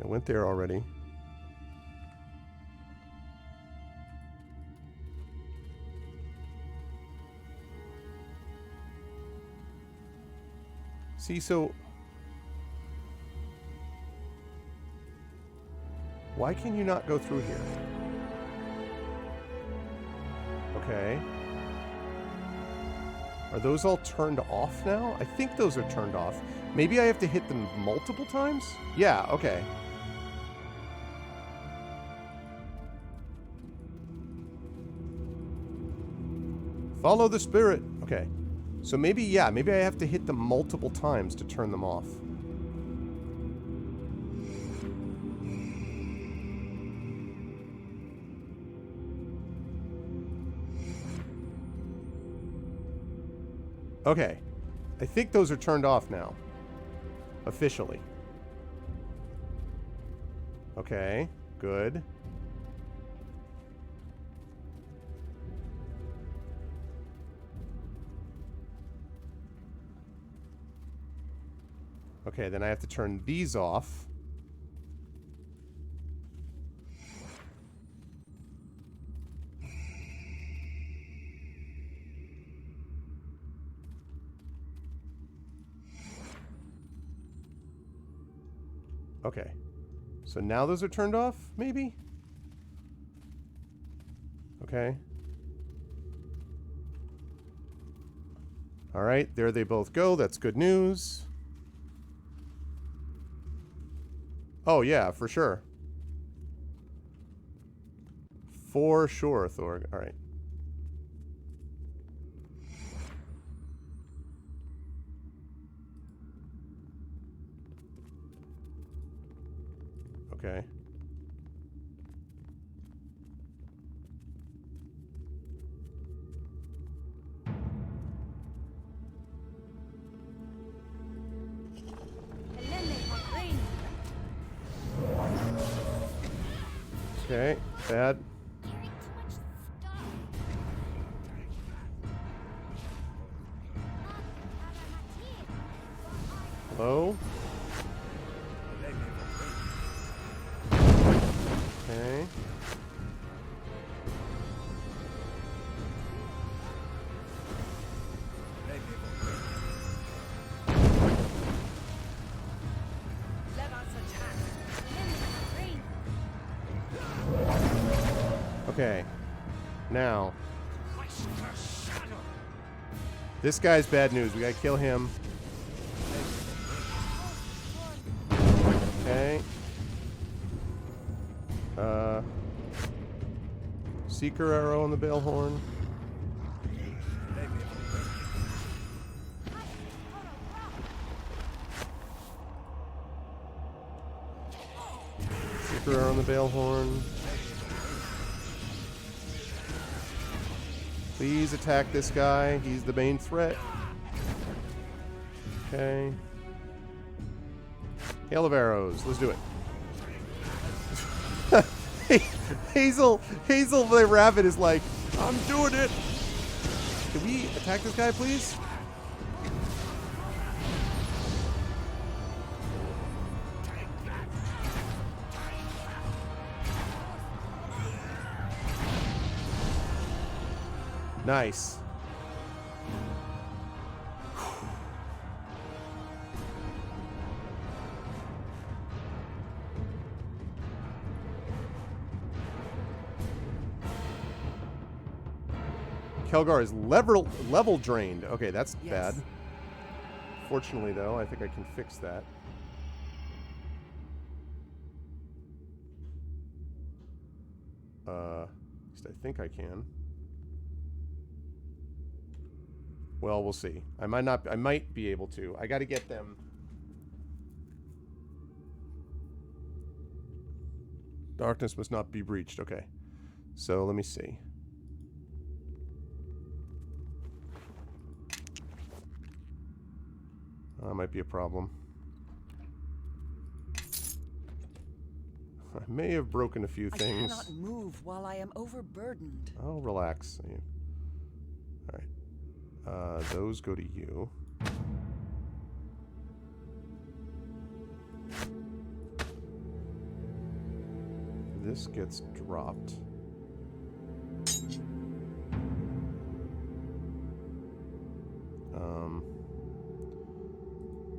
I went there already. See, so... Why can you not go through here? Okay. Are those all turned off now? I think those are turned off. Maybe I have to hit them multiple times? Yeah, okay. Follow the spirit. Okay. So maybe, yeah, maybe I have to hit them multiple times to turn them off. Okay. I think those are turned off now. Officially. Okay. Good. Okay, then I have to turn these off. Okay. So now those are turned off, maybe? Okay. All right, there they both go. That's good news. Oh, yeah, for sure. For sure, Thor. All right. Okay. Okay, bad. Hello? Okay. Okay. Now. This guy's bad news. We gotta kill him. Okay. Seeker arrow on the Balehorn. Seeker arrow on the Balehorn. Please attack this guy. He's the main threat. Okay. Hail of arrows. Let's do it. Hazel the rabbit is like, I'm doing it. Can we attack this guy, please? Nice. Kelgar is level drained. Okay, that's bad. Fortunately, though, I think I can fix that. At least I think I can. Well, we'll see. I might be able to. I got to get them. Darkness must not be breached. Okay. So let me see. That might be a problem. I may have broken a few things. I cannot move while I am overburdened. Oh, relax. All right. Those go to you. This gets dropped.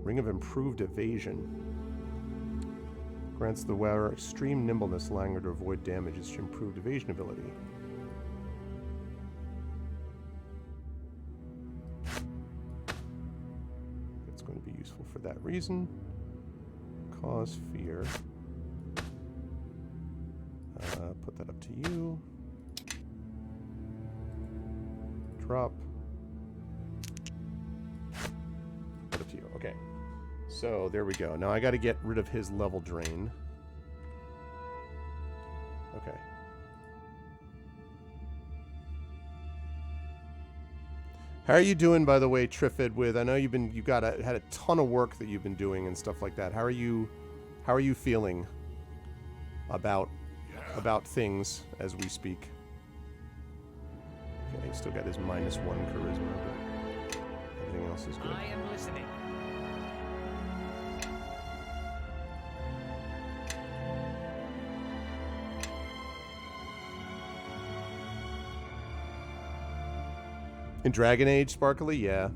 Ring of Improved Evasion. Grants the wearer extreme nimbleness, allowing her to avoid damage. It's improved evasion ability. It's going to be useful for that reason. Cause fear. Put that up to you. Drop. Put it to you. Okay. So there we go. Now I got to get rid of his level drain. Okay. How are you doing, by the way, Trifid? With I know you had a ton of work that you've been doing and stuff like that. How are you feeling about things as we speak? Okay, he's still got his -1 charisma, but everything else is good. I am listening. In Dragon Age, Sparkly, yeah.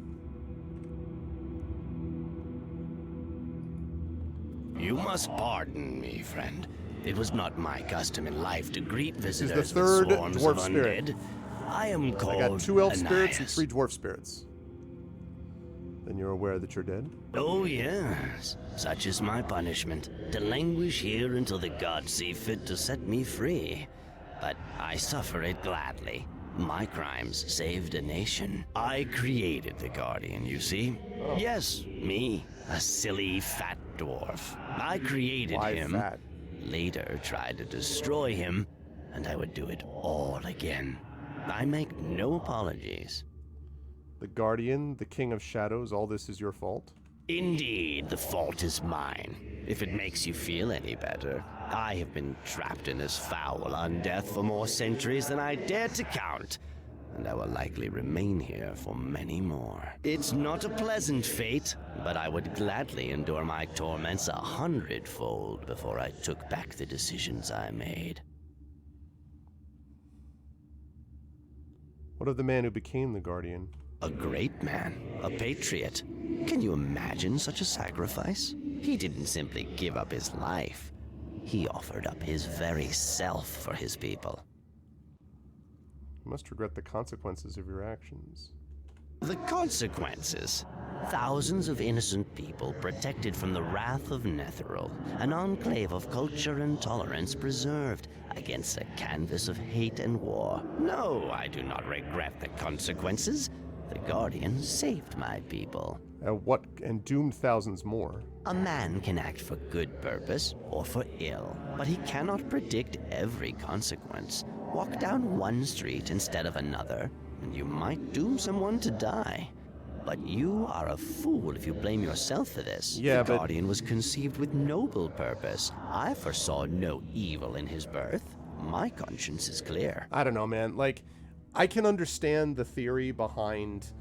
You must pardon me, friend. It was not my custom in life to greet visitors the third with swarms dwarf of spirit. undead. I am called I got 2 elf spirits and Ananias. 3 dwarf spirits. Then you're aware that you're dead? Oh yes, such is my punishment, to languish here until the gods see fit to set me free. But I suffer it gladly. My crimes saved a nation. I created the Guardian, you see? Oh. Yes, me, a silly fat dwarf. I created Why him, fat? later tried to destroy him, and I would do it all again. I make no apologies. The Guardian, the King of Shadows, all this is your fault? Indeed, the fault is mine. If it makes you feel any better, I have been trapped in this foul undeath for more centuries than I dare to count, and I will likely remain here for many more. It's not a pleasant fate, but I would gladly endure my torments 100-fold before I took back the decisions I made. What of the man who became the Guardian? A great man, a patriot. Can you imagine such a sacrifice? He didn't simply give up his life. He offered up his very self for his people. You must regret the consequences of your actions. The consequences? Thousands of innocent people protected from the wrath of Netheril, an enclave of culture and tolerance preserved against a canvas of hate and war. No, I do not regret the consequences. The Guardian saved my people. And doomed thousands more. A man can act for good purpose or for ill, but he cannot predict every consequence. Walk down one street instead of another, and you might doom someone to die. But you are a fool if you blame yourself for this. Yeah, the Guardian was conceived with noble purpose. I foresaw no evil in his birth. My conscience is clear. I don't know, man. Like, I can understand the theory behind,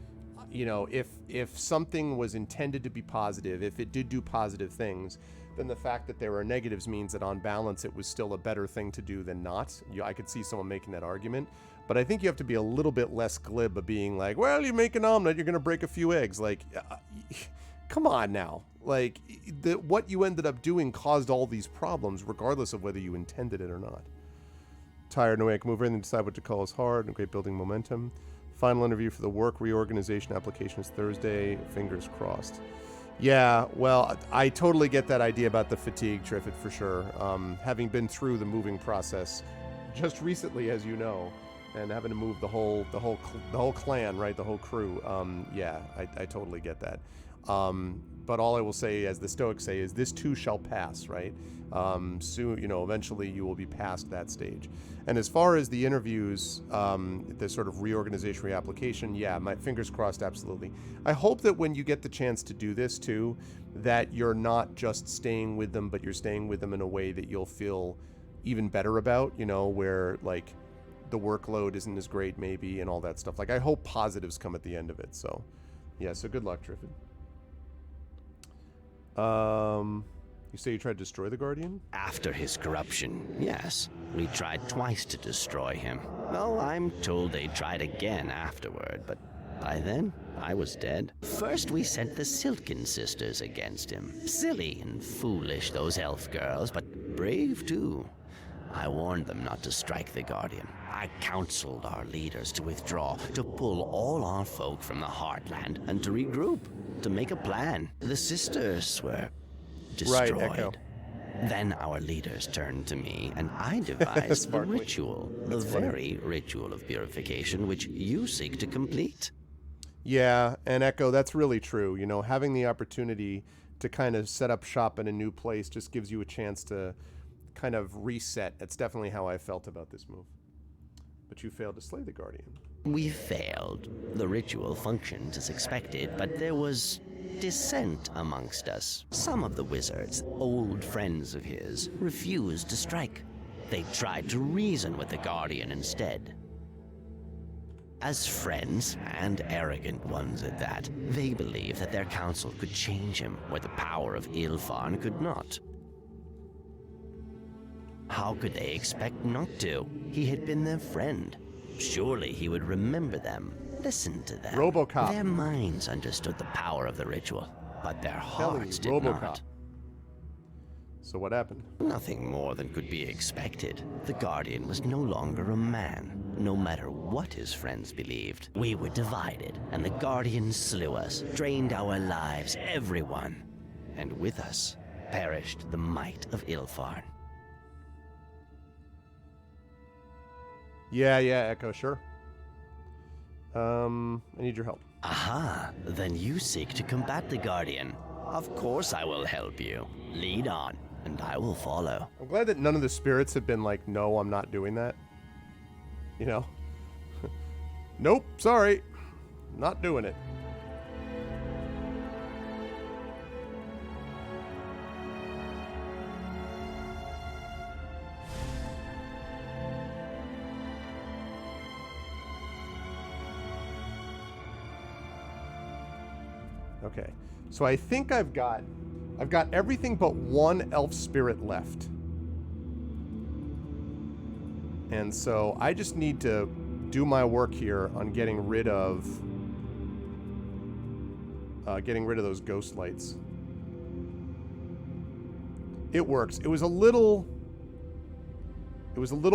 you know, if something was intended to be positive, if it did do positive things, then the fact that there are negatives means that on balance it was still a better thing to do than not. I could see someone making that argument. But I think you have to be a little bit less glib of being like, well, you make an omelet, you're going to break a few eggs. Like, come on now. Like, what you ended up doing caused all these problems, regardless of whether you intended it or not. Tired, no way I can move in and decide what to call is hard, and great building momentum. Final interview for the work reorganization application is Thursday. Fingers crossed. Yeah, well, I totally get that idea about the fatigue, Triffid, for sure. Having been through the moving process just recently, as you know, and having to move the whole clan, right, the whole crew. Yeah, I totally get that. But all I will say, as the Stoics say, is this too shall pass, right? Soon, you know, eventually you will be past that stage. And as far as the interviews, the sort of reorganization, reapplication, yeah, my fingers crossed, absolutely. I hope that when you get the chance to do this too, that you're not just staying with them, but you're staying with them in a way that you'll feel even better about, you know, where like the workload isn't as great maybe and all that stuff. Like, I hope positives come at the end of it. So yeah, so good luck, Triffid. You say you tried to destroy the Guardian? After his corruption, yes. We tried twice to destroy him. Well, I'm told they tried again afterward, but By then, I was dead. First, we sent the Silken Sisters against him. Silly and foolish, those elf girls, but brave too. I warned them not to strike the Guardian. I counseled our leaders to withdraw, to pull all our folk from the Heartland, and to regroup, to make a plan. The sisters were destroyed. Right, Echo. Then our leaders turned to me, and I devised the ritual, the very ritual of purification which you seek to complete. Yeah, and Echo, that's really true. You know, having the opportunity to kind of set up shop in a new place just gives you a chance to kind of reset. That's definitely how I felt about this move. But you failed to slay the Guardian. We failed. The ritual functioned as expected, but there was dissent amongst us. Some of the wizards, old friends of his, refused to strike. They tried to reason with the Guardian instead. As friends, and arrogant ones at that, they believed that their counsel could change him where the power of Ilfarn could not. How could they expect not to? He had been their friend. Surely he would remember them, listen to them. RoboCop. Their minds understood the power of the ritual, but their hearts did RoboCop. not. So what happened? Nothing more than could be expected. The Guardian was no longer a man, no matter what his friends believed. We were divided, and the Guardian slew us, drained our lives, everyone. And with us perished the might of Ilfarn. Yeah, Echo, sure. I need your help. Aha, then you seek to combat the Guardian. Of course I will help you. Lead on, and I will follow. I'm glad that none of the spirits have been like, no, I'm not doing that. You know? Nope, sorry. Not doing it. Okay, so I think I've got everything but one elf spirit left. And so I just need to do my work here on getting rid of those ghost lights. It works. It was a little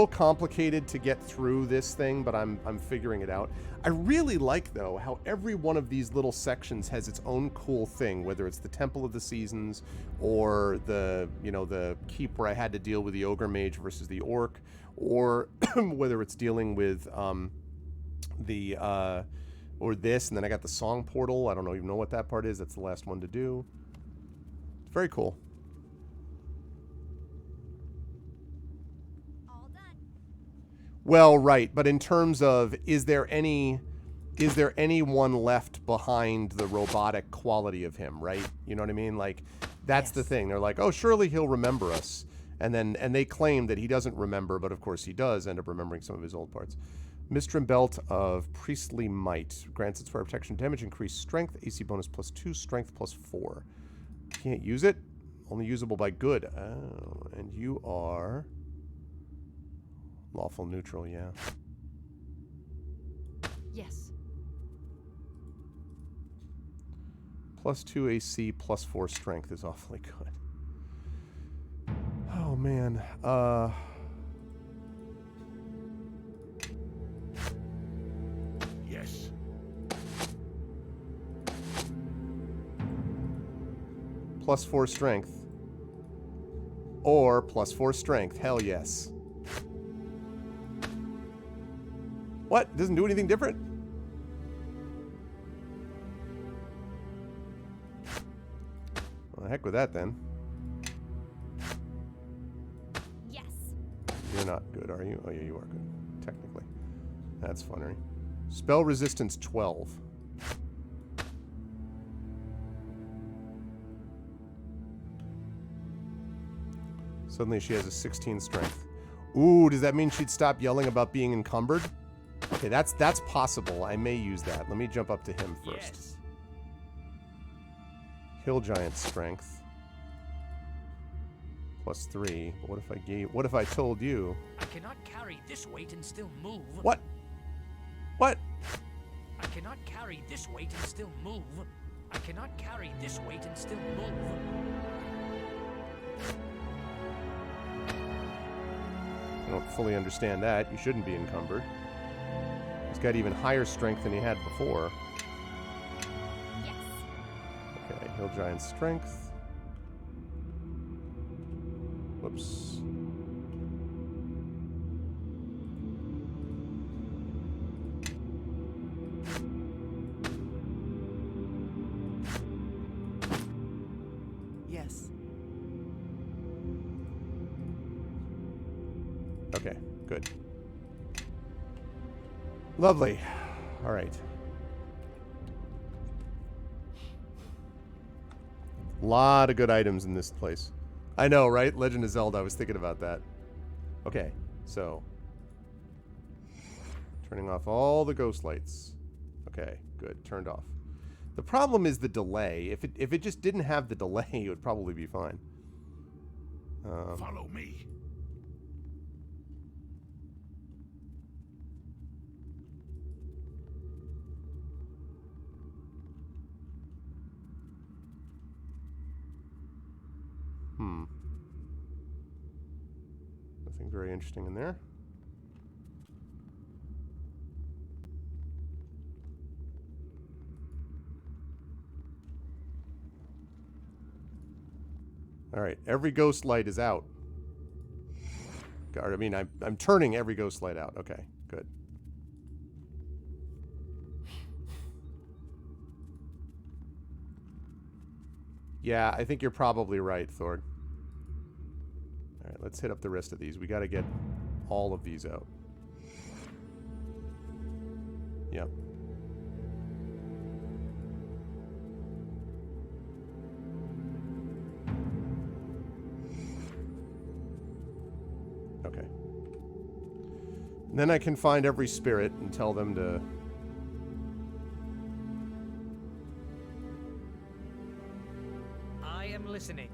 complicated to get through this thing, but I'm figuring it out. I really like, though, how every one of these little sections has its own cool thing, whether it's the Temple of the Seasons or the keep where I had to deal with the ogre mage versus the orc, or whether it's dealing with or this, and then I got the song portal. I don't even know what that part is. That's the last one to do. It's very cool. Well, right, but in terms of, is there anyone left behind the robotic quality of him, right? You know what I mean? Like, that's the thing. They're like, oh, surely he'll remember us. And they claim that he doesn't remember, but of course he does end up remembering some of his old parts. Mistrim Belt of Priestly Might. Grants its fire protection damage, increased strength, AC bonus +2, strength +4. Can't use it. Only usable by good. Oh, and you are... lawful neutral, yeah. Yes. +2 AC, +4 strength is awfully good. Oh, man. Yes. +4 strength. Or +4 strength. Hell yes. What? Doesn't do anything different? Well, heck with that then. Yes. You're not good, are you? Oh yeah, you are good. Technically. That's funny. Spell resistance 12. Suddenly she has a 16 strength. Ooh, does that mean she'd stop yelling about being encumbered? Okay, that's possible. I may use that. Let me jump up to him first. Yes. Hill Giant strength. +3. But what if I told you? I cannot carry this weight and still move. What? What? I can cannot carry this weight and still move. I cannot carry this weight and still move. I don't fully understand that. You shouldn't be encumbered. He's got even higher strength than he had before. Yes. Okay, Hill Giant strength. Whoops. Yes. Okay, good. Lovely. All right. Lot of good items in this place. I know, right? Legend of Zelda, I was thinking about that. Okay, so. Turning off all the ghost lights. Okay, good. Turned off. The problem is the delay. If it just didn't have the delay, it would probably be fine. Follow me. Nothing very interesting in there. All right, every ghost light is out. I mean, I'm turning every ghost light out. Okay, good. Yeah, I think you're probably right, Thord. All right, let's hit up the rest of these. We got to get all of these out. Yep. Okay. And then I can find every spirit and tell them to... I am listening.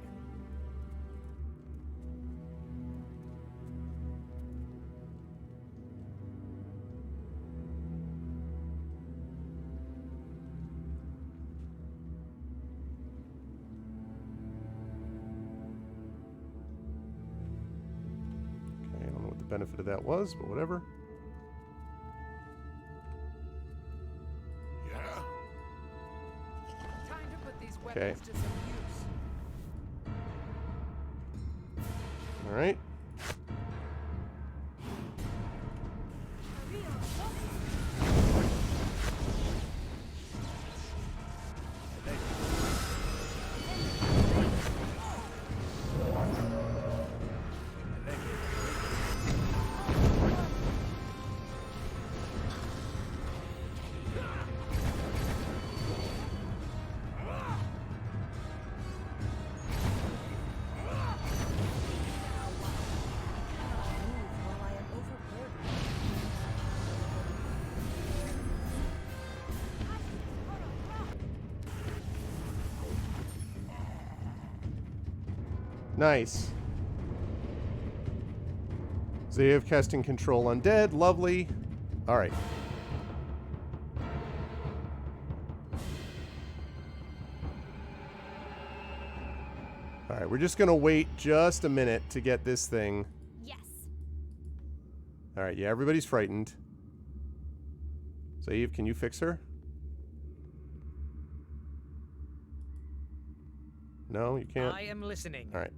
Okay, I don't know what the benefit of that was, but whatever. Yeah? Time to put these Okay. weapons to some use. All right. Nice. Zayev casting control undead. Lovely. All right. All right, we're just going to wait just a minute to get this thing. Yes. All right, yeah, everybody's frightened. Zayev, can you fix her? No, you can't? I am listening. All right.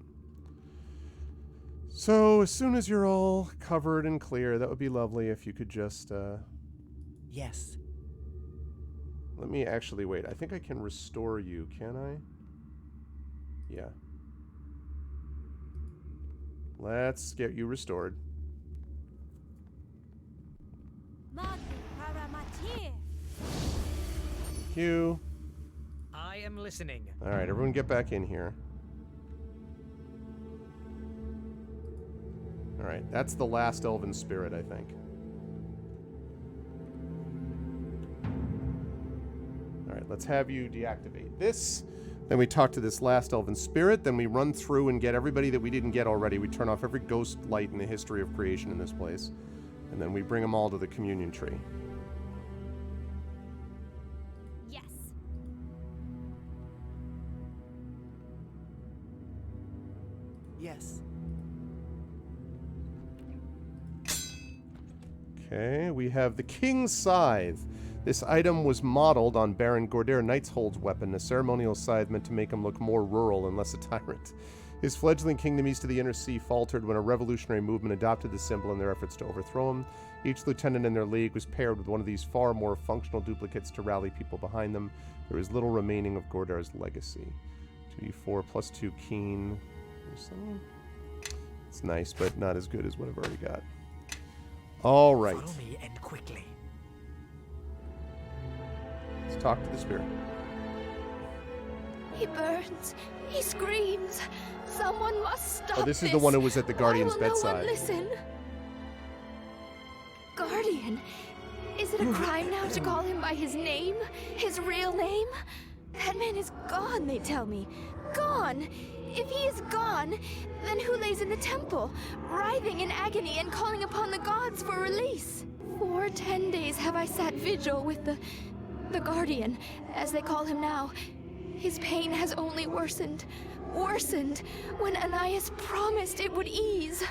So, as soon as you're all covered and clear, that would be lovely if you could just, Yes. let me actually wait. I think I can restore you, can I? Yeah. Let's get you restored. Magni Paramatir. Thank you. I am listening. All right, everyone get back in here. All right, that's the last elven spirit, I think. All right, let's have you deactivate this. Then we talk to this last elven spirit. Then we run through and get everybody that we didn't get already. We turn off every ghost light in the history of creation in this place. And then we bring them all to the communion tree. Yes. Okay, we have the King's Scythe. This item was modeled on Baron Gordair Nightshold's weapon, a ceremonial scythe meant to make him look more rural and less a tyrant. His fledgling kingdom east of the Inner Sea faltered when a revolutionary movement adopted the symbol in their efforts to overthrow him. Each lieutenant in their league was paired with one of these far more functional duplicates to rally people behind them. There was little remaining of Gordair's legacy. 2d4 plus 2 keen. It's nice, but not as good as what I've already got. All right. Follow me and quickly. Let's talk to the spirit. He burns. He screams. Someone must stop Oh, this is the one who was at the Guardian's Why will bedside. No one listen. Guardian. Is it a crime now to call him by his name? His real name? That man is gone, they tell me. Gone. If he is gone, then who lays in the temple, writhing in agony and calling upon the gods for release? For 10 days have I sat vigil with the Guardian, as they call him now. His pain has only worsened, when Anais promised it would ease.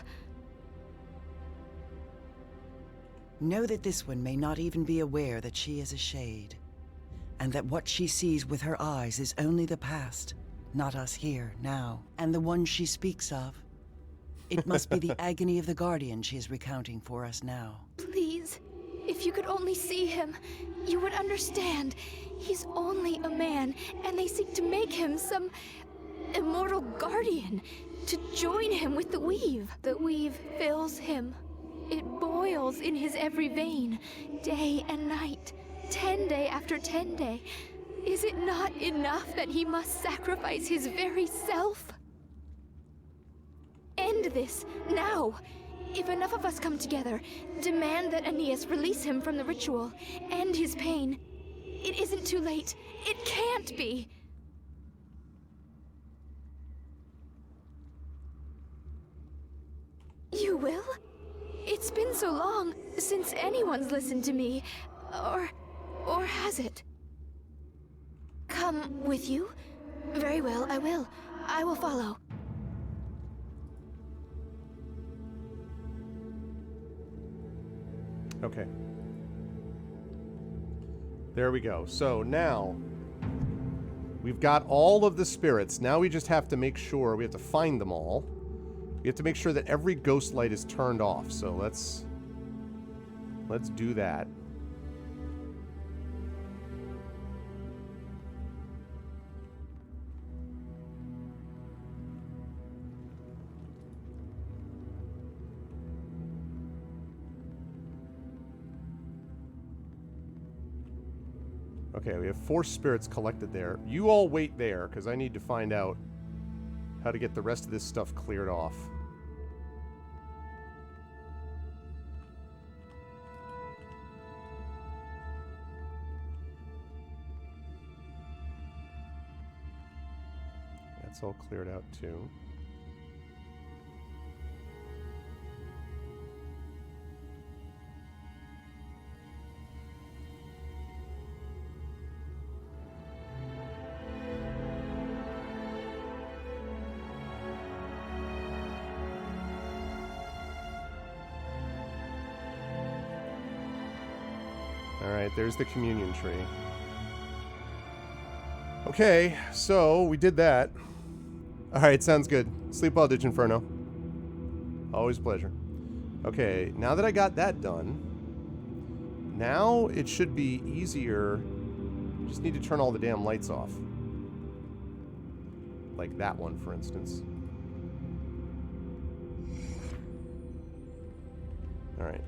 Know that this one may not even be aware that she is a shade, and that what she sees with her eyes is only the past, not us here, now. And the one she speaks of, it must be the agony of the Guardian she is recounting for us now. Please, if you could only see him, you would understand. He's only a man, and they seek to make him some immortal guardian, to join him with the weave. The weave fills him. It boils in his every vein, day and night, 10 day after 10 day. Is it not enough that he must sacrifice his very self? End this, now! If enough of us come together, demand that Aeneas release him from the ritual, end his pain. It isn't too late. It can't be. You will? It's been so long since anyone's listened to me. Or has it? Come with you? Very well, I will. I will follow. Okay. There we go. So now we've got all of the spirits. Now we just have to make sure, we have to find them all. We have to make sure that every ghost light is turned off. So let's do that. Okay, we have 4 spirits collected there. You all wait there, because I need to find out how to get the rest of this stuff cleared off. That's all cleared out too. Alright, there's the communion tree. Okay, so we did that. Alright, sounds good. Sleep well, Ditch Inferno. Always a pleasure. Okay, now that I got that done, now it should be easier. Just need to turn all the damn lights off. Like that one, for instance. Alright.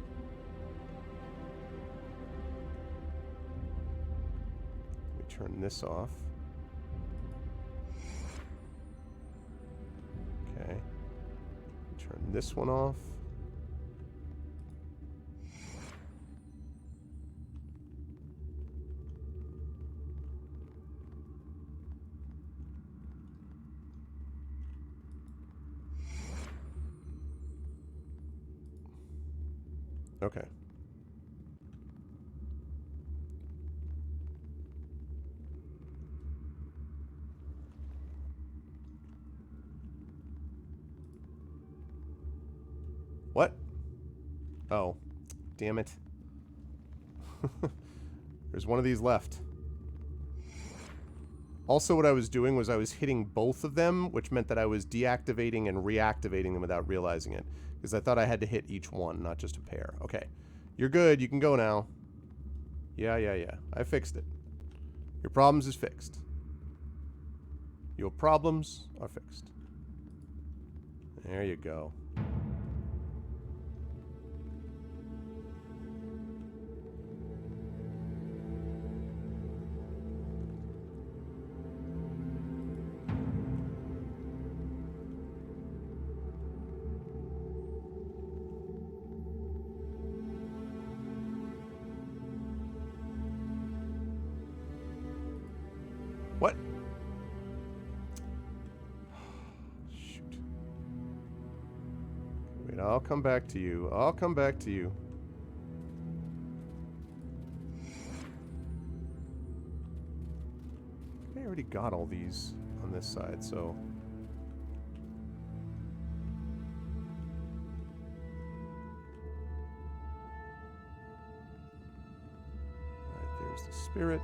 Turn this off. Okay. Turn this one off. Okay. Oh, damn it. There's one of these left. Also, what I was doing was I was hitting both of them, which meant that I was deactivating and reactivating them without realizing it. Because I thought I had to hit each one, not just a pair. Okay. You're good. You can go now. Yeah. I fixed it. Your problems is fixed. Your problems are fixed. There you go. What? Shoot. Wait, I'll come back to you. I'll come back to you. I already got all these on this side, so... Alright, there's the spirit.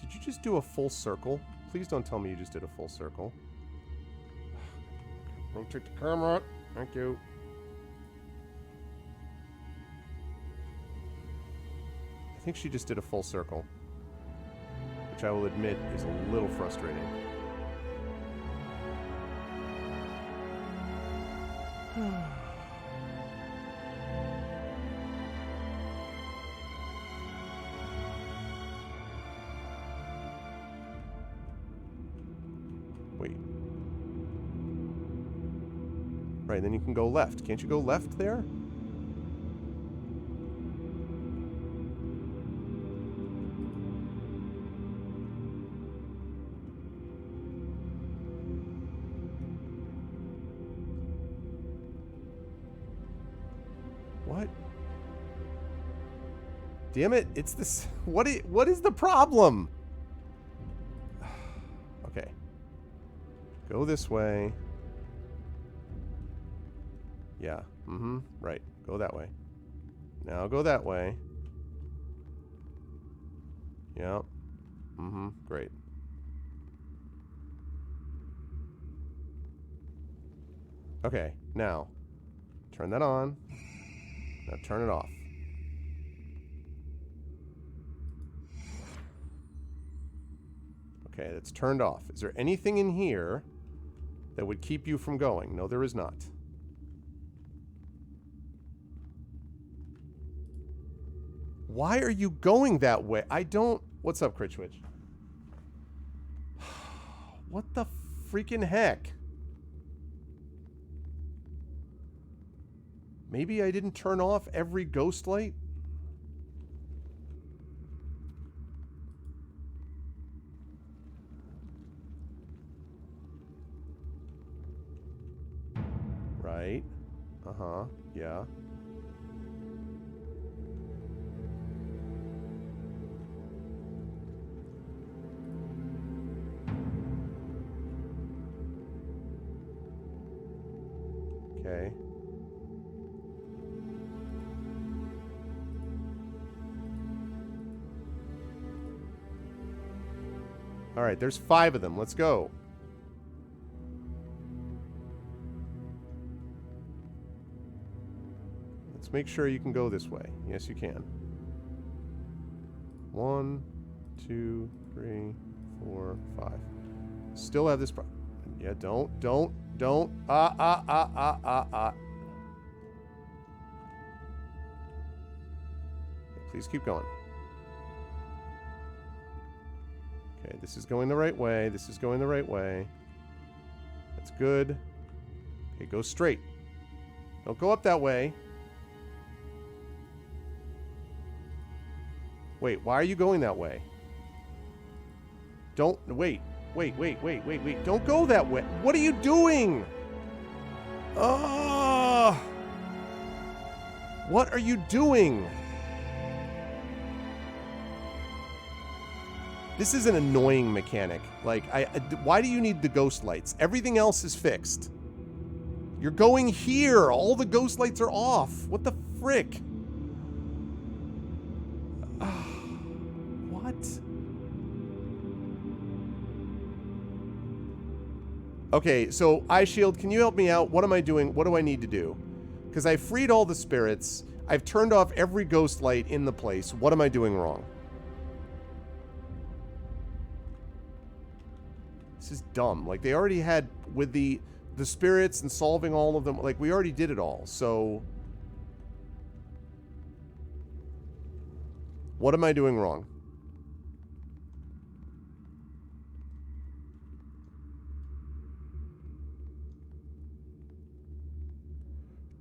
Did you just do a full circle? Please don't tell me you just did a full circle. Rotate the camera. Thank you. I think she just did a full circle. Which I will admit is a little frustrating. Wait. Right, then you can go left. Can't you go left there? What? Damn it, it's this... What is the problem? Okay. Go this way. Yeah. Mm-hmm. Right. Go that way. Now go that way. Yeah. Mm-hmm. Great. Okay. Now. Turn that on. Now turn it off. Okay, that's turned off. Is there anything in here that would keep you from going? No, there is not. Why are you going that way? I don't... What's up, Critchwitch? What the freaking heck? Maybe I didn't turn off every ghost light? Right. Uh-huh. Yeah. Okay. All right, there's 5 of them. Let's go. Let's make sure you can go this way. Yes, you can. 1, 2, 3, 4, 5. Still have this problem. Yeah, don't. Please keep going. Okay, this is going the right way. This is going the right way. That's good. Okay, go straight. Don't go up that way. Wait, why are you going that way? Don't... Wait. Don't go that way. What are you doing? Oh! What are you doing? This is an annoying mechanic. Like, why do you need the ghost lights? Everything else is fixed. You're going here. All the ghost lights are off. What the frick? What? Okay, so iShield, can you help me out? What am I doing? What do I need to do? Because I freed all the spirits. I've turned off every ghost light in the place. What am I doing wrong? This is dumb. Like, they already had, with the spirits and solving all of them, like, we already did it all. So, what am I doing wrong?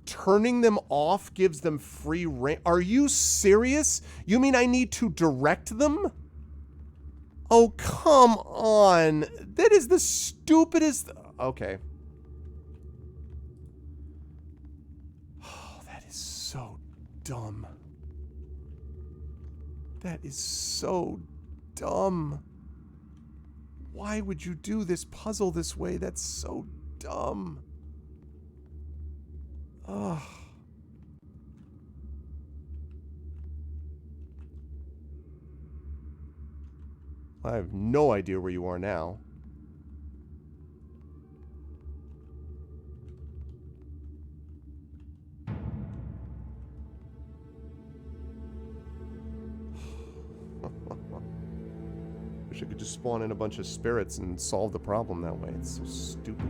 Turning them off gives them free reign. Are you serious? You mean I need to direct them? Oh, come on. That is the stupidest... Okay. Oh, that is so dumb. That is so dumb. Why would you do this puzzle this way? That's so dumb. Ugh. I have no idea where you are now. Wish I could just spawn in a bunch of spirits and solve the problem that way. It's so stupid.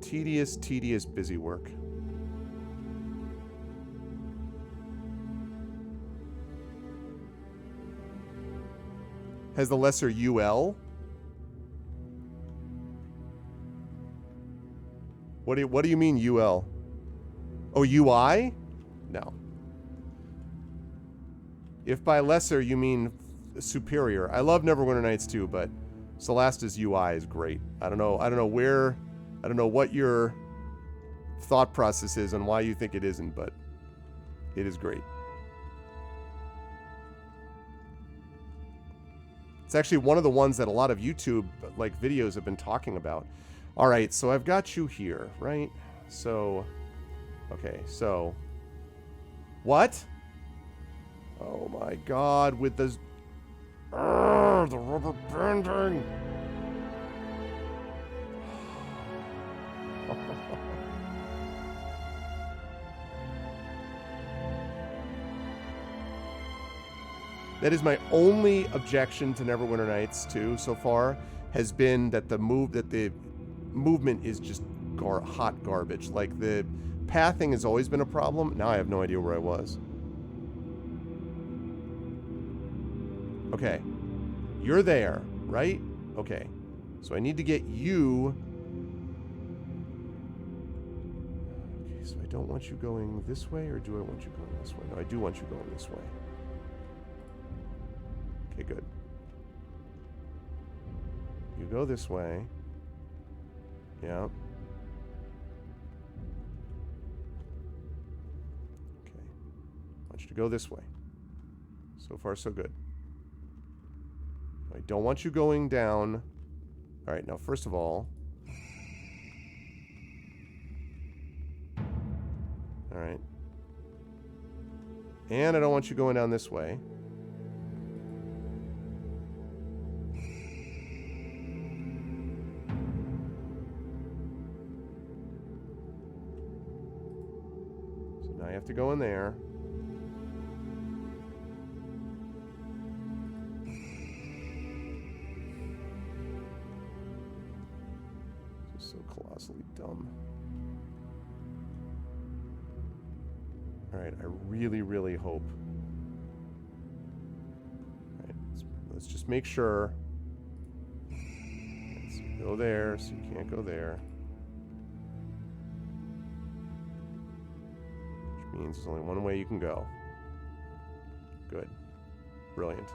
Tedious, tedious busy work. Has the lesser UL? What do you mean UL? Oh, UI? No. If by lesser you mean superior. I love Neverwinter Nights too, but Celeste's UI is great. I don't know what your thought process is and why you think it isn't, but it is great. It's actually one of the ones that a lot of YouTube like videos have been talking about. All right, so I've got you here, right? So, okay, so what? Oh my God, with the rubber banding. That is my only objection to Neverwinter Nights 2 so far, has been that the movement is just hot garbage. Like, the pathing has always been a problem. Now I have no idea where I was. Okay. You're there, right? Okay. So I need to get you... Okay, so I don't want you going this way, or do I want you going this way? No, I do want you going this way. Okay, good. You go this way. Yeah. Okay. I want you to go this way. So far, so good. I don't want you going down. All right, now, first of all... All right. And I don't want you going down this way. Now you have to go in there. This is so colossally dumb. Alright, I really, really hope. Alright, let's just make sure. Right, so you go there, so you can't go there. Means there's only one way you can go. Good. Brilliant.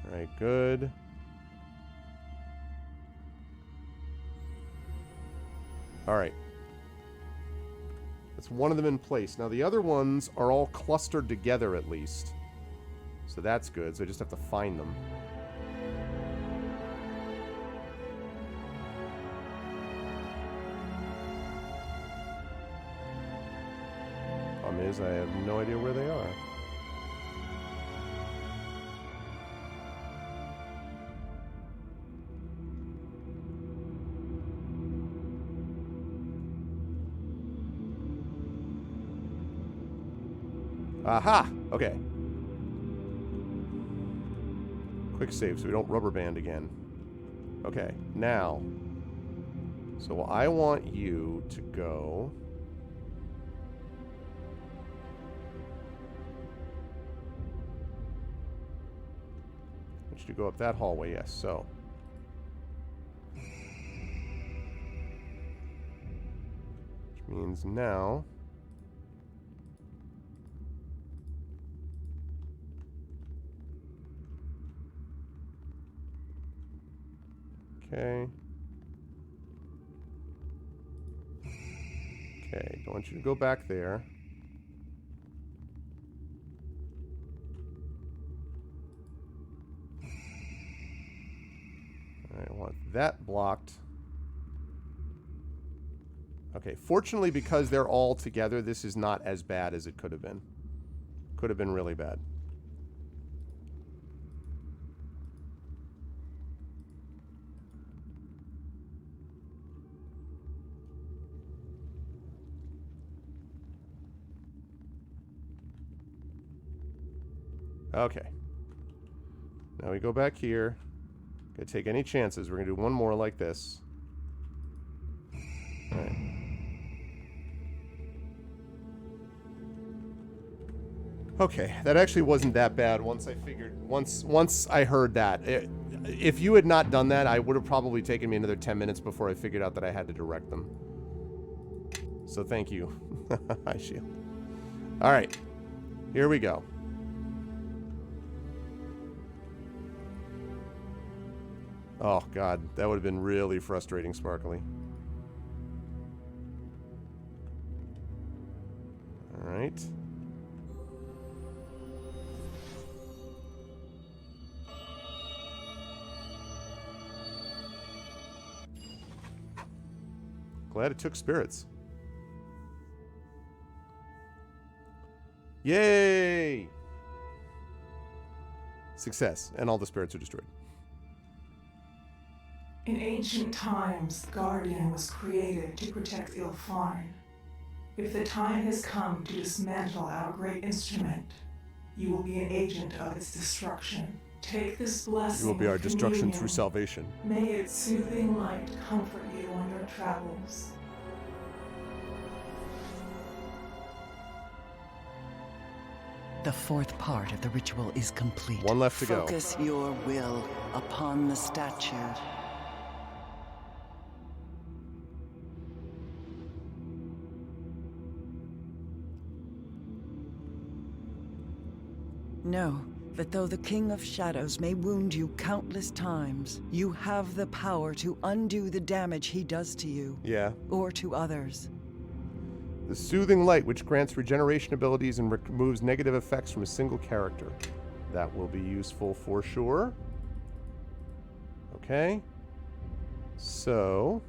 Alright, good. Alright. That's one of them in place. Now the other ones are all clustered together at least. So that's good. So I just have to find them. Problem is, I have no idea where they are. Aha! Okay. Quick save so we don't rubber band again. Okay, now. So I want you to go... I want you to go up that hallway, yes, so. Which means now... Okay. Okay, I want you to go back there. I want that blocked. Okay, fortunately, because they're all together, this is not as bad as it could have been. Could have been really bad. Okay. Now we go back here. Gonna take any chances. We're gonna do one more like this. Alright. Okay, that actually wasn't that bad once I figured... Once I heard that. If you had not done that, I would have probably taken me another 10 minutes before I figured out that I had to direct them. So thank you. Hi, Shield. Alright. Here we go. Oh, God. That would have been really frustrating, Sparkly. Alright. Glad it took spirits. Yay! Success. And all the spirits are destroyed. In ancient times, the Guardian was created to protect Ilfarn. If the time has come to dismantle our great instrument, you will be an agent of its destruction. Take this blessing. You will be our of destruction communion. through salvation. May its soothing light comfort you on your travels. The fourth part of the ritual is complete. One left to go. Focus your will upon the statue. Know that though the King of Shadows may wound you countless times, you have the power to undo the damage he does to you. Yeah. Or to others. The soothing light, which grants regeneration abilities and removes negative effects from a single character. That will be useful for sure. Okay. So...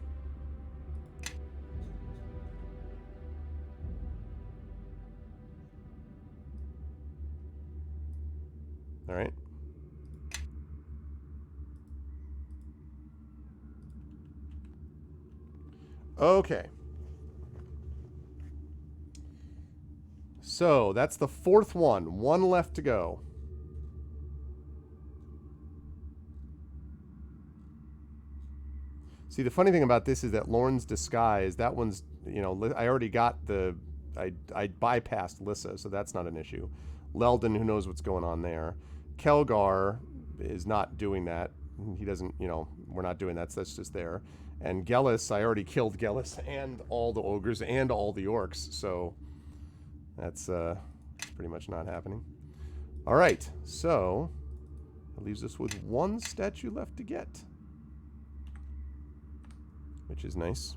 All right. Okay. So, that's the fourth one. One left to go. See, the funny thing about this is that Lorne's Disguise, that one's, you know, I already got the... I bypassed Lissa, so that's not an issue. Leldon, who knows what's going on there. Kelgar is not doing that. He doesn't, you know, we're not doing that, so that's just there. And Gellis, I already killed Gellis and all the ogres and all the orcs, so that's pretty much not happening. All right, so that leaves us with one statue left to get, which is nice.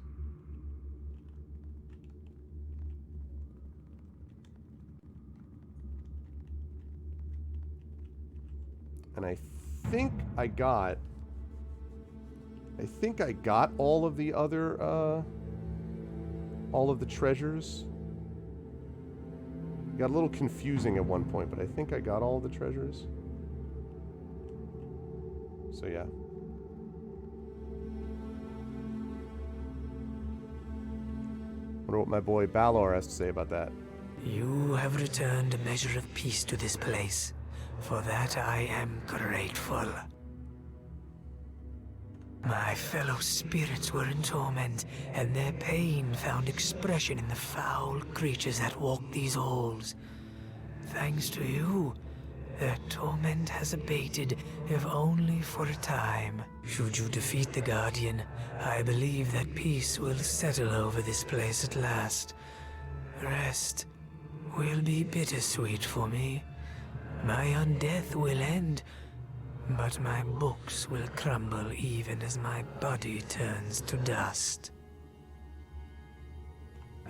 And I think I got all of the other, all of the treasures. It got a little confusing at one point, but I think I got all the treasures. So yeah. Wonder what my boy Balor has to say about that. You have returned a measure of peace to this place. For that I am grateful. My fellow spirits were in torment, and their pain found expression in the foul creatures that walk these halls. Thanks to you, their torment has abated, if only for a time. Should you defeat the Guardian, I believe that peace will settle over this place at last. Rest will be bittersweet for me. My undeath will end, but my books will crumble even as my body turns to dust.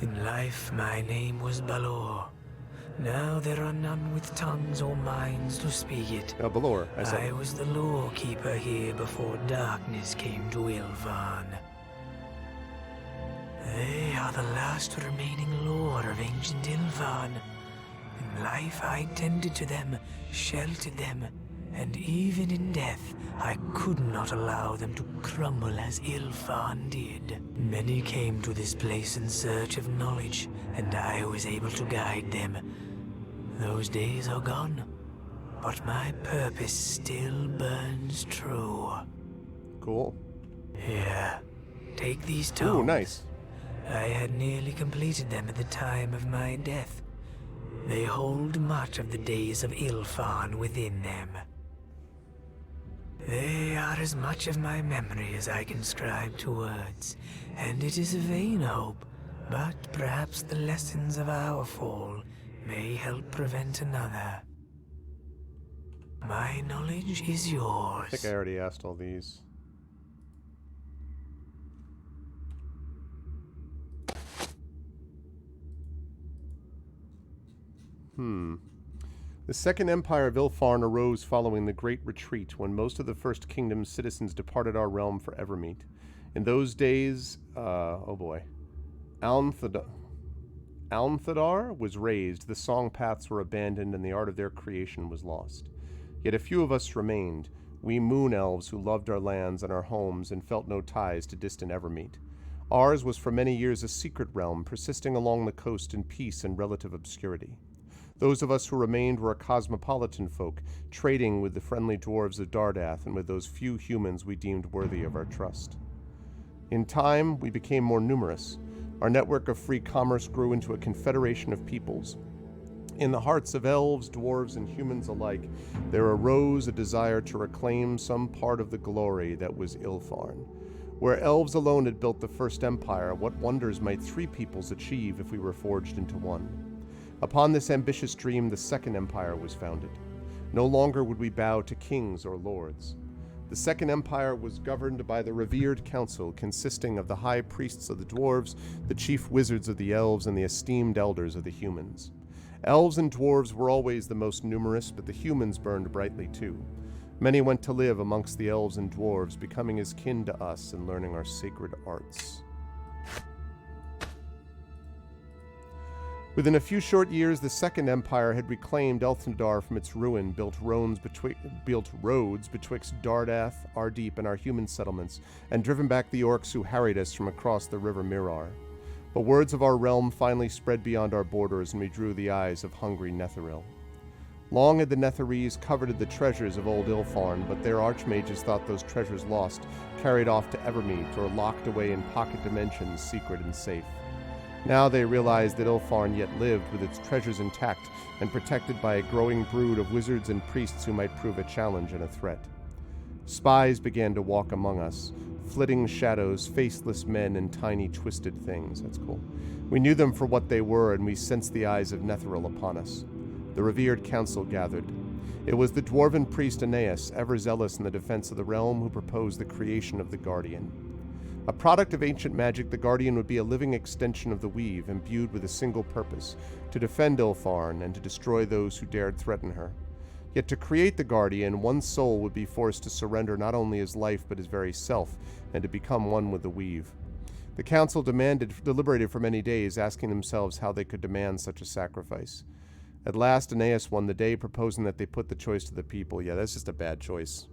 In life, my name was Balor. Now there are none with tongues or minds to speak it. Balor, I said. I was the lore keeper here before darkness came to Ilvarn. They are the last remaining lore of ancient Ilvarn. In life I tended to them, sheltered them, and even in death I could not allow them to crumble as Ilvarn did. Many came to this place in search of knowledge, and I was able to guide them. Those days are gone, but my purpose still burns true. Cool. Here, take these tomes. Ooh, nice. I had nearly completed them at the time of my death. They hold much of the days of Ilfarn within them. They are as much of my memory as I can scribe to words, and it is a vain hope, but perhaps the lessons of our fall may help prevent another. My knowledge is yours. I think I already asked all these. The Second Empire of Ilfarn arose following the Great Retreat, when most of the First Kingdom's citizens departed our realm for Evermeet. In those days, Almthadar was razed, the song paths were abandoned, and the art of their creation was lost. Yet a few of us remained, we moon elves who loved our lands and our homes and felt no ties to distant Evermeet. Ours was for many years a secret realm, persisting along the coast in peace and relative obscurity. Those of us who remained were a cosmopolitan folk, trading with the friendly dwarves of Dardath and with those few humans we deemed worthy of our trust. In time, we became more numerous. Our network of free commerce grew into a confederation of peoples. In the hearts of elves, dwarves, and humans alike, there arose a desire to reclaim some part of the glory that was Ilfarn. Where elves alone had built the first empire, what wonders might three peoples achieve if we were forged into one? Upon this ambitious dream, the Second Empire was founded. No longer would we bow to kings or lords. The Second Empire was governed by the revered council, consisting of the high priests of the dwarves, the chief wizards of the elves, and the esteemed elders of the humans. Elves and dwarves were always the most numerous, but the humans burned brightly too. Many went to live amongst the elves and dwarves, becoming as kin to us and learning our sacred arts. Within a few short years, the Second Empire had reclaimed Elthnadar from its ruin, built roads betwixt Dardath, Ardeep, and our human settlements, and driven back the orcs who harried us from across the river Mirar. But words of our realm finally spread beyond our borders, and we drew the eyes of hungry Netheril. Long had the Netherese coveted the treasures of old Ilfarn, but their archmages thought those treasures lost, carried off to Evermeet, or locked away in pocket dimensions, secret and safe. Now they realized that Ilfarn yet lived, with its treasures intact and protected by a growing brood of wizards and priests who might prove a challenge and a threat. Spies began to walk among us, flitting shadows, faceless men, and tiny twisted things. That's cool. We knew them for what they were, and we sensed the eyes of Netheril upon us. The revered council gathered. It was the dwarven priest Aeneas, ever zealous in the defense of the realm, who proposed the creation of the Guardian. A product of ancient magic, the Guardian would be a living extension of the Weave, imbued with a single purpose, to defend Ilfarn and to destroy those who dared threaten her. Yet to create the Guardian, one soul would be forced to surrender not only his life but his very self, and to become one with the Weave. The council deliberated for many days, asking themselves how they could demand such a sacrifice. At last, Aeneas won the day, proposing that they put the choice to the people. Yeah, that's just a bad choice.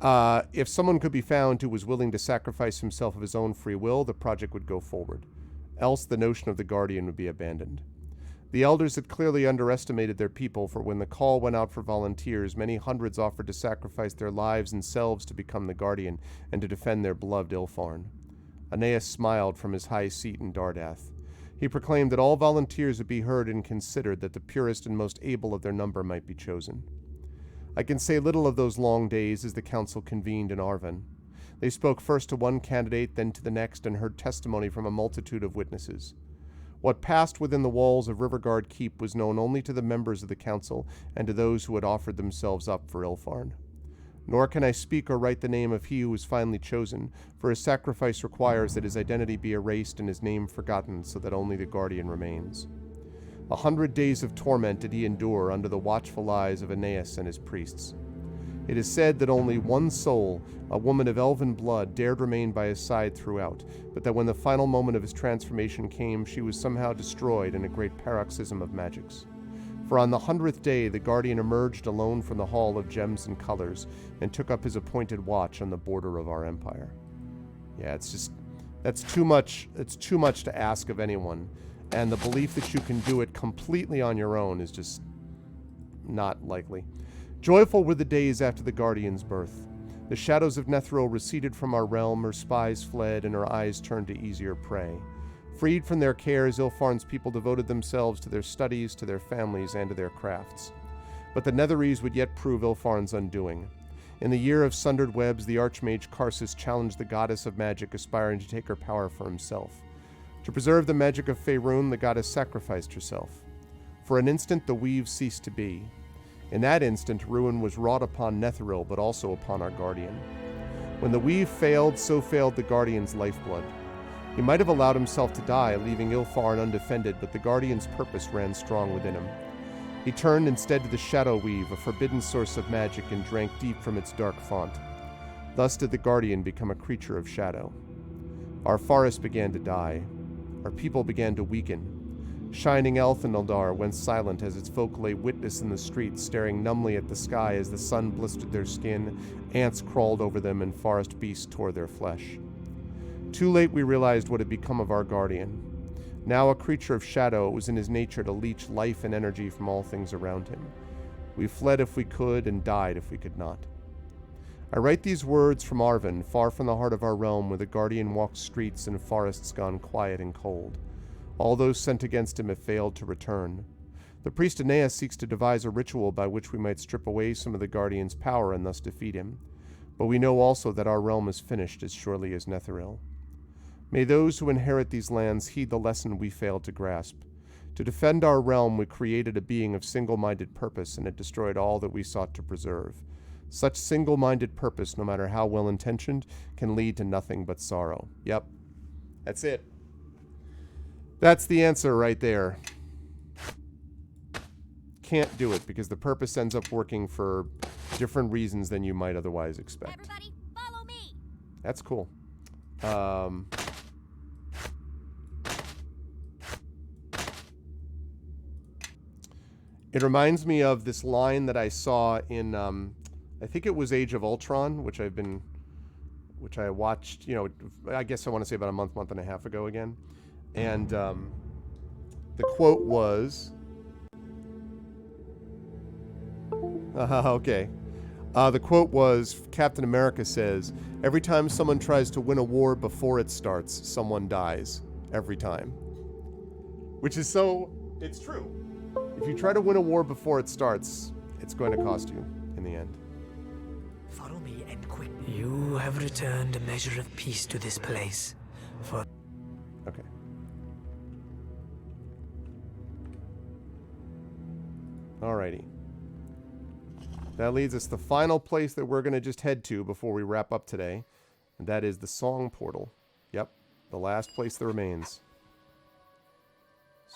If someone could be found who was willing to sacrifice himself of his own free will, the project would go forward. Else, the notion of the Guardian would be abandoned. The elders had clearly underestimated their people, for when the call went out for volunteers, many hundreds offered to sacrifice their lives and selves to become the Guardian and to defend their beloved Ilfarn. Aeneas smiled from his high seat in Dardath. He proclaimed that all volunteers would be heard and considered, that the purest and most able of their number might be chosen. I can say little of those long days as the council convened in Arven. They spoke first to one candidate, then to the next, and heard testimony from a multitude of witnesses. What passed within the walls of Riverguard Keep was known only to the members of the council and to those who had offered themselves up for Ilfarn. Nor can I speak or write the name of he who was finally chosen, for his sacrifice requires that his identity be erased and his name forgotten, so that only the Guardian remains. 100 days of torment did he endure under the watchful eyes of Aeneas and his priests. It is said that only one soul, a woman of elven blood, dared remain by his side throughout, but that when the final moment of his transformation came, she was somehow destroyed in a great paroxysm of magics. For on the 100th day the Guardian emerged alone from the Hall of Gems and Colors and took up his appointed watch on the border of our empire. Yeah, that's too much to ask of anyone, and the belief that you can do it completely on your own is just not likely. Joyful were the days after the Guardian's birth. The shadows of Netheril receded from our realm, her spies fled, and her eyes turned to easier prey. Freed from their cares, Ilfarn's people devoted themselves to their studies, to their families, and to their crafts. But the Netherese would yet prove Ilfarn's undoing. In the year of sundered webs, the Archmage Karsus challenged the goddess of magic, aspiring to take her power for himself. To preserve the magic of Faerun, the goddess sacrificed herself. For an instant, the weave ceased to be. In that instant, ruin was wrought upon Netheril, but also upon our Guardian. When the weave failed, so failed the Guardian's lifeblood. He might have allowed himself to die, leaving Ilfarn undefended, but the Guardian's purpose ran strong within him. He turned instead to the Shadow Weave, a forbidden source of magic, and drank deep from its dark font. Thus did the Guardian become a creature of shadow. Our forest began to die. Our people began to weaken. Shining Elthanaldar went silent as its folk lay witless in the streets, staring numbly at the sky as the sun blistered their skin, ants crawled over them, and forest beasts tore their flesh. Too late we realized what had become of our Guardian. Now a creature of shadow, it was in his nature to leech life and energy from all things around him. We fled if we could, and died if we could not. I write these words from Arven, far from the heart of our realm, where the Guardian walks streets and forests gone quiet and cold. All those sent against him have failed to return. The priest Aeneas seeks to devise a ritual by which we might strip away some of the Guardian's power and thus defeat him. But we know also that our realm is finished as surely as Netheril. May those who inherit these lands heed the lesson we failed to grasp. To defend our realm, we created a being of single-minded purpose, and it destroyed all that we sought to preserve. Such single-minded purpose, no matter how well-intentioned, can lead to nothing but sorrow. Yep, that's it. That's the answer right there. Can't do it because the purpose ends up working for different reasons than you might otherwise expect. Everybody, follow me. That's cool. It reminds me of this line that I saw in, I think it was Age of Ultron, which I watched, I guess I want to say about a month and a half ago again. And the quote was, okay. The quote was, Captain America says, "Every time someone tries to win a war before it starts, someone dies. Every time." Which is it's true. If you try to win a war before it starts, it's going to cost you in the end. Follow me and quick. You have returned a measure of peace to this place. Okay. Alrighty. That leads us to the final place that we're going to just head to before we wrap up today. And that is the Song Portal. Yep. The last place that remains.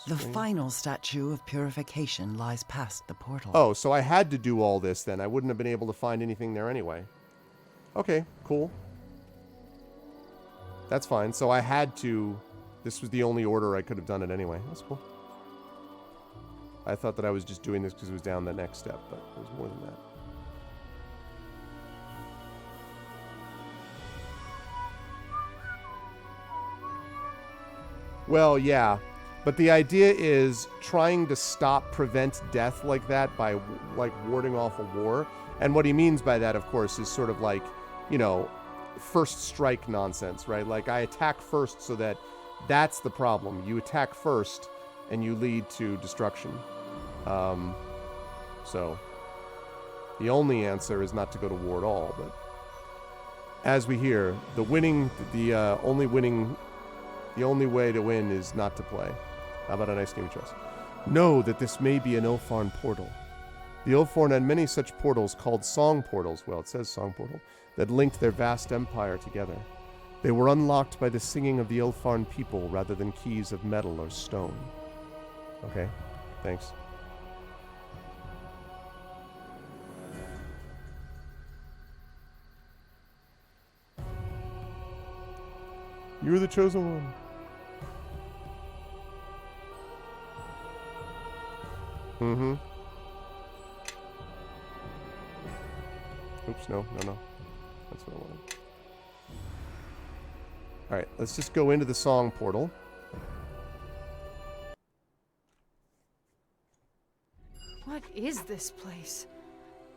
The final statue of purification lies past the portal. Oh, so I had to do all this then. I wouldn't have been able to find anything there anyway. Okay, cool. That's fine. So I had to... This was the only order I could have done it anyway. That's cool. I thought that I was just doing this because it was down the next step, but it was more than that. Well, yeah. But the idea is trying to prevent death like that by, like, warding off a war. And what he means by that, of course, is sort of like, you know, first strike nonsense, right? Like, I attack first so that that's the problem. You attack first and you lead to destruction. So the only answer is not to go to war at all, but as we hear, the only way to win is not to play. How about a nice game of chess? Know that this may be an Ilfarn portal. The Ilfarn had many such portals called song portals, well, it says song portal, that linked their vast empire together. They were unlocked by the singing of the Ilfarn people rather than keys of metal or stone. Okay, thanks. You're the chosen one. Mm-hmm. Oops, no. That's what I wanted. Alright, let's just go into the song portal. What is this place?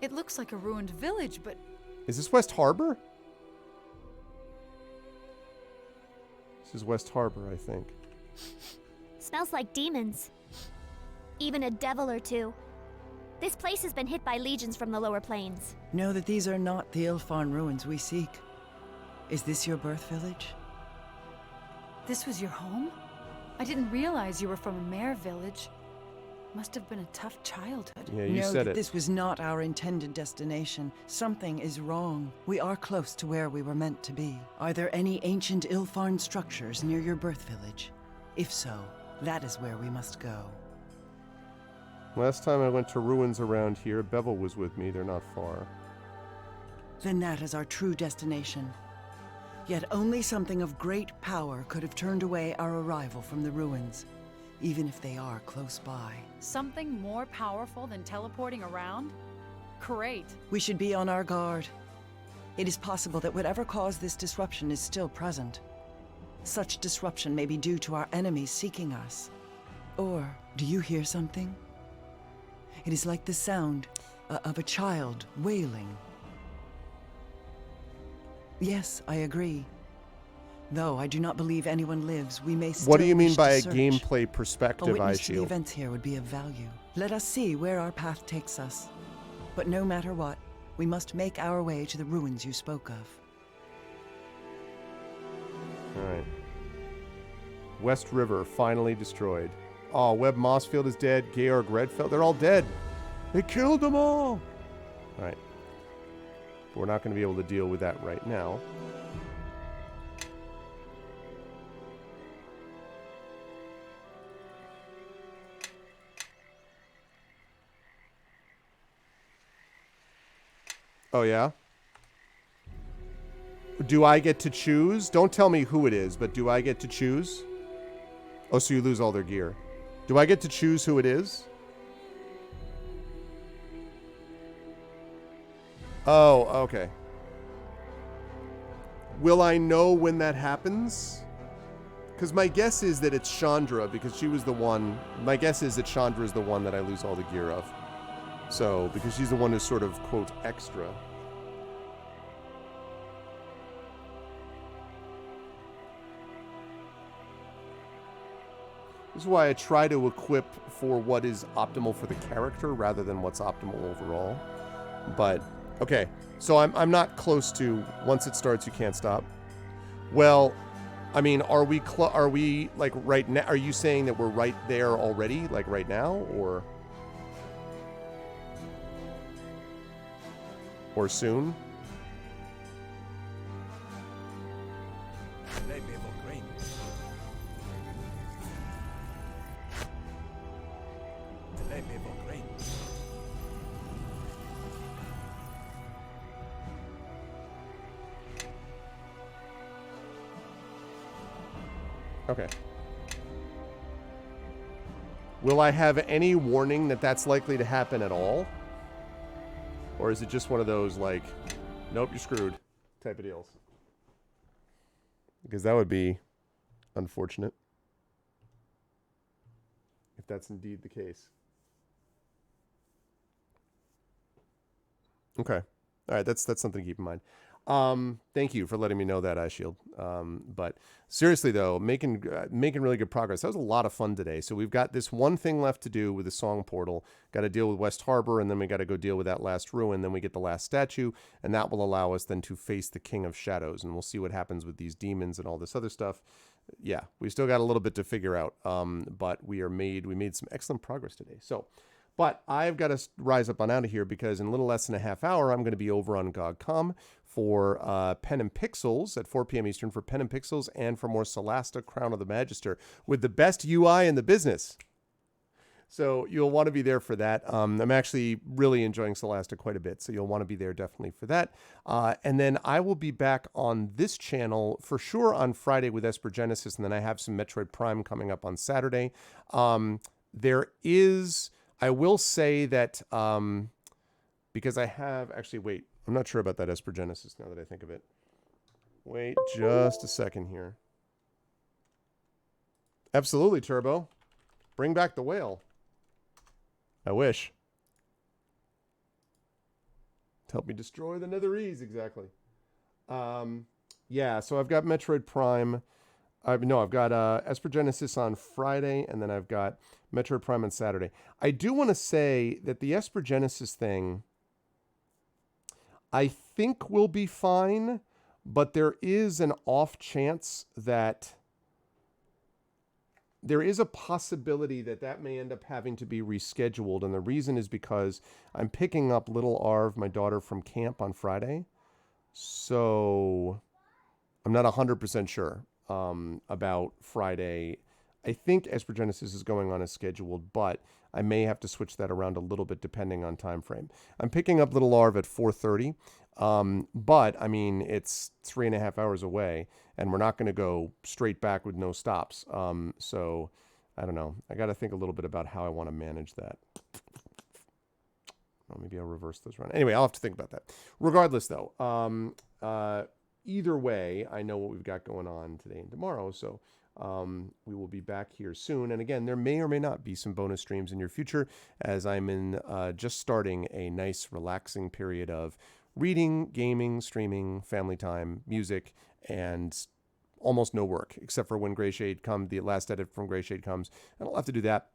It looks like a ruined village, but... Is this West Harbor? This is West Harbor, I think. Smells like demons. Even a devil or two. This place has been hit by legions from the lower plains. Know that these are not the Ilfarn ruins we seek. Is this your birth village? This was your home? I didn't realize you were from a mare village. Must have been a tough childhood. Yeah, you know said that it. This was not our intended destination. Something is wrong. We are close to where we were meant to be. Are there any ancient Ilfarn structures near your birth village? If so, that is where we must go. Last time I went to ruins around here, Bevel was with me. They're not far. Then that is our true destination. Yet only something of great power could have turned away our arrival from the ruins, even if they are close by. Something more powerful than teleporting around? Great. We should be on our guard. It is possible that whatever caused this disruption is still present. Such disruption may be due to our enemies seeking us. Or, do you hear something? It is like the sound of a child wailing. Yes, I agree. Though I do not believe anyone lives, we may still What do you mean wish by to a search. gameplay perspective, A witness to the iShield? events here would be of value. Let us see where our path takes us. But no matter what, we must make our way to the ruins you spoke of. Alright. West River, finally destroyed. Oh, Webb Mossfield is dead. Georg Redfeld, they're all dead. They killed them all. Alright. We're not going to be able to deal with that right now. Oh, yeah? Do I get to choose? Don't tell me who it is, but do I get to choose? Oh, so you lose all their gear. Do I get to choose who it is? Oh, okay. Will I know when that happens? Because my guess is that it's Chandra, because she was the one... My guess is that Chandra is the one that I lose all the gear of. So, because she's the one who's sort of, quote, extra. This is why I try to equip for what is optimal for the character rather than what's optimal overall. But, okay. So I'm not close to, once it starts, you can't stop. Well, I mean, are we like right now? Are you saying that we're right there already, like right now, or soon? Okay. Will I have any warning that that's likely to happen at all? Or is it just one of those, like, nope, you're screwed type of deals? Because that would be unfortunate if that's indeed the case. Okay. All right, that's something to keep in mind. Thank you for letting me know that, iShield. But seriously though, making really good progress. That was a lot of fun today. So we've got this one thing left to do with the Song Portal. Got to deal with West Harbor, and then we got to go deal with that last ruin. Then we get the last statue, and that will allow us then to face the King of Shadows, and we'll see what happens with these demons and all this other stuff. Yeah, we still got a little bit to figure out. But we made some excellent progress today. So. But I've got to rise up on out of here because in a little less than a half hour, I'm going to be over on GOG.com for Pen and Pixels at 4 p.m. Eastern for Pen and Pixels and for more Solasta Crown of the Magister with the best UI in the business. So you'll want to be there for that. I'm actually really enjoying Solasta quite a bit, so you'll want to be there definitely for that. And then I will be back on this channel for sure on Friday with Esper Genesis, and then I have some Metroid Prime coming up on Saturday. I will say that because I have actually, wait, I'm not sure about that Esper Genesis now that I think of it. Wait just a second here. Absolutely, Turbo. Bring back the whale. I wish. To help me destroy the Netherese, exactly. Yeah, so I've got Metroid Prime. I've got Esper Genesis on Friday, and then I've got Metroid Prime on Saturday. I do want to say that the Esper Genesis thing, I think will be fine, but there is an off chance that there is a possibility that that may end up having to be rescheduled. And the reason is because I'm picking up little Arv, my daughter, from camp on Friday. So I'm not 100% sure about Friday. I think Esper Genesis is going on as scheduled, but I may have to switch that around a little bit depending on time frame. I'm picking up Little Arv at 4:30, but I mean it's 3.5 hours away, and we're not going to go straight back with no stops. So I don't know. I got to think a little bit about how I want to manage that. Well, maybe I'll reverse those around. Anyway, I'll have to think about that. Regardless, though, either way, I know what we've got going on today and tomorrow, so we will be back here soon. And again, there may or may not be some bonus streams in your future as I'm in just starting a nice, relaxing period of reading, gaming, streaming, family time, music, and almost no work, except for when Greyshade comes, the last edit from Greyshade comes, and I'll have to do that.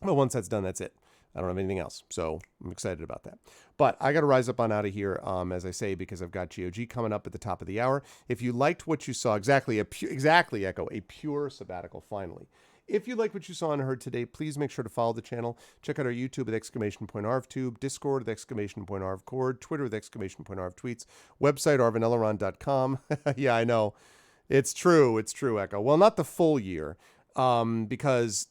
But once that's done, that's it. I don't have anything else, so I'm excited about that. But I got to rise up on out of here, as I say, because I've got GOG coming up at the top of the hour. If you liked what you saw, exactly, Echo, a pure sabbatical, finally. If you liked what you saw and heard today, please make sure to follow the channel. Check out our YouTube at !ArvTube, Discord at !ArvCord, Twitter at !ArvTweets, website arvaneleron.com. Yeah, I know. It's true, Echo. Well, not the full year. Because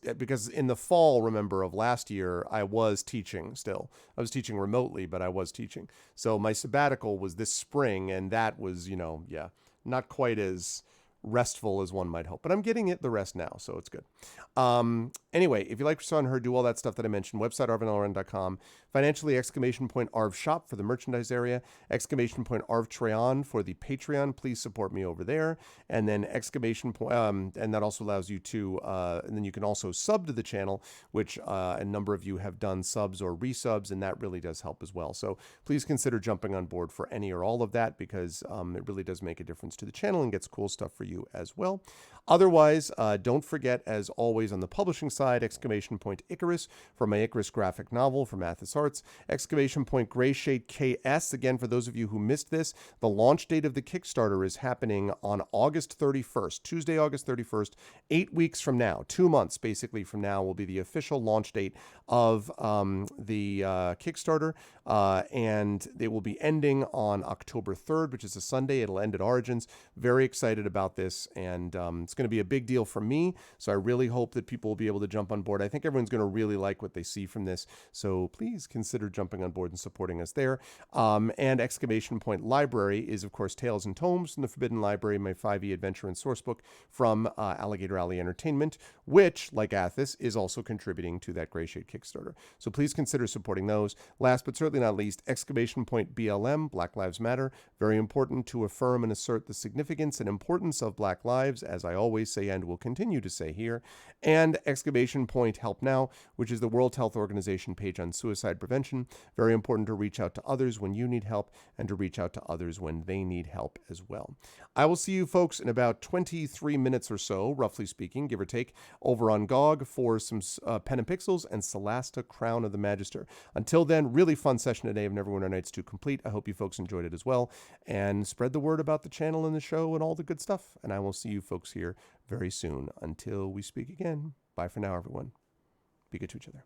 in the fall, remember, of last year, I was teaching still. I was teaching remotely, but I was teaching. So my sabbatical was this spring, and that was, not quite as restful as one might hope. But I'm getting the rest now, so it's good. Anyway, if you like what you saw and heard, do all that stuff that I mentioned. Website arvaneleron.com. Financially, !Arv Shop for the merchandise area. !Arv Treon for the Patreon. Please support me over there. And then ! And that also allows you to, and then you can also sub to the channel, which a number of you have done subs or resubs, and that really does help as well. So please consider jumping on board for any or all of that, because it really does make a difference to the channel and gets cool stuff for you as well. Otherwise, don't forget, as always, on the publishing side, Icarus for my Icarus graphic novel from Mathis Arts, Greyshade KS. Again, for those of you who missed this, the launch date of the Kickstarter is happening on August 31st, Tuesday, August 31st, 8 weeks from now, 2 months basically from now will be the official launch date of the Kickstarter, and it will be ending on October 3rd, which is a Sunday. It'll end at Origins. Very excited about this, and it's going to be a big deal for me, so I really hope that people will be able to jump on board. I think everyone's going to really like what they see from this. So please consider jumping on board and supporting us there. And Exclamation Point Library is, of course, Tales and Tomes from the Forbidden Library, my 5e adventure and sourcebook from Alligator Alley Entertainment, which, like Athos, is also contributing to that Gray Shade Kickstarter. So please consider supporting those. Last but certainly not least, Exclamation Point BLM, Black Lives Matter. Very important to affirm and assert the significance and importance of Black lives, as I always say and will continue to say here. And Exclamation Point Help Now, which is the World Health Organization page on suicide prevention. Very important to reach out to others when you need help and to reach out to others when they need help as well. I will see you folks in about 23 minutes or so, roughly speaking, give or take, over on GOG for some Pen and Pixels and Celasta Crown of the Magister. Until then, really fun session today of Neverwinter Nights 2 complete. I hope you folks enjoyed it as well. And spread the word about the channel and the show and all the good stuff. And I will see you folks here very soon. Until we speak again, bye for now, everyone. Be good to each other.